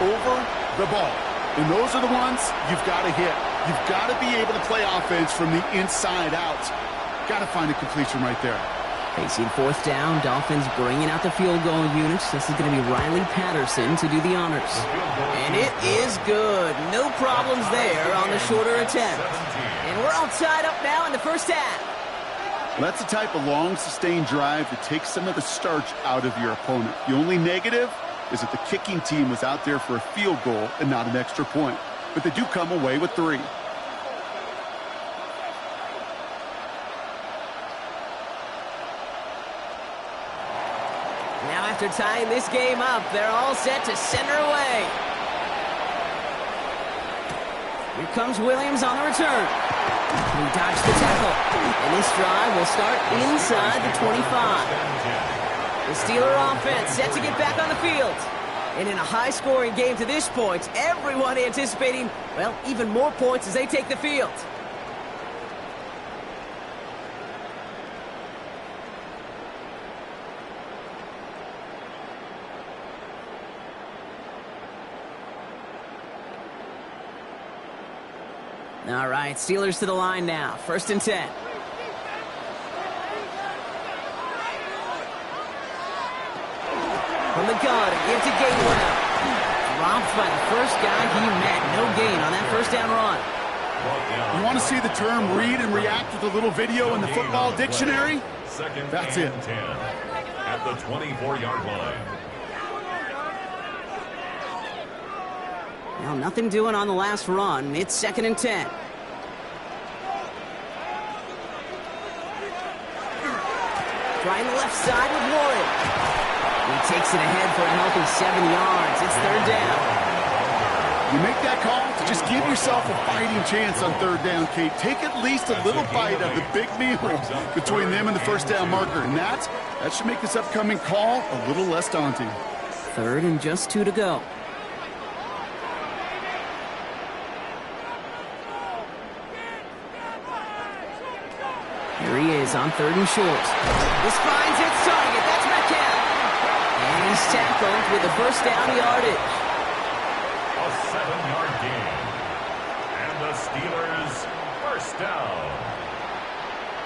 Over the ball. And those are the ones you've got to hit. You've got to be able to play offense from the inside out. Got to find a completion right there. Facing fourth down, Dolphins bringing out the field goal units. This is going to be Riley Patterson to do the honors. And it is good. No problems there on the shorter attempt. And we're all tied up now in the first half. Well, that's the type of long, sustained drive that takes some of the starch out of your opponent. The only negative is that the kicking team was out there for a field goal and not an extra point. But they do come away with 3. Now after tying this game up, they're all set to send her away. Here comes Williams on the return. He dodged the tackle. And this drive will start inside the 25. The Steeler offense set to get back on the field. And in a high-scoring game to this point, everyone anticipating, well, even more points as they take the field. All right, Steelers to the line now. 1st and 10. From the gun, give to Gainwell. Dropped by the first guy he met. No gain on that first down run. You want to see the term read and react with a little video in the football dictionary? That's it. 10 at the 24-yard line. Now, nothing doing on the last run. It's 2nd and 10. Trying the left side with Warren. He takes it ahead for a healthy 7 yards. It's 3rd down. You make that call to just give yourself a fighting chance on 3rd down, Kate. Take at least a little bite of the big meal between them and the first down marker. And that should make this upcoming call a little less daunting. 3rd and just 2 to go. Here he is on 3rd and short. This finds its target. That's Metcalf. And he's tackled with the first down yardage. A 7-yard gain. And the Steelers first down.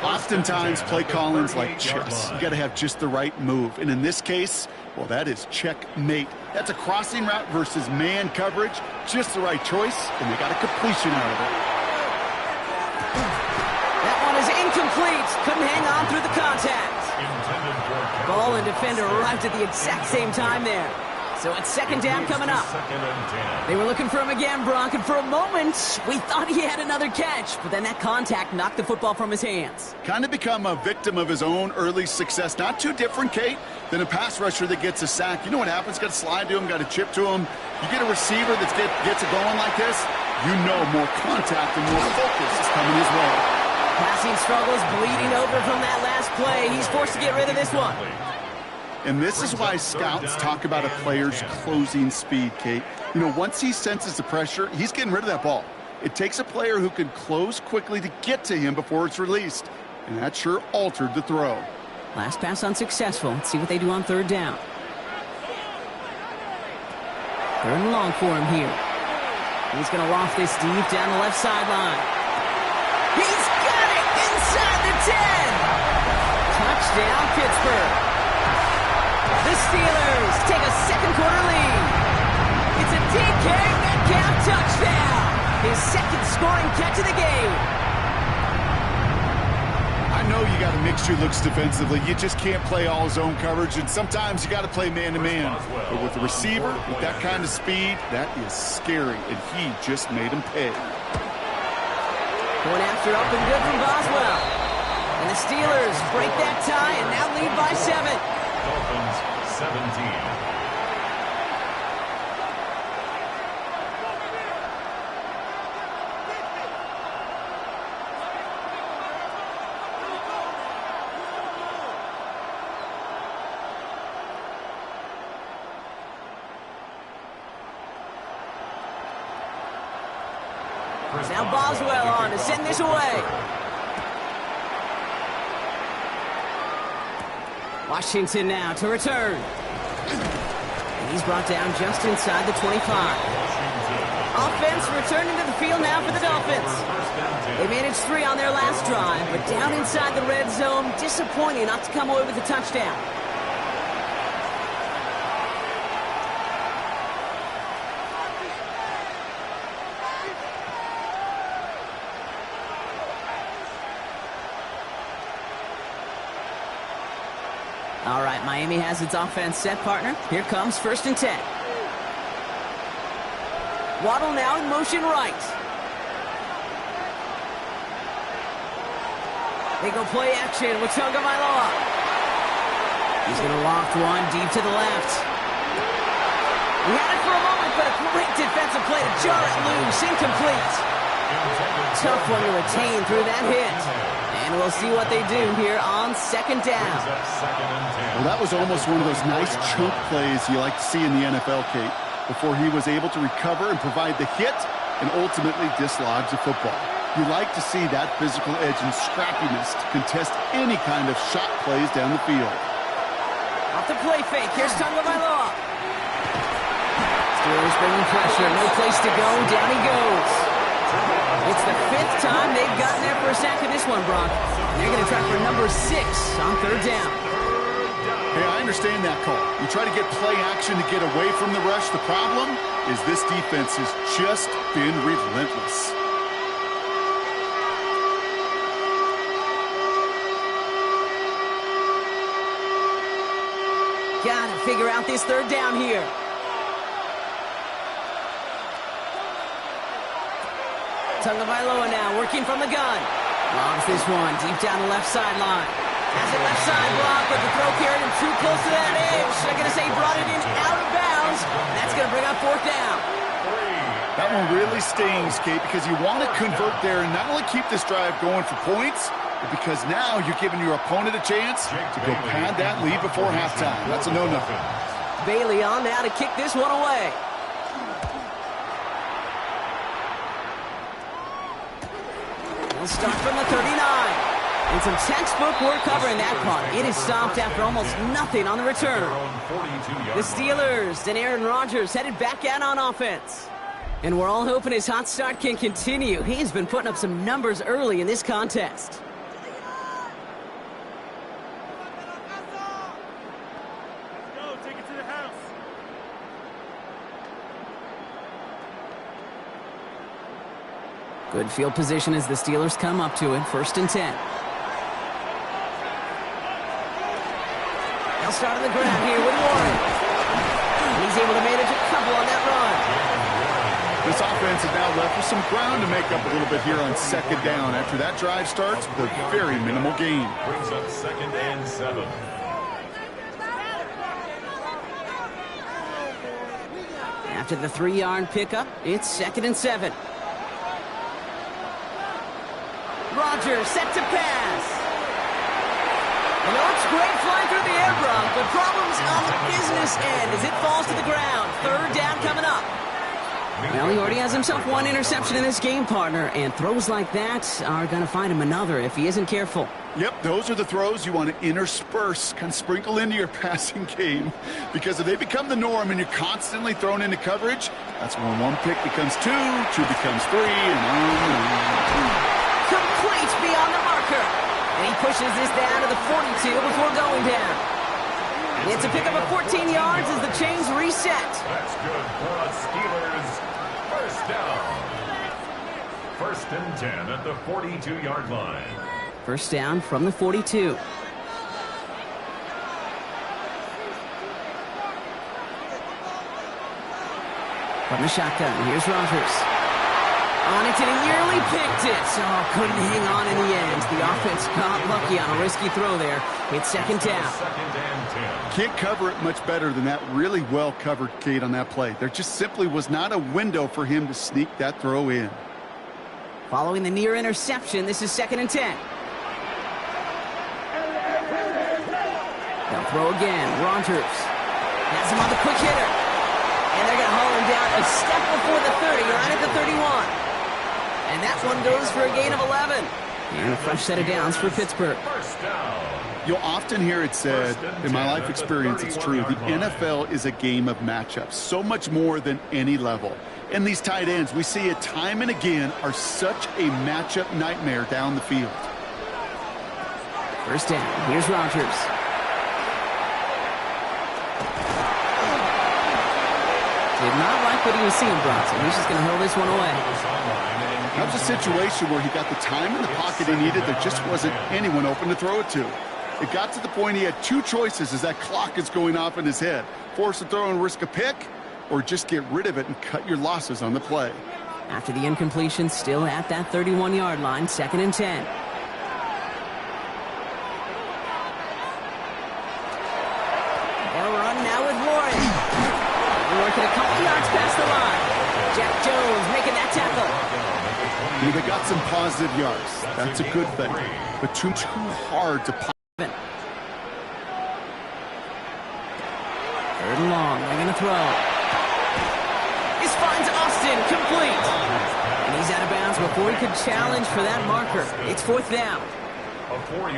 Oftentimes, play calling's like chess. You got to have just the right move. And in this case, well, that is checkmate. That's a crossing route versus man coverage. Just the right choice, and they got a completion out of it. Incomplete. Couldn't hang on through the contact. Ball and defender arrived at the exact same time there. So it's 2nd down coming up. They were looking for him again, Brock, and for a moment, we thought he had another catch, but then that contact knocked the football from his hands. Kind of become a victim of his own early success. Not too different, Kate, than a pass rusher that gets a sack. You know what happens? Got to slide to him, got to chip to him. You get a receiver that gets it going like this, you know more contact and more focus is coming his way. Passing struggles bleeding over from that last play. He's forced to get rid of this one. And this is why scouts talk about a player's closing speed, Kate. You know, once he senses the pressure, he's getting rid of that ball. It takes a player who can close quickly to get to him before it's released. And that sure altered the throw. Last pass unsuccessful. Let's see what they do on 3rd down. Third and long for him here. He's going to loft this deep down the left sideline. He's got it inside the 10. Touchdown, Pittsburgh. The Steelers take a second quarter lead. It's a DK Metcalf touchdown. His second scoring catch of the game. I know you got to mix your looks defensively. You just can't play all zone coverage, and sometimes you got to play man-to-man. But with the receiver, with that kind of speed, that is scary, and he just made him pay. Going after up and good from Boswell. And the Steelers break that tie and now lead by 7. Dolphins 17. Now Boswell on to send this away. Washington now to return. And he's brought down just inside the 25. Offense returning to the field now for the Dolphins. They managed 3 on their last drive, but down inside the red zone, disappointing not to come away with a touchdown. All right, Miami has its offense set, partner. Here comes 1st and 10. Waddle now in motion right. They go play action with Tagovailoa. He's going to loft one deep to the left. He had it for a moment, but a great defensive play to jar it loose. Incomplete. Tough one to retain through that hit. And we'll see what they do here on 2nd down. Well, that was almost one of those nice chunk plays you like to see in the NFL, Kate, before he was able to recover and provide the hit and ultimately dislodge the football. You like to see that physical edge and scrappiness to contest any kind of shot plays down the field. Off the play fake. Here's Tagovailoa. Steelers bringing pressure. No place to go. Down he goes. It's the 5th time they've gotten there for a sack of this one, Brock. They're going to try for number 6 on 3rd down. Hey, I understand that call. You try to get play action to get away from the rush. The problem is this defense has just been relentless. Got to figure out this 3rd down here. Tagovailoa now working from the gun. Lobs this one deep down the left sideline. Has it left side block, but the throw carried him too close to that edge. They're going to say he brought it in out of bounds. That's going to bring up 4th down. That one really stings, Kate, because you want to convert there and not only keep this drive going for points, but because now you're giving your opponent a chance to go pad that lead before halftime. That's a no-no. Bailey on now to kick this one away. They'll start from the 39. And some textbook work covering that punt. It is stopped after almost nothing on the return. The Steelers and Aaron Rodgers headed back out on offense. And we're all hoping his hot start can continue. He's been putting up some numbers early in this contest. Good field position as the Steelers come up to it. 1st and 10. They'll start on the ground here with Warren. And he's able to manage a couple on that run. This offense is now left with some ground to make up a little bit here on 2nd down after that drive starts with a very minimal gain. Brings up 2nd and 7. After the 3-yard pickup, it's 2nd and 7. Rodgers set to pass. You know, it's great flying through the air, Brock, but problems on the business end as it falls to the ground. 3rd down coming up. Well, he already has himself one interception in this game, partner, and throws like that are going to find him another if he isn't careful. Yep, those are the throws you want to intersperse, kind of sprinkle into your passing game, because if they become the norm and you're constantly thrown into coverage, that's when one pick becomes two becomes three, and on. Complete beyond the marker. And he pushes this down to the 42 before going down. It's a pickup of 14 yards as the chains reset. That's good for the Steelers. First down. 1st and 10 at the 42-yard line. First down from the 42. From the shotgun, here's Rodgers. On it, and he nearly picked it. Oh, couldn't hang on in the end. The offense got lucky on a risky throw there. It's second down. 2nd and 10. Can't cover it much better than that. Really well covered, Kate, on that play. There just simply was not a window for him to sneak that throw in. Following the near interception, this is 2nd and 10. They'll throw again. Rodgers has him on the quick hitter. And they're going to haul him down a step before the 30, right at the 31. And that one goes for a gain of 11. And a fresh set of downs for Pittsburgh. First down. You'll often hear it said, in my life experience, it's true, the NFL is a game of matchups, so much more than any level. And these tight ends, we see it time and again, are such a matchup nightmare down the field. First down, here's Rodgers. Did not like what he was seeing, Bronson. He's just going to hurl this one away. That was a situation where he got the time in the pocket he needed. There just wasn't anyone open to throw it to. It got to the point he had two choices as that clock is going off in his head. Force a throw and risk a pick, or just get rid of it and cut your losses on the play. After the incompletion, still at that 31-yard line, 2nd and 10. They'll run now with Warren. Working a couple yards past the line. Jack Jones making that tackle. They got some positive yards. That's a good thing. But too hard to pop. 3rd and long. They're going to throw. This finds Austin complete. And he's out of bounds before he could challenge for that marker. It's 4th down.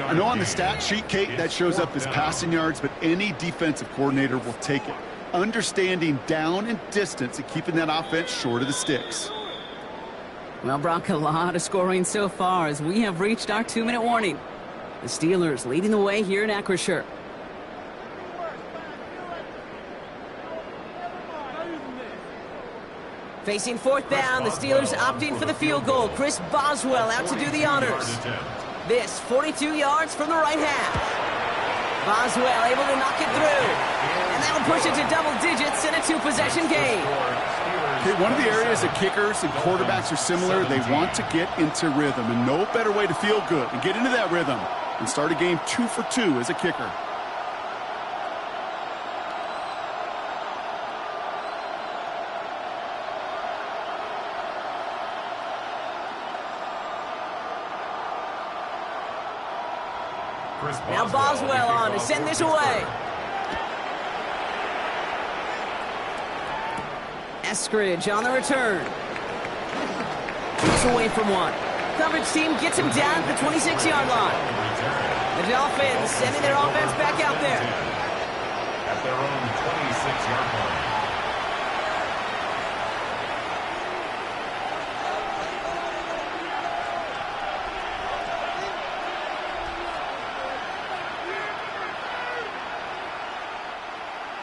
I know on the stat sheet, Kate, that shows up as passing yards, but any defensive coordinator will take it. Understanding down and distance and keeping that offense short of the sticks. Well, Brock, a lot of scoring so far as we have reached our 2-minute warning. The Steelers leading the way here in Acrisure. Facing 4th down, the Steelers opting for the field goal. Chris Boswell out to do the honors. This 42 yards from the right half. Boswell able to knock it through. And that'll push it to double digits in a 2-possession game. Okay, one of the areas that kickers and quarterbacks are similar, they want to get into rhythm. And no better way to feel good and get into that rhythm and start a game 2 for 2 as a kicker. Now Boswell on to send this away. Eskridge on the return. He's away from one. Coverage team gets him down at the 26-yard line. The Dolphins sending their offense back out there. At their own 26-yard line.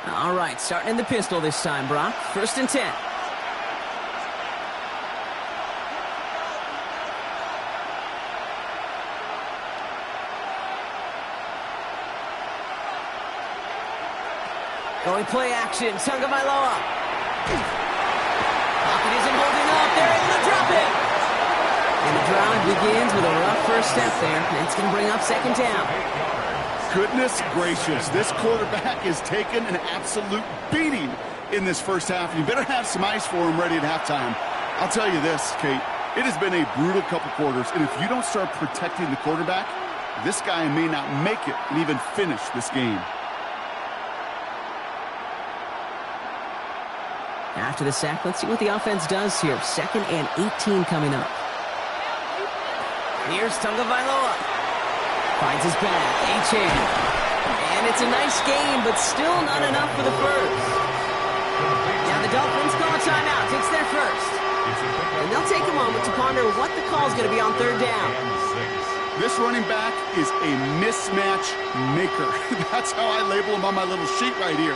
All right, starting in the pistol this time, Brock. 1st and 10. Going play action, Tagovailoa. Pocket isn't holding up. They're able to drop it. And the drive begins with a rough first step there. That's going to bring up 2nd down. Goodness gracious, this quarterback has taken an absolute beating in this first half. You better have some ice for him ready at halftime. I'll tell you this, Kate, it has been a brutal couple quarters, and if you don't start protecting the quarterback, this guy may not make it and even finish this game. After the sack, let's see what the offense does here. 2nd and 18 coming up. Here's Tagovailoa. Finds his back. A-chain. And it's a nice game, but still not enough for the first. Now the Dolphins call a timeout. Takes their first. And they'll take a moment to ponder what the call is going to be on 3rd down. This running back is a mismatch maker. That's how I label him on my little sheet right here.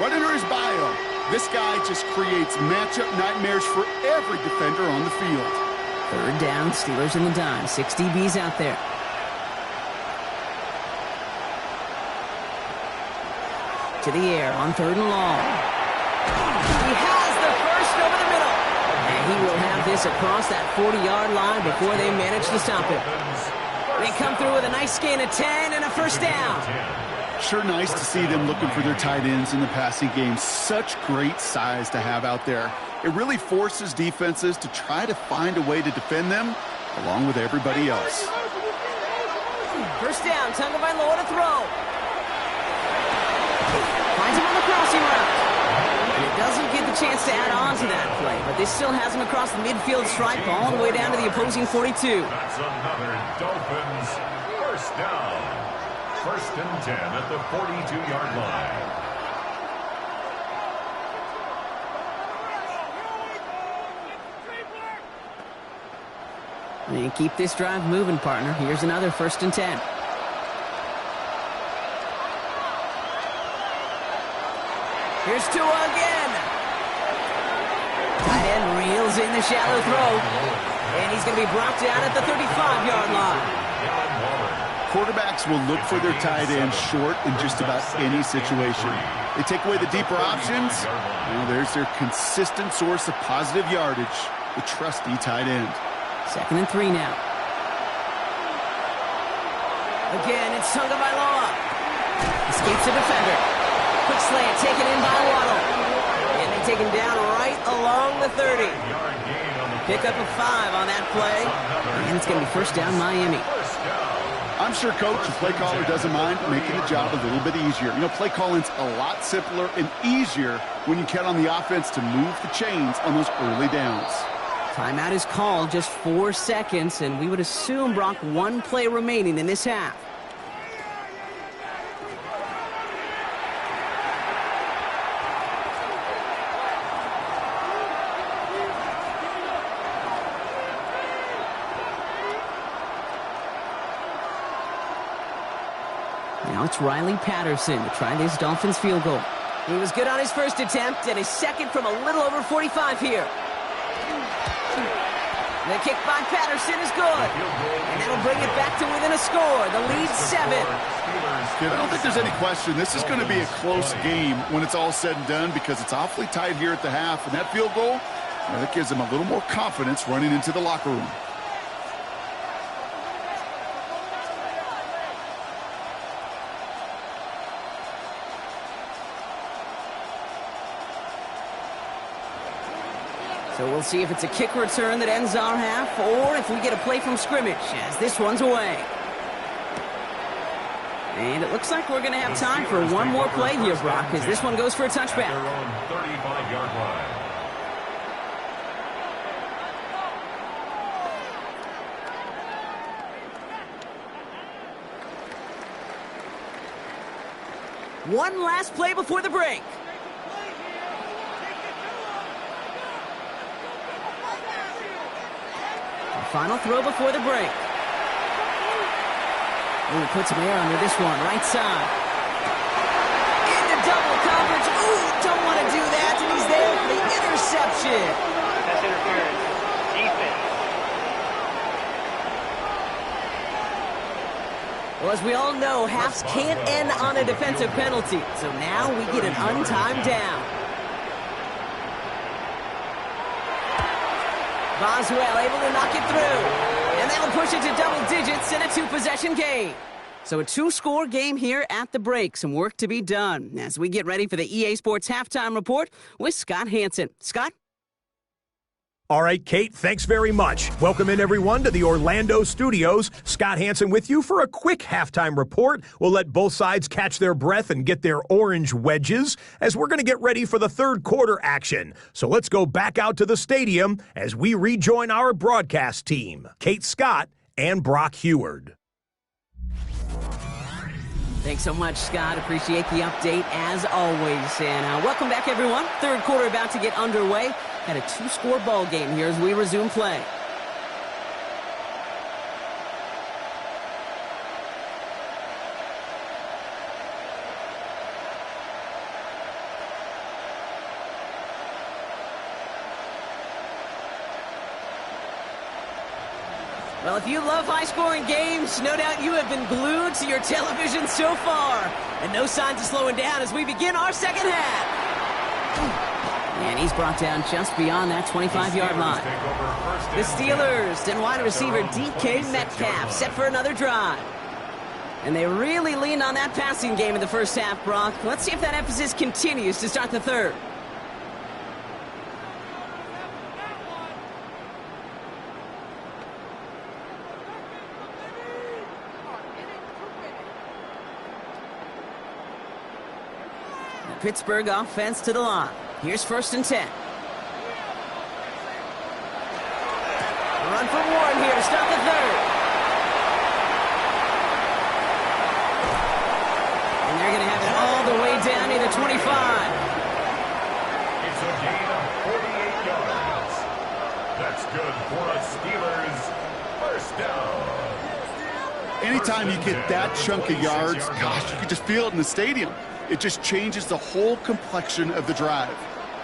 Right under his bio, this guy just creates matchup nightmares for every defender on the field. 3rd down, Steelers in the dime. 6 DBs out there. To the air on 3rd and long. He has the first over the middle. And he will have this across that 40-yard line before they manage to stop him. They come through with a nice gain of 10 and a first down. Sure nice to see them looking for their tight ends in the passing game. Such great size to have out there. It really forces defenses to try to find a way to defend them along with everybody else. First down, Tagovailoa to throw. Finds him on the crossing route. And it doesn't get the chance to add on to that play, but this still has him across the midfield stripe all the way down to the opposing 42. That's another Dolphins first down. 1st and 10 at the 42-yard line. And keep this drive moving, partner. Here's another 1st and 10. Here's Tua again. Tight end reels in the shallow throw. And he's going to be brought down at the 35-yard line. Quarterbacks will look for their tight end short in just about any situation. They take away the deeper options. There's their consistent source of positive yardage, the trusty tight end. 2nd and 3 now. Again, it's Tagovailoa. Escapes the defender. Quick slant taken in by Waddle. And they take him down right along the 30. Pick up a 5 on that play. And it's going to be first down Miami. I'm sure Coach, the play caller, doesn't mind making the job a little bit easier. Play calling's a lot simpler and easier when you count on the offense to move the chains on those early downs. Timeout is called, just 4 seconds, and we would assume, Brock, 1 play remaining in this half. Now it's Riley Patterson to try this Dolphins field goal. He was good on his first attempt, and his second from a little over 45 here. The kick by Patterson is good. And that'll bring it back to within a score. The lead 7. I don't think there's any question. This is going to be a close game when it's all said and done because it's awfully tight here at the half. And that field goal, that gives them a little more confidence running into the locker room. So we'll see if it's a kick return that ends our half or if we get a play from scrimmage as this one's away. And it looks like we're going to have time for one more play here, Brock, as this one goes for a touchback. Their own 35-yard line. One last play before the break. Final throw before the break. Ooh, puts some air under this one, right side. Into double coverage. Ooh, don't want to do that, and he's there for the interception. That's interference. Defense. Well, as we all know, halves can't end on a defensive penalty. So now we get an untimed down. Boswell able to knock it through. And that'll push it to double digits in a 2-possession game. So a 2-score game here at the break. Some work to be done as we get ready for the EA Sports Halftime Report with Scott Hansen. Scott? All right, Kate, thanks very much. Welcome in, everyone, to the Orlando studios. Scott Hansen with you for a quick halftime report. We'll let both sides catch their breath and get their orange wedges as we're going to get ready for the third quarter action. So let's go back out to the stadium as we rejoin our broadcast team, Kate Scott and Brock Heward. Thanks so much, Scott. Appreciate the update as always. And welcome back, everyone. Third quarter about to get underway. Had a two-score ball game here as we resume play. Well, if you love high-scoring games, no doubt you have been glued to your television so far. And no signs of slowing down as we begin our second half. And he's brought down just beyond that 25-yard line. The Steelers and wide receiver DK Metcalf set for another drive. And they really leaned on that passing game in the first half, Brock. Let's see if that emphasis continues to start the third. The Pittsburgh offense to the line. Here's 1st and 10. Run for Warren here to start the third. And they're going to have it all the way down near the 25. It's a gain of 48 yards. That's good for a Steelers first down. Anytime you get that chunk of yards, gosh, you can just feel it in the stadium. It just changes the whole complexion of the drive.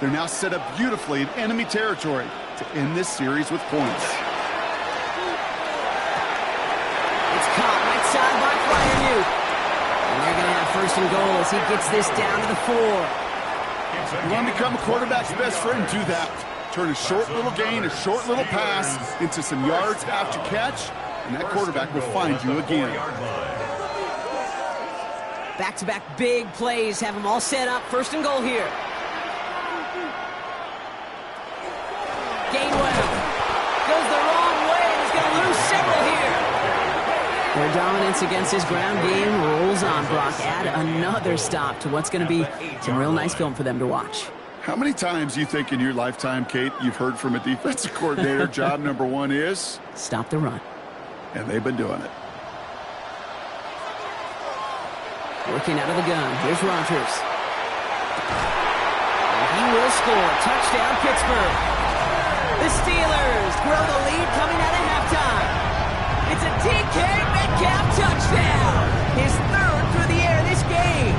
They're now set up beautifully in enemy territory to end this series with points. It's caught right side by Fryermuth. And they're going to have 1st and goal as he gets this down to the 4. You want to become a quarterback's best friend, do that. Turn a short little gain, a short little pass into some yards after catch, and that quarterback will find you again. Back-to-back big plays have them all set up. 1st and goal here. Gainwell goes the wrong way and he's going to lose several here. Their dominance against his ground game rolls on, Brock. Add another stop to what's going to be some real nice film for them to watch. How many times do you think in your lifetime, Kate, you've heard from a defensive coordinator, job number 1 is? Stop the run. And they've been doing it. Working out of the gun. Here's Rodgers. And he will score. Touchdown, Pittsburgh. The Steelers grow the lead coming out of halftime. It's a DK Metcalf touchdown. His 3rd through the air this game.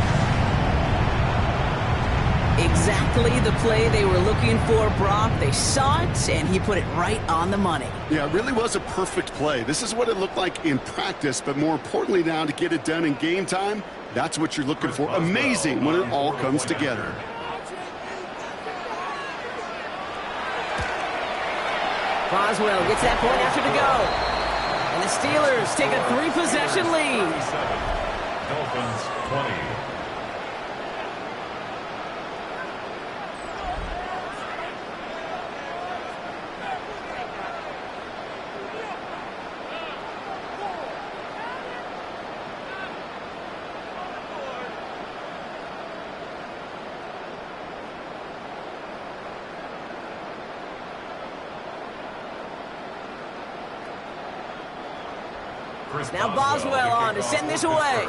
Exactly the play they were looking for, Brock. They saw it, and he put it right on the money. Yeah, it really was a perfect play. This is what it looked like in practice, but more importantly now to get it done in game time, that's what you're looking for. Amazing when it all comes together. Boswell gets that point after the go. And the Steelers take a 3-possession lead. Dolphins 20. Now Boswell on to send this away.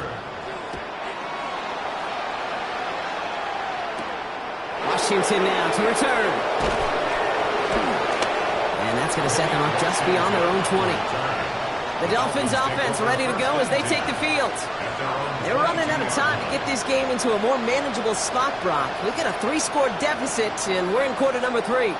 Washington now to return. And that's going to set them up just beyond their own 20. The Dolphins offense ready to go as they take the field. They're running out of time to get this game into a more manageable spot, Brock. We've got a 3-score deficit, and we're in quarter number 3.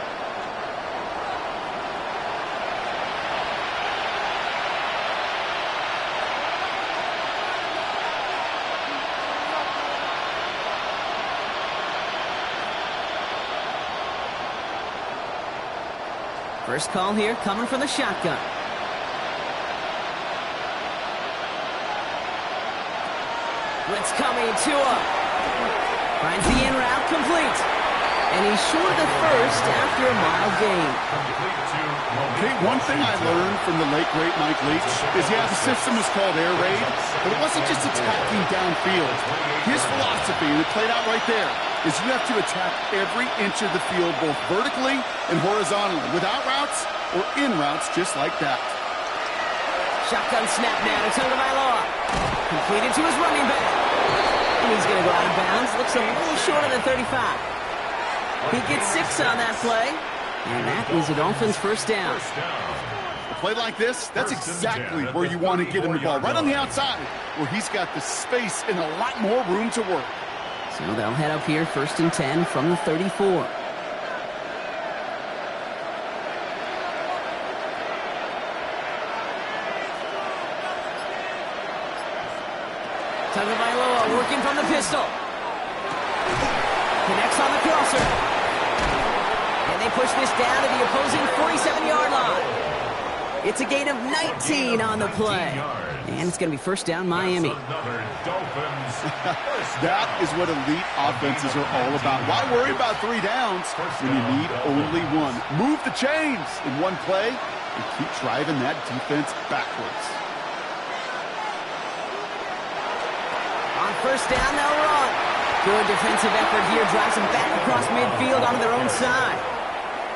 First call here coming from the shotgun. Blitz coming, Tua. Finds the in route complete. And he's short of the first after a mile gain. Okay, one thing I learned from the late, great Mike Leach is, yeah, the system was called air raid, but it wasn't just attacking downfield. His philosophy, and it played out right there, is you have to attack every inch of the field, both vertically and horizontally, without routes or in routes just like that. Shotgun snap now to Tagovailoa. Completed to his running back. And he's going to go out of bounds. Looks a little short of the 35. He gets 6 on that play. And that is a Dolphins first down. A play like this, that's exactly where you want to get him the ball. Right on the outside, where he's got the space and a lot more room to work. So they'll head up here, 1st and 10 from the 34. Tagovailoa working from the pistol. Connects on the crosser. And they push this down to the opposing 47-yard line. It's a gain of 19 on the play. And it's going to be first down Miami. That is what elite offenses are all about. Why worry about 3 downs when you need only 1? Move the chains in one play and keep driving that defense backwards. On first down, they'll run. Good defensive effort here. Drives them back across midfield onto their own side.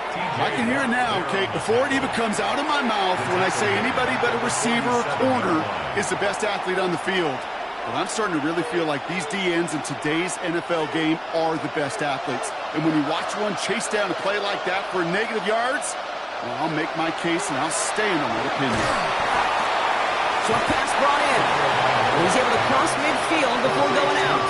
I can hear it now, Kate, before it even comes out of my mouth when I say anybody but a receiver or corner is the best athlete on the field. But I'm starting to really feel like these DNs in today's NFL game are the best athletes. And when you watch one chase down a play like that for negative yards, well, I'll make my case and I'll stand on that opinion. Short pass brought in. He's able to cross midfield before going out.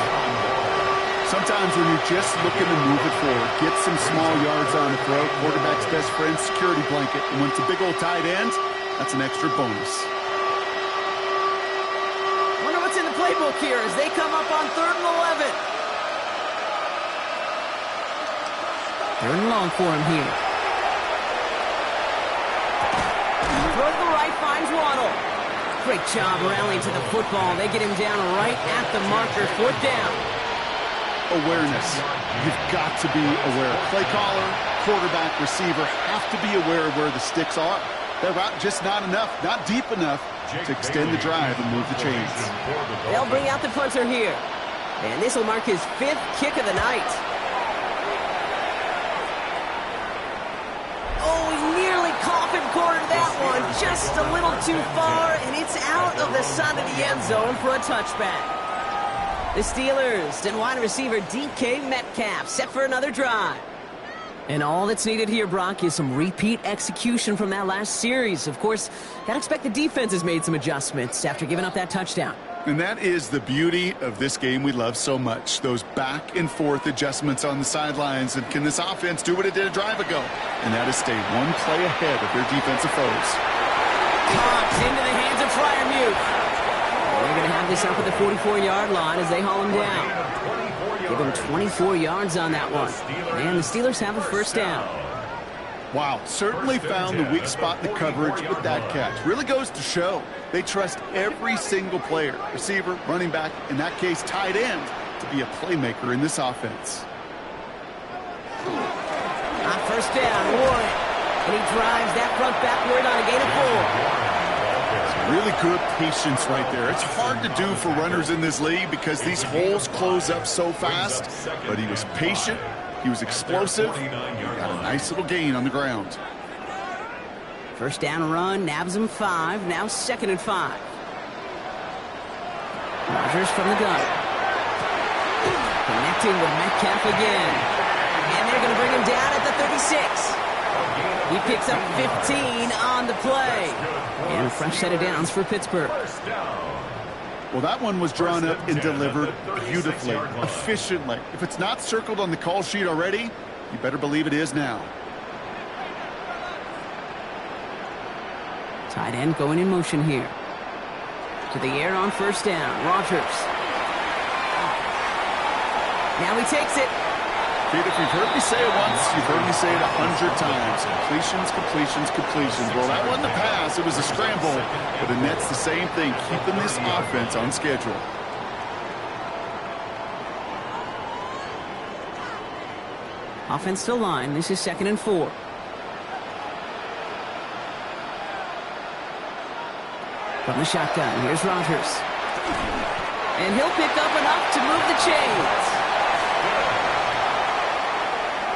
Sometimes when you're just looking to move it forward, get some small yards on the throw, quarterback's best friend, security blanket. And when it's a big old tight end, that's an extra bonus. Wonder what's in the playbook here as they come up on 3rd and 11. 3rd and long for him here. Throw to the right, finds Waddle. Great job rallying to the football. They get him down right at the marker. 4th down. Awareness. You've got to be aware. Play caller, quarterback, receiver have to be aware of where the sticks are. That route just not enough, not deep enough to extend the drive and move the chains. They'll bring out the punter here. And this will mark his 5th kick of the night. Oh, he nearly coffin cornered that one. Just a little too far, and it's out of the side of the end zone for a touchback. The Steelers and wide receiver DK Metcalf set for another drive. And all that's needed here, Brock, is some repeat execution from that last series. Of course, gotta expect the defense has made some adjustments after giving up that touchdown. And that is the beauty of this game we love so much. Those back and forth adjustments on the sidelines. And can this offense do what it did a drive ago? And that is stay one play ahead of their defensive foes. Cox into the hands of Freiermuth. They're going to have this up at the 44-yard line as they haul him down. Give him 24 yards on that one. And the Steelers have a first down. Wow, certainly found the weak spot in the coverage with that catch. Really goes to show they trust every single player, receiver, running back, in that case tight end, to be a playmaker in this offense. On first down, Warren. And he drives that front backward on a gain of 4. Really good patience right there. It's hard to do for runners in this league because these holes close up so fast. But he was patient. He was explosive. He got a nice little gain on the ground. First down run, nabs him 5. Now 2nd and 5. Rodgers from the gun. Connecting with Metcalf again. And they're going to bring him down at the 36. He picks up 15 on the play. And a fresh set of downs for Pittsburgh. Well, that one was drawn up and delivered beautifully, efficiently. If it's not circled on the call sheet already, you better believe it is now. Tight end going in motion here. To the air on first down. Rodgers. Now he takes it. Kate, if you've heard me say it once, you've heard me say it 100 times. Completions, completions, completions. Well, that wasn't a pass. It was a scramble. But the net's the same thing, keeping this offense on schedule. Offense to line. This is 2nd and 4. From the shotgun, here's Rodgers. And he'll pick up enough to move the chains.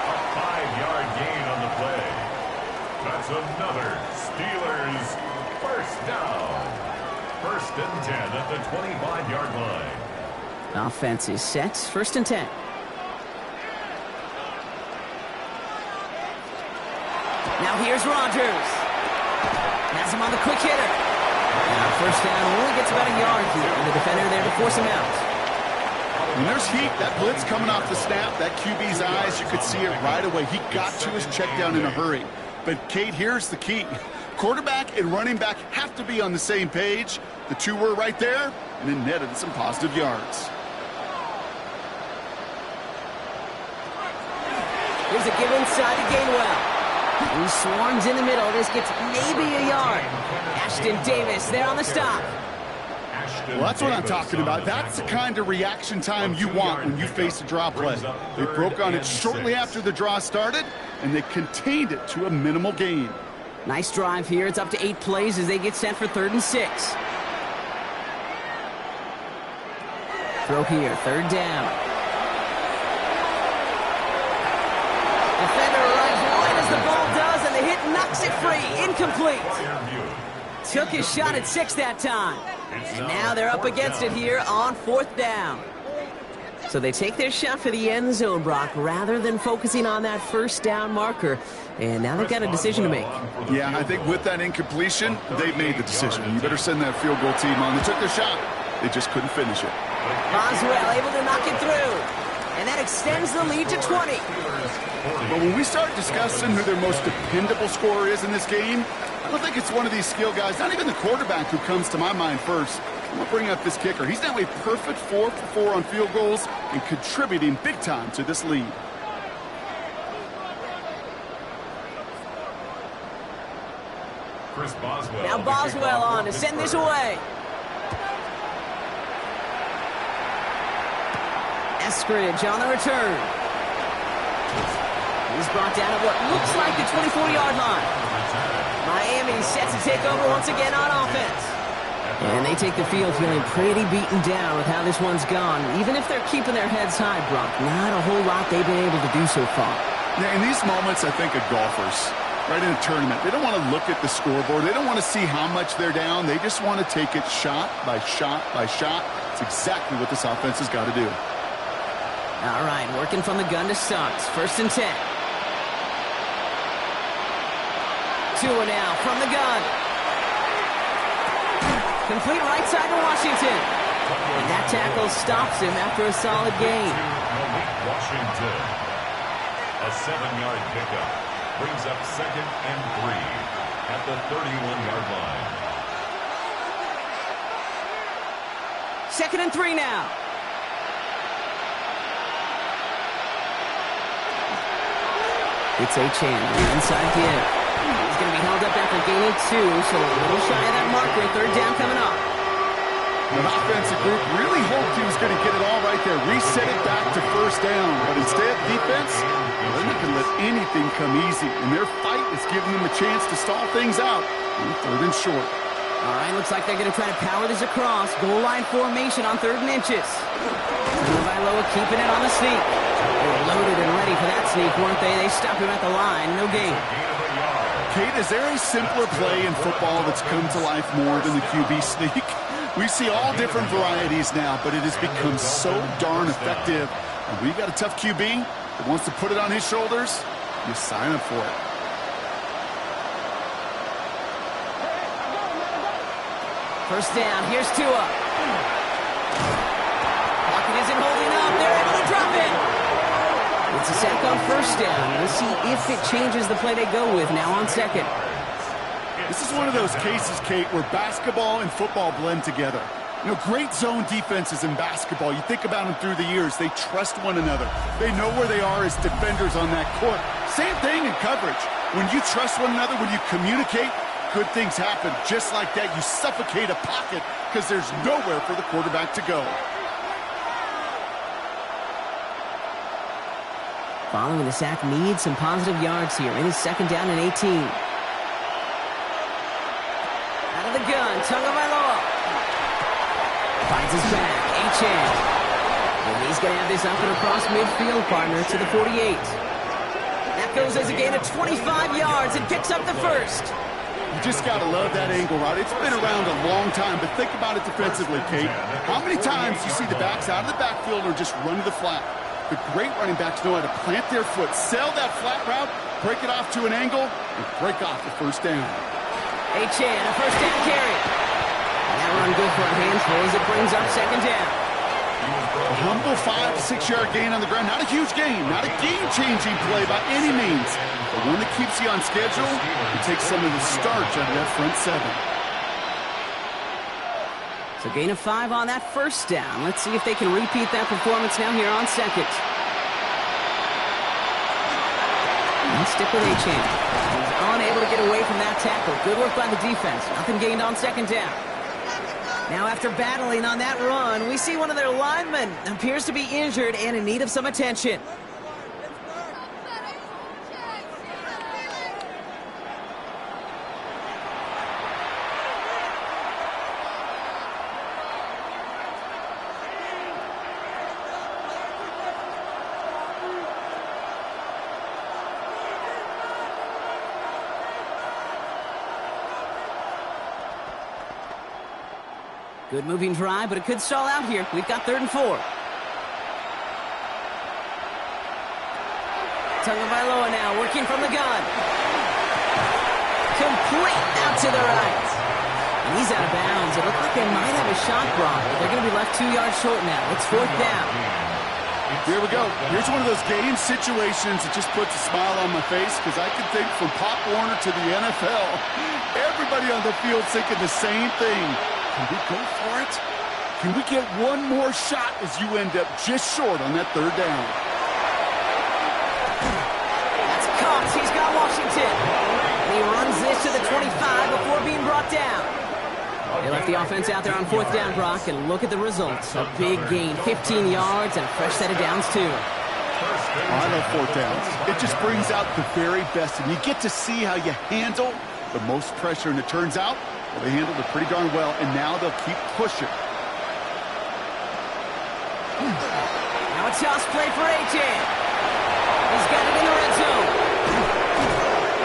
A 5-yard gain on the play. That's another Steelers first down. 1st and 10 at the 25-yard line. Offense is set. 1st and 10. Now here's Rodgers. Has him on the quick hitter. Now 1st down, only gets about a yard here, and the defender there to force him out. When there's heat, that blitz coming off the snap, that QB's eyes, you could see it right away. He got to his check down in a hurry. But, Kate, here's the key. Quarterback and running back have to be on the same page. The two were right there, and it netted some positive yards. Here's a give inside to Gainwell. He swarms in the middle. This gets maybe a yard. Ashton Davis there on the stop. Well, that's what I'm talking about. That's the kind of reaction time you want when you face a draw play. They broke on it shortly after the draw started, and they contained it to a minimal gain. Nice drive here. It's up to 8 plays as they get set for 3rd and 6. Throw here, 3rd down. Defender runs right as the ball does, and the hit knocks it free. Incomplete. Took his shot at 6 that time. And now they're up against it here on 4th down. So they take their shot for the end zone, Brock, rather than focusing on that 1st down marker. And now they've got a decision to make. Yeah, I think with that incompletion, they made the decision. You better send that field goal team on. They took their shot. They just couldn't finish it. Boswell able to knock it through. And that extends the lead to 20. But when we start discussing who their most dependable scorer is in this game, I don't think it's one of these skill guys, not even the quarterback, who comes to my mind first. I'm going to bring up this kicker. He's now a perfect 4 for 4 on field goals and contributing big time to this lead. Chris Boswell. Now Boswell on to send this away. Eskridge on the return. He's brought down at what looks like the 24-yard line. Miami set to take over once again on offense. And they take the field feeling pretty beaten down with how this one's gone. Even if they're keeping their heads high, Brock, not a whole lot they've been able to do so far. Yeah, in these moments, I think of golfers, right in a tournament. They don't want to look at the scoreboard. They don't want to see how much they're down. They just want to take it shot by shot by shot. It's exactly what this offense has got to do. All right, working from the gun to start. 1st and 10. Tua now from the gun. Complete right side to Washington. And that tackle stops him after a solid gain. Washington. A 7-yard pickup brings up 2nd and 3 at the 31-yard line. 2nd and 3 now. It's a Chandler inside give. He's going to be held up after gaining 2, so a little shy of that marker. 3rd down coming up. The offensive group really hoped he was going to get it all right there, reset it back to 1st down. But instead, defense, well, they're not going to let anything come easy. And their fight is giving them a chance to stall things out on 3rd and short. All right, looks like they're going to try to power this across. Goal line formation on 3rd and inches. Vailoa keeping it on the sneak. They were loaded and ready for that sneak, weren't they? They stopped him at the line. No gain. Kate, is there a simpler play in football that's come to life more than the QB sneak? We see all different varieties now, but it has become so darn effective. And when you've got a tough QB that wants to put it on his shoulders, you sign up for it. First down, here's Tua. Pocket isn't holding up. They're able to drop it. It's a sack on 1st down. We'll see if it changes the play they go with now on 2nd. This is one of those cases, Kate, where basketball and football blend together. You know, great zone defenses in basketball. You think about them through the years. They trust one another. They know where they are as defenders on that court. Same thing in coverage. When you trust one another, when you communicate, good things happen. Just like that, you suffocate a pocket because there's nowhere for the quarterback to go. Following the sack needs some positive yards here. It is 2nd down and 18. Out of the gun, Tagovailoa. Finds his back, Achane. And he's going to have this up and across midfield, partner, to the 48. That goes as a gain of 25 yards and picks up the first. You just got to love that angle route. It's been around a long time, but think about it defensively, Kate. How many times you see the backs out of the backfield or just run to the flat? The great running backs know how to plant their foot, sell that flat route, break it off to an angle, and break off the first down. Achane, a first down carry. And that run good for a handful as it brings up 2nd down. A humble 5 to 6 yard gain on the ground. Not a huge gain, not a game-changing play by any means, but one that keeps you on schedule and takes some of the starch out of that front 7. So gain of 5 on that first down. Let's see if they can repeat that performance now here on 2nd. And stick with Achane. He's unable to get away from that tackle. Good work by the defense. Nothing gained on 2nd down. Now after battling on that run, we see one of their linemen appears to be injured and in need of some attention. Good moving drive, but it could stall out here. We've got 3rd and 4. Tagovailoa now working from the gun. Complete out to the right. And he's out of bounds. It looked like they might have a shot block, but they're going to be left 2 yards short now. It's 4th down. Here we go. Here's one of those game situations that just puts a smile on my face because I can think from Pop Warner to the NFL, everybody on the field thinking the same thing. Can we go for it? Can we get one more shot as you end up just short on that 3rd down? That's Cox. He's got Washington. And he runs this to the 25 before being brought down. They left the offense out there on 4th down, Brock, and look at the results. A big gain, 15 yards, and a fresh set of downs, too. I love 4th downs. It just brings out the very best, and you get to see how you handle the most pressure, and it turns out, well, they handled it pretty darn well, and now they'll keep pushing. Now a toss play for Achane. He's got it in the red zone.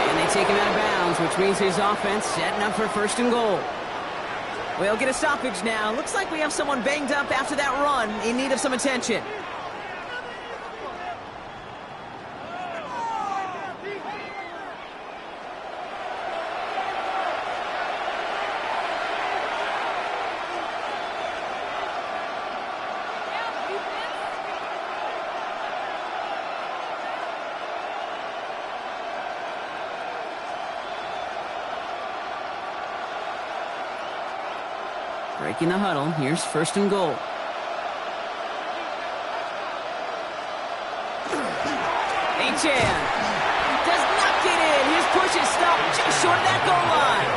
And they take him out of bounds, which means his offense setting up for 1st and goal. We'll get a stoppage now. Looks like we have someone banged up after that run in need of some attention. Breaking the huddle. Here's 1st and goal. Achane does not get in. His push is stopped just short of that goal line.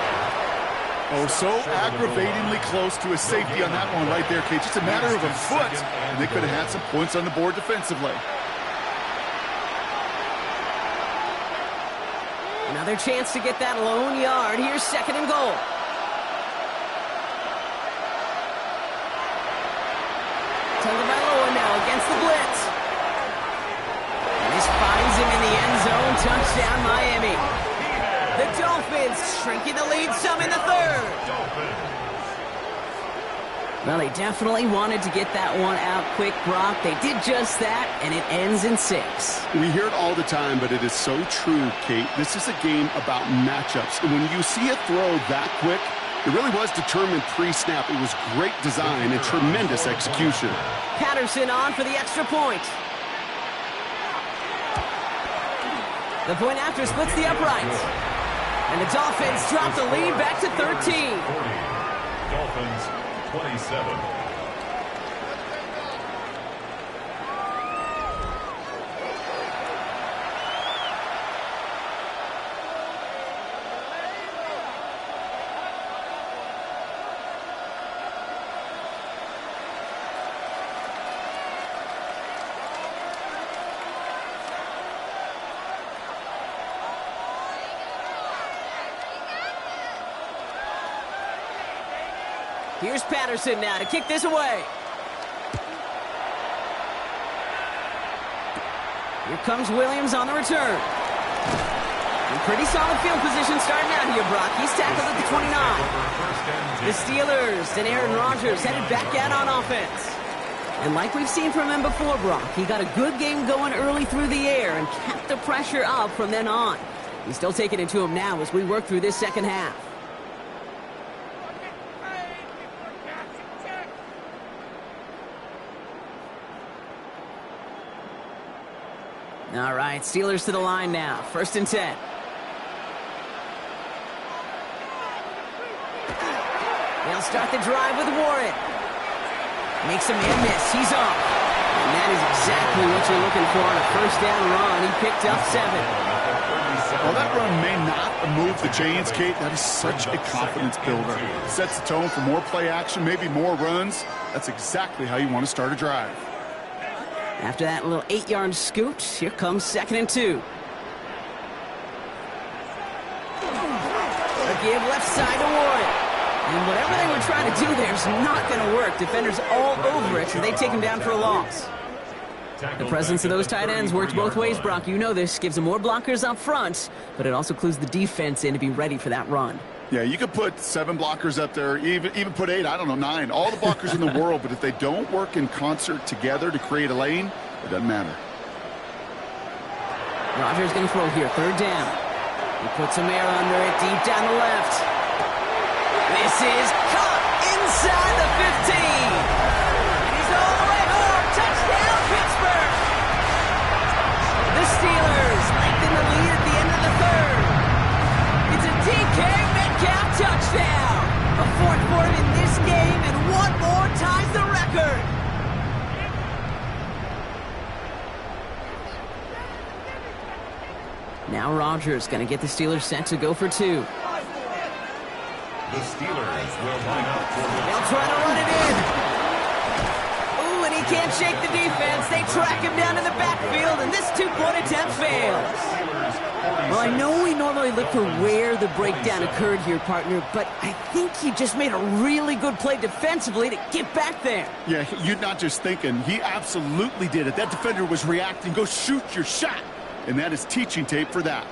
Oh, so aggravatingly close to a safety on that one right there, Kate. Just a matter of a foot, and they could have had some points on the board defensively. Another chance to get that lone yard. Here's 2nd and goal. Tagovailoa now against the blitz. And this finds him in the end zone. Touchdown, Miami. The Dolphins shrinking the lead some in the 3rd. Well, they definitely wanted to get that one out quick, Brock. They did just that, and it ends in 6. We hear it all the time, but it is so true, Kate. This is a game about matchups. And when you see a throw that quick, it really was determined pre-snap. It was great design and tremendous execution. Patterson on for the extra point. The point after splits the uprights. And the Dolphins drop the lead back to 13. Dolphins 27. Here's Patterson now to kick this away. Here comes Williams on the return. In pretty solid field position starting out here, Brock. He's tackled at the 29. The Steelers and Aaron Rodgers headed back out on offense. And like we've seen from him before, Brock, he got a good game going early through the air and kept the pressure up from then on. He's still taking it to him now as we work through this second half. All right, Steelers to the line now. 1st and 10. They'll start the drive with Warren. Makes a man miss. He's off. And that is exactly what you're looking for on a 1st down run. He picked up 7. Well, that run may not move the chains, Kate. That is such a confidence builder. Sets the tone for more play action, maybe more runs. That's exactly how you want to start a drive. After that little 8-yard scoot, here comes 2nd and 2. A give left side to Warren. And whatever they were trying to do there is not going to work. Defenders all over it, so they take him down for a loss. The presence of those tight ends works both ways, Brock. You know this. Gives them more blockers up front, but it also clues the defense in to be ready for that run. Yeah, you could put 7 blockers up there, even put 8, I don't know, 9. All the blockers in the world, but if they don't work in concert together to create a lane, it doesn't matter. Rodgers going to throw here, 3rd down. He puts some air under it, deep down the left. This is caught inside the 15. And he's all the way home. Touchdown, Pittsburgh. The Steelers lengthen the lead at the end of the 3rd. It's a DK Metcalf touchdown. A 4th for him in this game, and 1 more ties the record. Now Rodgers going to get the Steelers set to go for 2. The Steelers will line up for the... They'll try to run it in. Ooh, and he can't shake the defense. They track him down in the backfield, and this 2-point attempt fails. Well, I know we normally look for where the breakdown occurred here, partner, but I think he just made a really good play defensively to get back there. Yeah, you're not just thinking. He absolutely did it. That defender was reacting. Go shoot your shot. And that is teaching tape for that.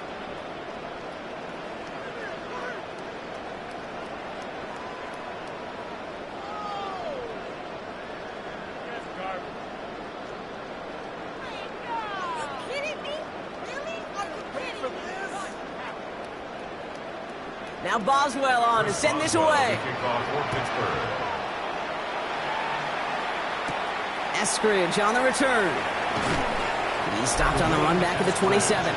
Now Boswell on to send this away. Eskridge on the return. He stopped on the run back at the 27.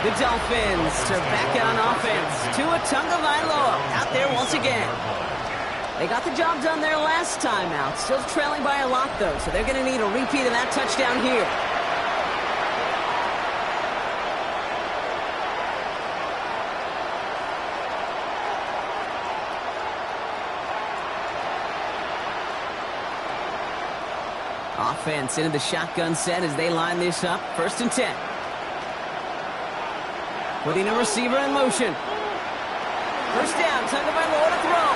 The Dolphins are back on offense. Tua Tagovailoa out there once again. They got the job done there last time out. Still trailing by a lot, though, so they're going to need a repeat of that touchdown here. Offense into the shotgun set as they line this up. 1st and 10. Putting a receiver in motion. 1st down. Tagovailoa to throw.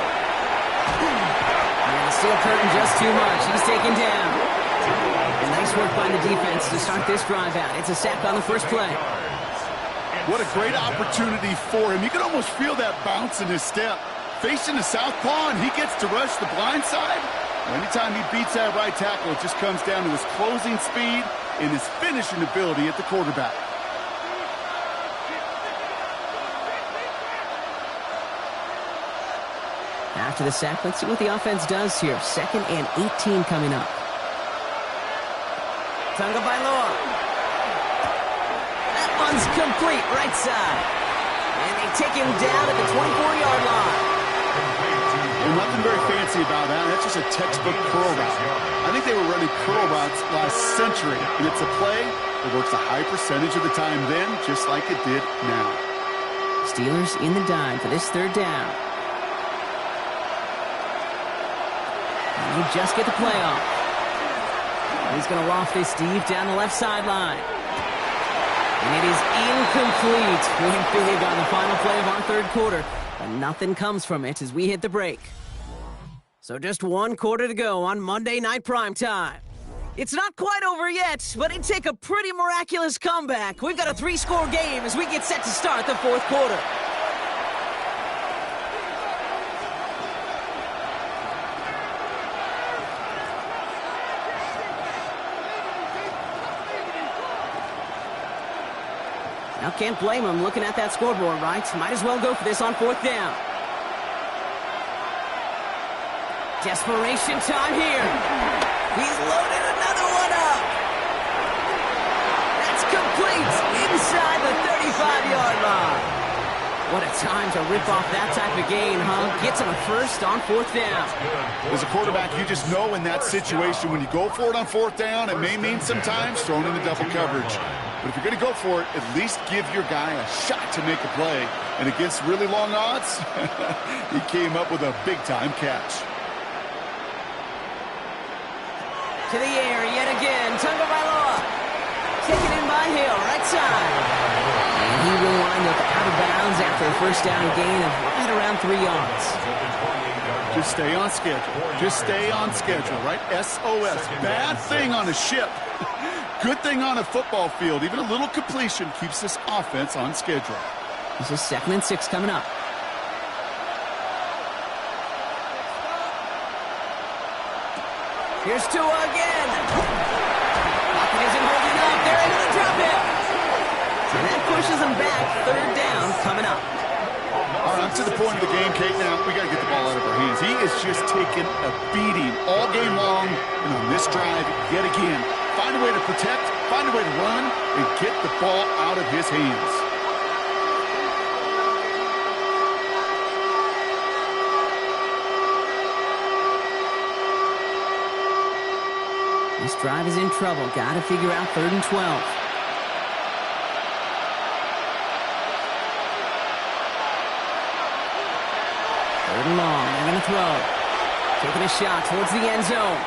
And the steel curtain just too much. He's taken down. And nice work by the defense to start this drive out. It's a sack on the 1st play. What a great opportunity for him. You can almost feel that bounce in his step. Facing the southpaw, and he gets to rush the blind side. Anytime he beats that right tackle, it just comes down to his closing speed and his finishing ability at the quarterback. After the sack, let's see what the offense does here. 2nd and 18 coming up. Tagovailoa. That one's complete, right side. And they take him down at the 24-yard line. And nothing very fancy about that. That's just a textbook curl route. I think they were running curl routes last century, and it's a play that works a high percentage of the time then, just like it did now. Steelers in the dime for this 3rd down. And you just get the play off. He's going to loft this deep down the left sideline. And it is incomplete. Went big on the final play of our 3rd quarter. But nothing comes from it as we hit the break. So just one quarter to go on Monday Night Primetime. It's not quite over yet, but it'd take a pretty miraculous comeback. We've got a 3-score game as we get set to start the fourth quarter. Now can't blame him looking at that scoreboard, right? Might as well go for this on fourth down. Desperation time here. He's loaded another one up. That's complete inside the 35-yard line. What a time to rip off that type of gain, huh? Gets him a first on fourth down. As a quarterback, you just know in that situation when you go for it on fourth down, it may mean sometimes throwing in the double coverage. But if you're going to go for it, at least give your guy a shot to make a play. And against really long odds, he came up with a big-time catch. To the air yet again. Tagovailoa. Taken in by Hill, right side. And he will wind up out of bounds after a first down gain of right around 3 yards. Just stay on schedule. Just stay on schedule, right? SOS. Bad thing on a ship. Good thing on a football field. Even a little completion keeps this offense on schedule. This is 2nd and 6 coming up. Here's Tua again. Pocket isn't holding up. They're able to drop it. And that pushes them back. 3rd down coming up. All right, to the point of the game, Kate. Now, we got to get the ball out of our hands. He is just taking a beating all game long. And on this drive, yet again, find a way to protect, find a way to run, and get the ball out of his hands. This drive is in trouble. Got to figure out 3rd and 12. 3rd and long. They're going to throw. Taking a shot towards the end zone.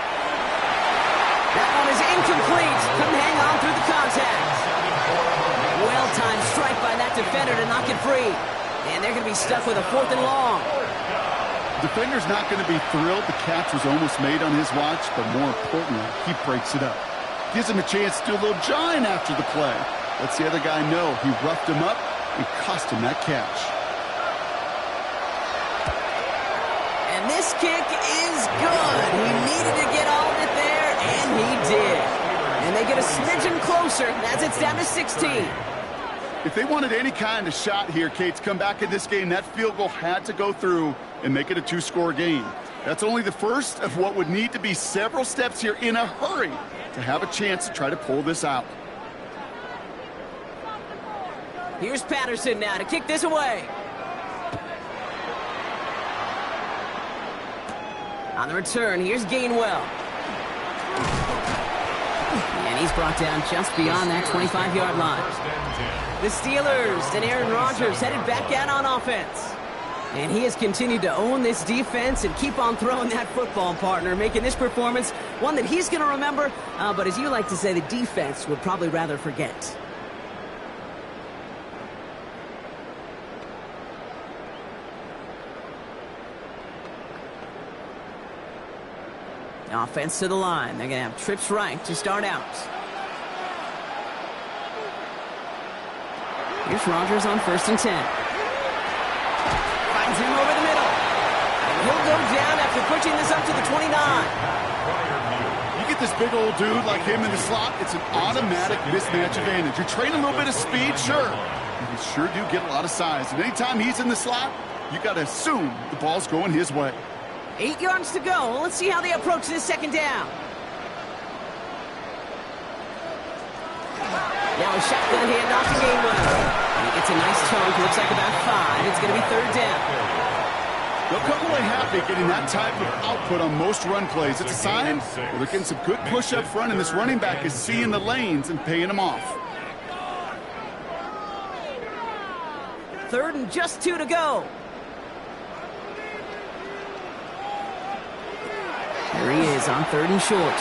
That one is incomplete. Couldn't hang on through the contact. Well-timed strike by that defender to knock it free. And they're going to be stuck with a 4th and long. Defender's not going to be thrilled. The catch was almost made on his watch, but more importantly, he breaks it up. Gives him a chance to do a little jawing after the play. Lets the other guy know he roughed him up and cost him that catch. And this kick is good. He needed to get all of it there, and he did. And they get a smidgen closer as it's down to 16. If they wanted any kind of shot here, Kate, to come back in this game, that field goal had to go through and make it a 2-score game. That's only the first of what would need to be several steps here in a hurry to have a chance to try to pull this out. Here's Patterson now to kick this away. On the return, here's Gainwell. And he's brought down just beyond that 25-yard line. The Steelers and Aaron Rodgers headed back out on offense. And he has continued to own this defense and keep on throwing that football, partner, making this performance one that he's going to remember, but as you like to say, the defense would probably rather forget. Offense to the line. They're going to have trips right to start out. Here's Rodgers on 1st and 10. Finds him over the middle. And he'll go down after pushing this up to the 29. You get this big old dude like him in the slot, it's an automatic mismatch advantage. You're trading a little bit of speed, sure. But you sure do get a lot of size. And anytime he's in the slot, you got to assume the ball's going his way. 8 yards to go. Let's see how they approach this 2nd down. Now a shotgun handoff to Gainwell. And he gets a nice chunk. Looks like about 5. It's going to be 3rd down. They'll come away happy getting that type of output on most run plays. It's a sign where they're getting some good push up front, and this running back is seeing the lanes and paying them off. 3rd and just 2 to go. There he is on 3rd and short.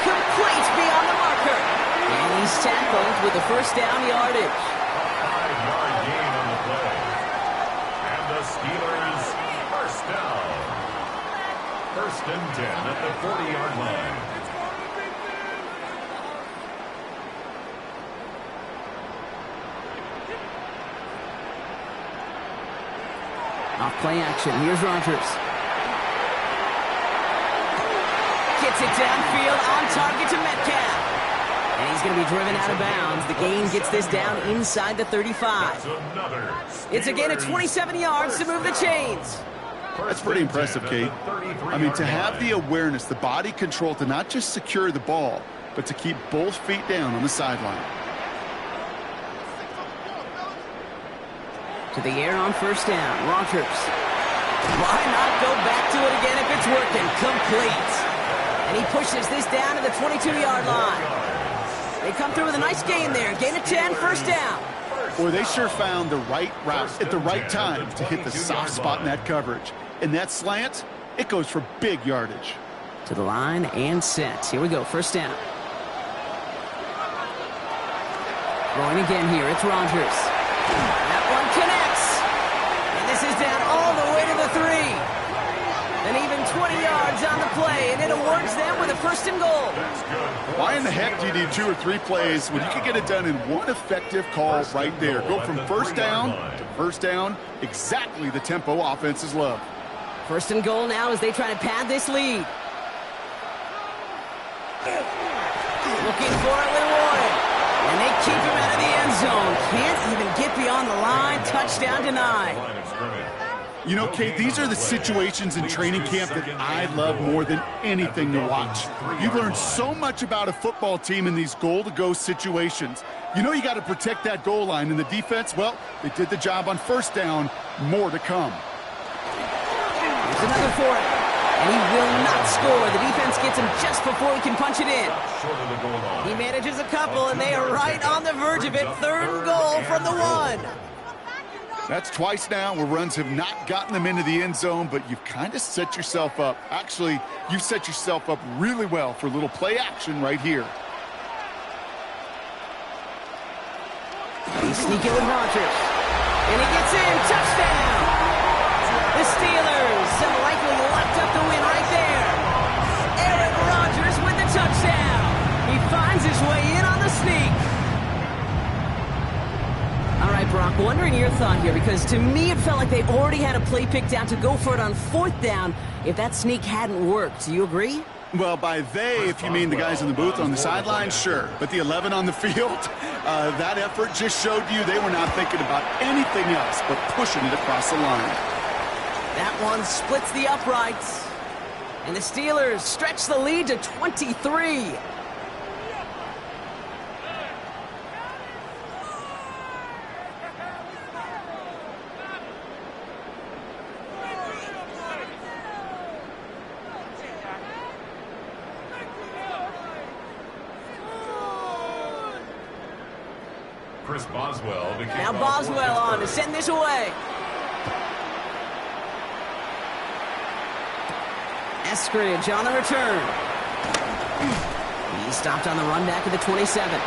Complete beyond the marker. And he's tackled with the first down yardage. 5-yard gain on the play. And the Steelers first down. First and 10 at the 40-yard line. Off play action. Here's Rodgers. Gets it downfield on target to Metcalf. And he's going to be driven out of bounds. The gain gets this down inside the 35. It's a gain of 27 yards to move the chains. That's pretty impressive, Kate. I mean, to have the awareness, the body control to not just secure the ball, but to keep both feet down on the sideline. To the air on first down. Rodgers. Why not go back to it again if it's working? Complete. And he pushes this down to the 22-yard line. They come through with a nice gain there. Gain of 10, first down. Boy, they sure found the right route at the right time to hit the soft spot in that coverage. And that slant, it goes for big yardage. To the line and set. Here we go, first down. Throwing again here, it's Rodgers. That one connects. And this is down all the way to the 3. And even 20 yards on the play, and it awards them with a first and goal. Why in the heck do you need 2 or 3 plays when you can get it done in one effective call right there? Go from first down to first down, exactly the tempo offenses love. First and goal now as they try to pad this lead. Looking for it with Warren. And they keep him out of the end zone. Can't even get beyond the line. Touchdown denied. You know, Kate, these are the situations in training camp that I love more than anything to watch. You learn so much about a football team in these goal-to-go situations. You know you got to protect that goal line, and the defense, well, they did the job on first down. More to come. Here's another for it. And he will not score. The defense gets him just before he can punch it in. He manages a couple, and they are right on the verge of it. Third and goal from the 1. That's twice now where runs have not gotten them into the end zone, but you've kind of set yourself up. Actually, you've set yourself up really well for a little play action right here. They sneak it with Rodgers. And he gets in. Touchdown! The Steelers have likely locked up the win right there. Aaron Rodgers with the touchdown. He finds his way in on the sneak. All right, Brock, wondering your thought here, because to me it felt like they already had a play picked out to go for it on fourth down if that sneak hadn't worked. Do you agree? Well, by they, if you mean the guys in the booth on the sideline, sure. But the 11 on the field, that effort just showed you they were not thinking about anything else but pushing it across the line. That one splits the uprights. And the Steelers stretch the lead to 23. Chris Boswell. Now Boswell on to send this away. Eskridge on the return. He stopped on the run back at the 27. The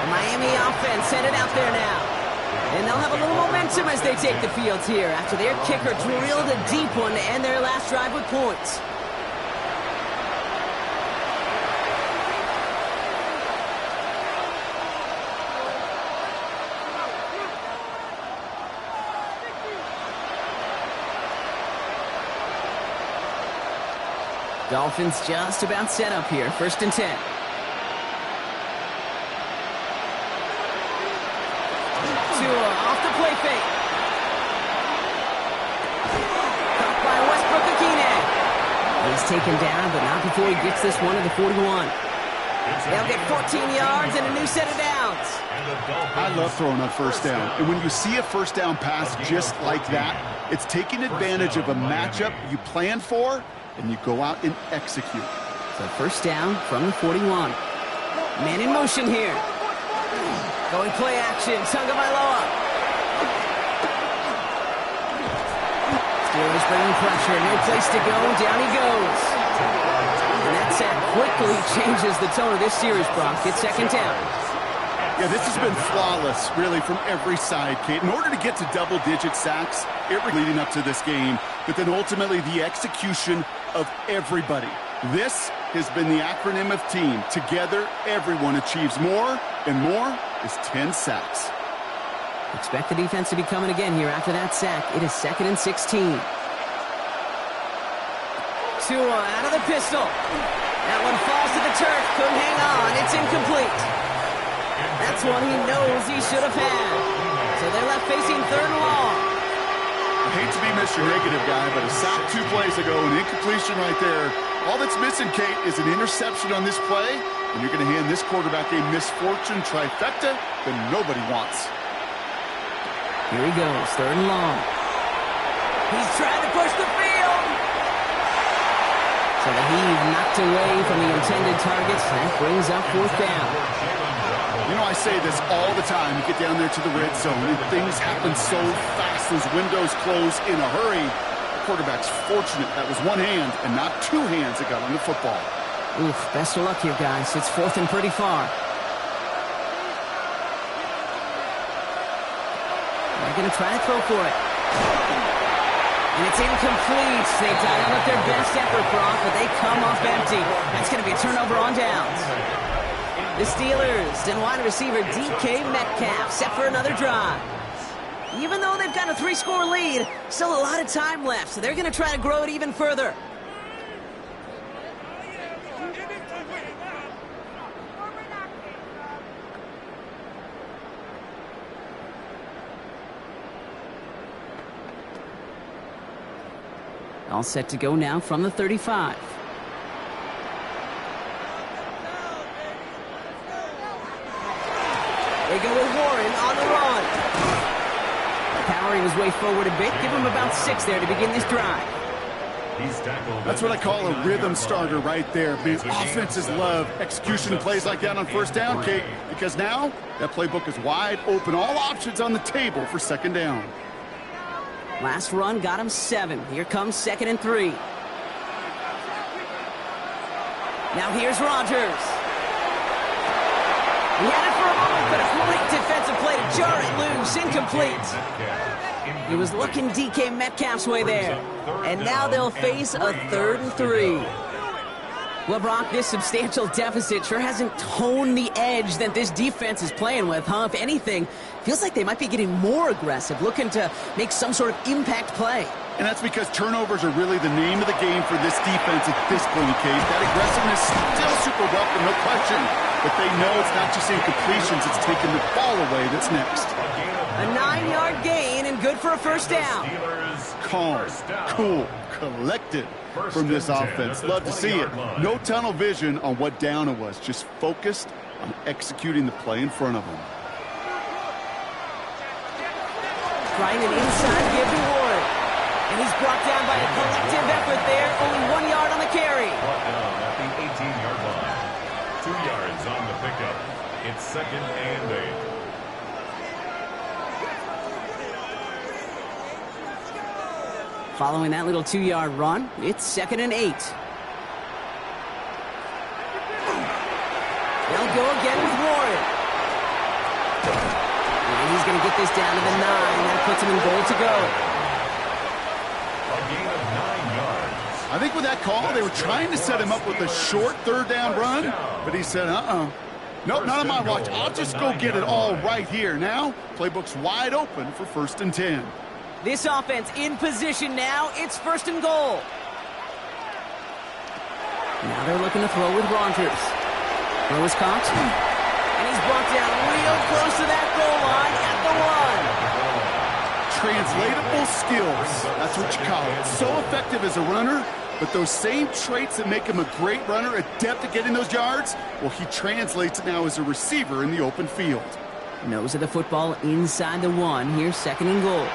Miami offense headed out there now. And they'll have a little momentum as they take the field here after their kicker drilled a deep one to end their last drive with points. Dolphins just about set up here. First and 10. Tua off the play fake. Caught by Westbrook-Ikhine. He's taken down, but not before he gets this one to the 41. They'll get 14 yards and a new set of downs. I love throwing on first down. And when you see a first down pass just like that, it's taking advantage of a matchup you plan for, and you go out and execute. So first down from the 41. Man in motion here. Going play action. Tagovailoa. Steelers bringing pressure. No place to go. Down he goes. And that sack quickly changes the tone of this series, Brock. It's second down. Yeah, this has been flawless, really, from every side, Kate. In order to get to double-digit sacks, leading up to this game, but then ultimately the execution of everybody. This has been the acronym of team. Together, everyone achieves more, and more is 10 sacks. Expect the defense to be coming again here after that sack. It is 2nd and 16. Tua out of the pistol. That one falls to the turf. Couldn't hang on. It's incomplete. That's one he knows he should have had. So they're left facing 3rd and long. I hate to be Mr. Negative guy, but a sack 2 plays ago, an incompletion right there. All that's missing, Kate, is an interception on this play, and you're going to hand this quarterback a misfortune trifecta that nobody wants. Here he goes, 3rd and long. He's trying to push the field. So the heave knocked away from the intended targets. That brings up 4th down. You know, I say this all the time. You get down there to the red zone, and things happen so fast. Those windows close in a hurry. The quarterback's fortunate that was one hand and not 2 hands that got on the football. Oof, best of luck here, guys. It's 4th and pretty far. They're going to try to throw for it. And it's incomplete. They dialed up their best effort, Brock, but they come off empty. That's going to be a turnover on downs. The Steelers and wide receiver DK Metcalf set for another drive. Even though they've got a 3-score lead, still a lot of time left, so they're going to try to grow it even further. All set to go now from the 35. They go with Warren on the run. Powering his way forward a bit. Give him about 6 there to begin this drive. That's what I call a rhythm starter right there. Offenses love execution plays like that on 1st down, Kate, because now that playbook is wide open. All options on the table for 2nd down. Last run got him 7. Here comes 2nd and 3. Now here's Rodgers. He had it for a moment, but a great defensive play to jar it loose. Incomplete. He was looking DK Metcalf's way there. And now they'll face a 3rd and 3. Well, Brock, this substantial deficit sure hasn't toned the edge that this defense is playing with, huh? If anything, feels like they might be getting more aggressive, looking to make some sort of impact play. And that's because turnovers are really the name of the game for this defense at this point, Case. That aggressiveness still super welcome, no question. But they know it's not just incompletions, it's taking the ball away that's next. A 9-yard gain and good for a 1st down. Calm, cool, collected from this offense. Love to see it. No tunnel vision on what down it was. Just focused on executing the play in front of them. Trying an inside give to Ward. And he's brought down by a collective effort there. Only 1 yard on the carry. Brought down at the 18-yard line. 2 yards on the pickup. It's 2nd and 8. Following that little 2-yard run, it's 2nd and 8. They'll go again with Warren. And he's going to get this down to the 9. That puts him in goal to go. A gain of 9 yards. I think with that call, they were trying to set him up with a short 3rd down run, but he said, nope, not on my watch. I'll just go get it all right here. Now, playbook's wide open for 1st and 10. This offense in position now. It's 1st and goal. Now they're looking to throw with Rodgers. Throw is caught. And he's brought down real close to that goal line at the 1. Translatable skills. That's what you call it. So effective as a runner, but those same traits that make him a great runner, adept at getting those yards, well, he translates it now as a receiver in the open field. Nose of the football inside the 1. Here's 2nd and goal.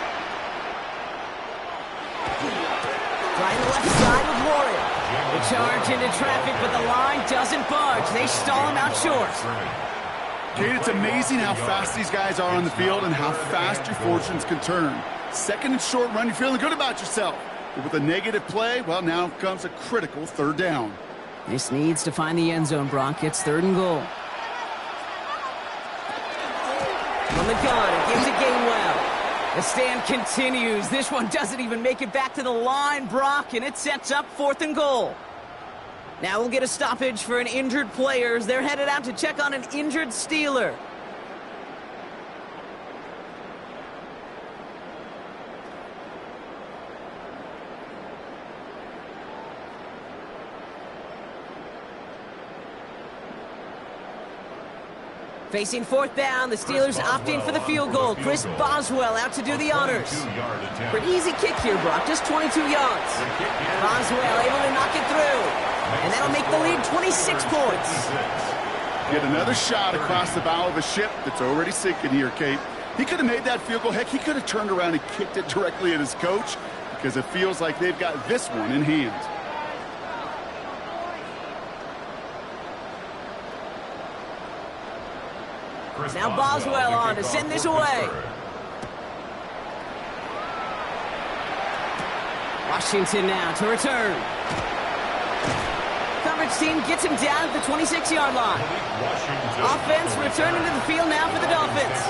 Trying the left side with Warren. The charge into traffic, but the line doesn't budge. They stall him out short. Kate, it's amazing how fast these guys are on the field and how fast your fortunes can turn. 2nd and short run, you're feeling good about yourself. But with a negative play, well, now comes a critical 3rd down. This needs to find the end zone, Brock. It's 3rd and goal. From the gun, it gives it Gainwell. The stand continues. This one doesn't even make it back to the line, Brock, and it sets up 4th and goal. Now we'll get a stoppage for an injured player as they're headed out to check on an injured Steeler. Facing 4th down, the Steelers opting for the field goal. Chris Boswell out to do the honors. Pretty easy kick here, Brock, just 22 yards. Boswell able to knock it through. And that'll make the lead 26 points. Get another shot across the bow of a ship that's already sinking here, Kate. He could have made that field goal. Heck, he could have turned around and kicked it directly at his coach because it feels like they've got this one in hand. Now Boswell on to send this away. Washington now to return. Coverage team gets him down at the 26-yard line. Offense returning to the field now for the Dolphins.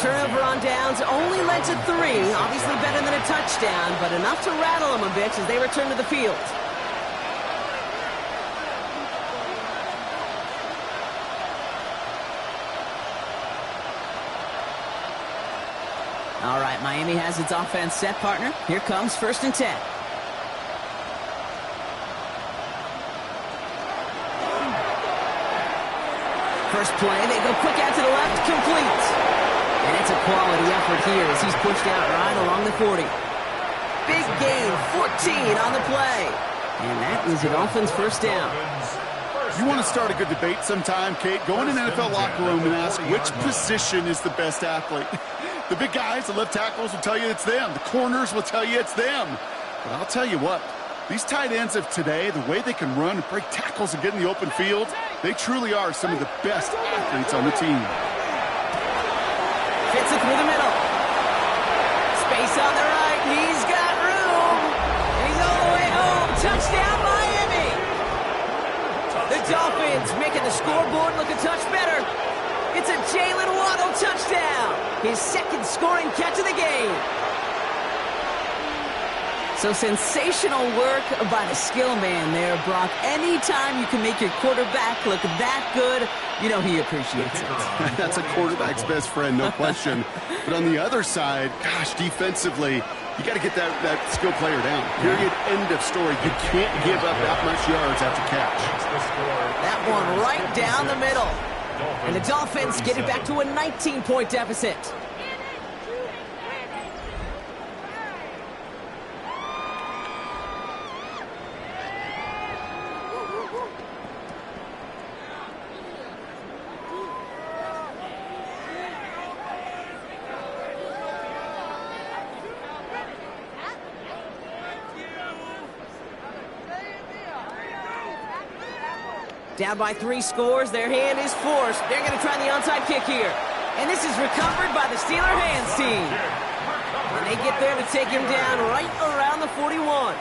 Turnover on downs only led to 3. Obviously better than a touchdown, but enough to rattle them a bit as they return to the field. All right, Miami has its offense set, partner. Here comes 1st and 10. First play, they go quick out to the left, complete. And it's a quality effort here as he's pushed out right along the 40. Big gain, 14 on the play. And that is a Dolphins 1st down. You want to start a good debate sometime, Kate? Go in an NFL locker room and ask which position is the best athlete. The big guys, the left tackles will tell you it's them. The corners will tell you it's them. But I'll tell you what, these tight ends of today, the way they can run and break tackles and get in the open field, they truly are some of the best athletes on the team. Fits it through the middle. Space on the right. He's got room. He's all the way home. Touchdown, Miami. The Dolphins making the scoreboard look a touch better. It's a Jalen Waddle touchdown. His 2nd scoring catch of the game. So sensational work by the skill man there, Brock. Anytime you can make your quarterback look that good, you know he appreciates it. That's a quarterback's best friend, no question. But on the other side, gosh, defensively, you got to get that skill player down. Period, end of story. You can't give up that much yards after catch. That one right down the middle. And the Dolphins get it back to a 19-point deficit. Down by 3 scores, their hand is forced. They're going to try the onside kick here. And this is recovered by the Steeler hands team. And they get there to take him down right around the 41.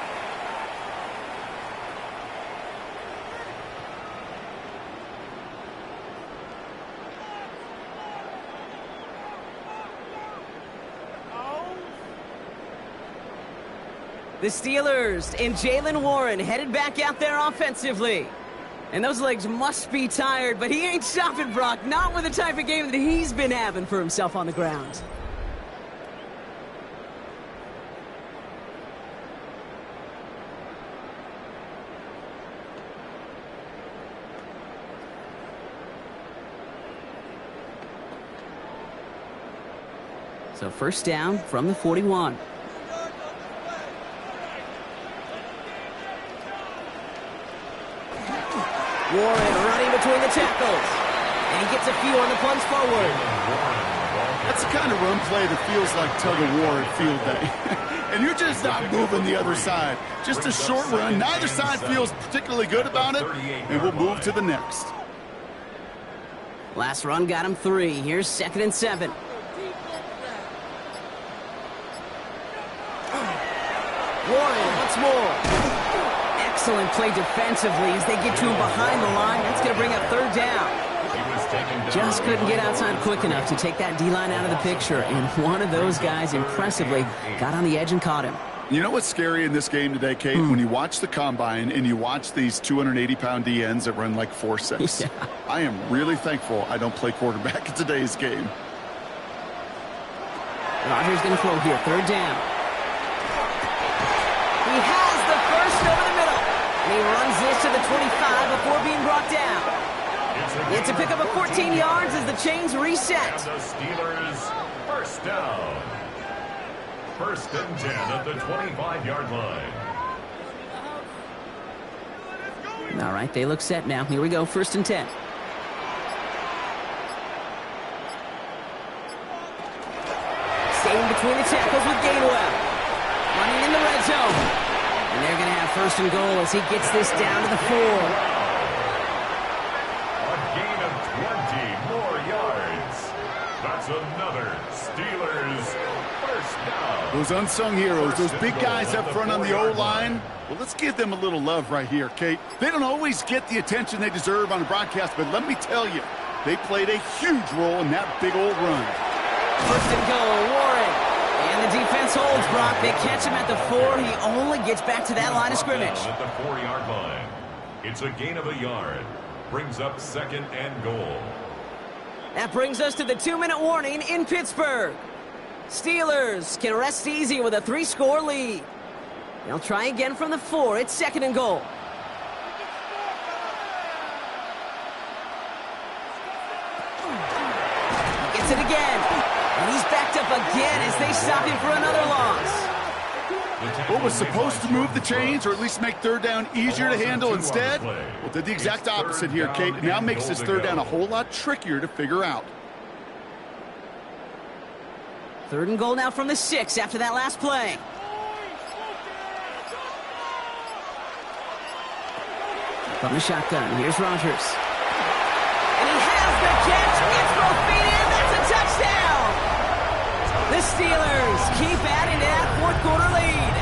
The Steelers and Jalen Warren headed back out there offensively. And those legs must be tired, but he ain't stopping, Brock. Not with the type of game that he's been having for himself on the ground. So 1st down from the 41. Warren running between the tackles. And he gets a few on the plunge forward. That's the kind of run play that feels like tug-of-war at field day. And you're just not moving the other side. Just a short run. Neither side feels particularly good about it. And we'll move to the next. Last run got him 3. Here's 2nd and 7. Warren once more. Excellent play defensively as they get to him behind the line. That's going to bring up 3rd down. Just couldn't get outside quick enough to take that D-line out of the picture, and one of those guys impressively got on the edge and caught him. You know what's scary in this game today, Kate? When you watch the combine and you watch these 280-pound DNs that run like 4.6. Yeah. I am really thankful I don't play quarterback in today's game. Rodgers going to throw here, third down. He has the first over the middle. And he runs this to the 25 before being brought down. It's a pickup of 14 yards as the chains reset. And the Steelers first down. First and 10 at the 25-yard line. All right, they look set now. Here we go, first and 10. Staying between the tackles with Gainwell. Running in the red zone. And they're going to have first and goal as he gets this down to the 4. A gain of 20 more yards. That's another Steelers first down. Those unsung heroes, those big guys up front on the O-line, well, let's give them a little love right here, Kate. They don't always get the attention they deserve on the broadcast, but let me tell you, they played a huge role in that big old run. First and goal, Warren. And the defense holds, Brock. They catch him at the 4. He only gets back to that line of scrimmage. At the 4-yard line. It's a gain of a yard. Brings up second and goal. That brings us to the 2-minute warning in Pittsburgh. Steelers can rest easy with a 3-score lead. They'll try again from the 4. It's second and goal. He gets it again. And he's backed up again as they stop him for another loss. What was supposed to move the chains or at least make third down easier to handle instead? Well, did the exact opposite here, Kate. It now makes this third down a whole lot trickier to figure out. Third and goal now from the 6 after that last play. From the shotgun, here's Rodgers. And he has the catch. Gets both feet in. That's a touchdown. The Steelers keep adding to that fourth-quarter lead.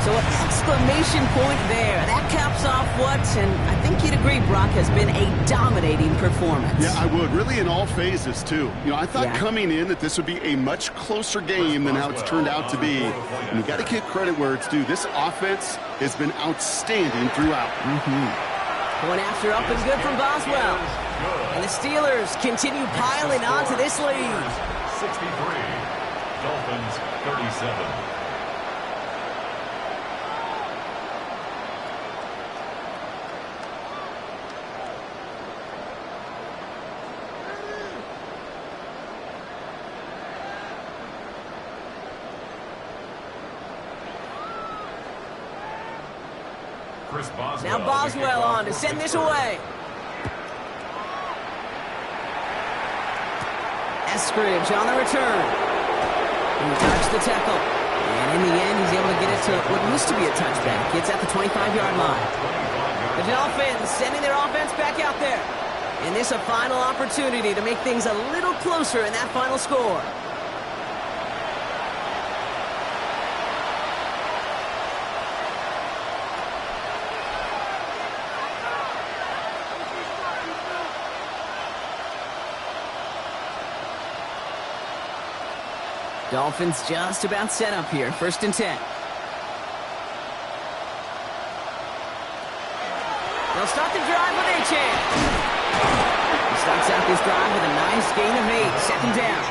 So an exclamation point there. That caps off what, and I think you'd agree, Brock, has been a dominating performance. Yeah, I would. Really in all phases, too. You know, I thought coming in that this would be a much closer game than how it's turned out to be. And you got to give credit where it's due. This offense has been outstanding throughout. Point after up and good from Boswell. And the Steelers continue piling on to this lead. 63. Dolphins 37. Now Boswell on to send this away. Eskridge on the return. He dodged the tackle. And in the end, he's able to get it to what used to be a touchback. It's at the 25-yard line. The Dolphins sending their offense back out there. And this a final opportunity to make things a little closer in that final score. Dolphins just about set up here. First and 10. They'll start the drive with a chance. He starts out this drive with a nice gain of 8. Second down.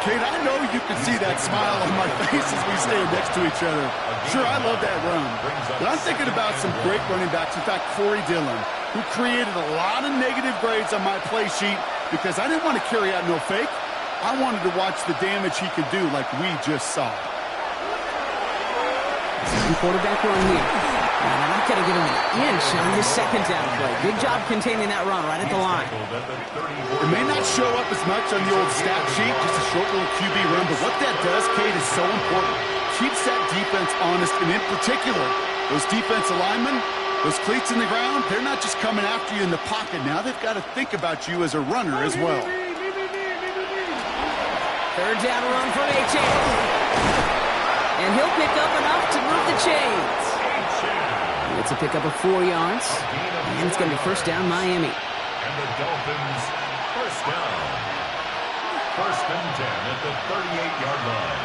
Kate, I know you can see that smile on my face as we stand next to each other. Sure, I love that run. But I'm thinking about some great running backs. In fact, Corey Dillon, who created a lot of negative grades on my play sheet because I didn't want to carry out no fake. I wanted to watch the damage he could do like we just saw. Second quarterback run here. And they're not going to give him an inch on this second down play. Good job containing that run right at the line. It may not show up as much on the old stat sheet, just a short little QB run, but what that does, Kate, is so important. Keeps that defense honest, and in particular, those defensive linemen, those cleats in the ground, they're not just coming after you in the pocket. Now they've got to think about you as a runner as well. Third down run from Achane. And he'll pick up enough to move the chains. It's a pickup of 4 yards, and it's going to be first down Miami. And the Dolphins first down. First and 10 at the 38-yard line.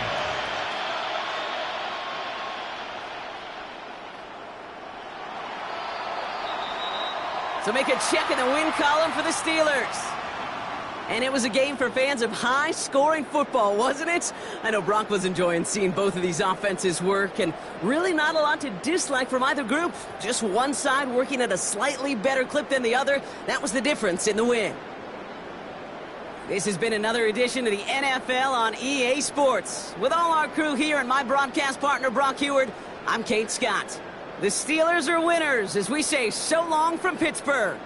So make a check in the win column for the Steelers. And it was a game for fans of high-scoring football, wasn't it? I know Brock was enjoying seeing both of these offenses work, and really not a lot to dislike from either group. Just one side working at a slightly better clip than the other. That was the difference in the win. This has been another edition of the NFL on EA Sports. With all our crew here and my broadcast partner, Brock Heward, I'm Kate Scott. The Steelers are winners as we say so long from Pittsburgh.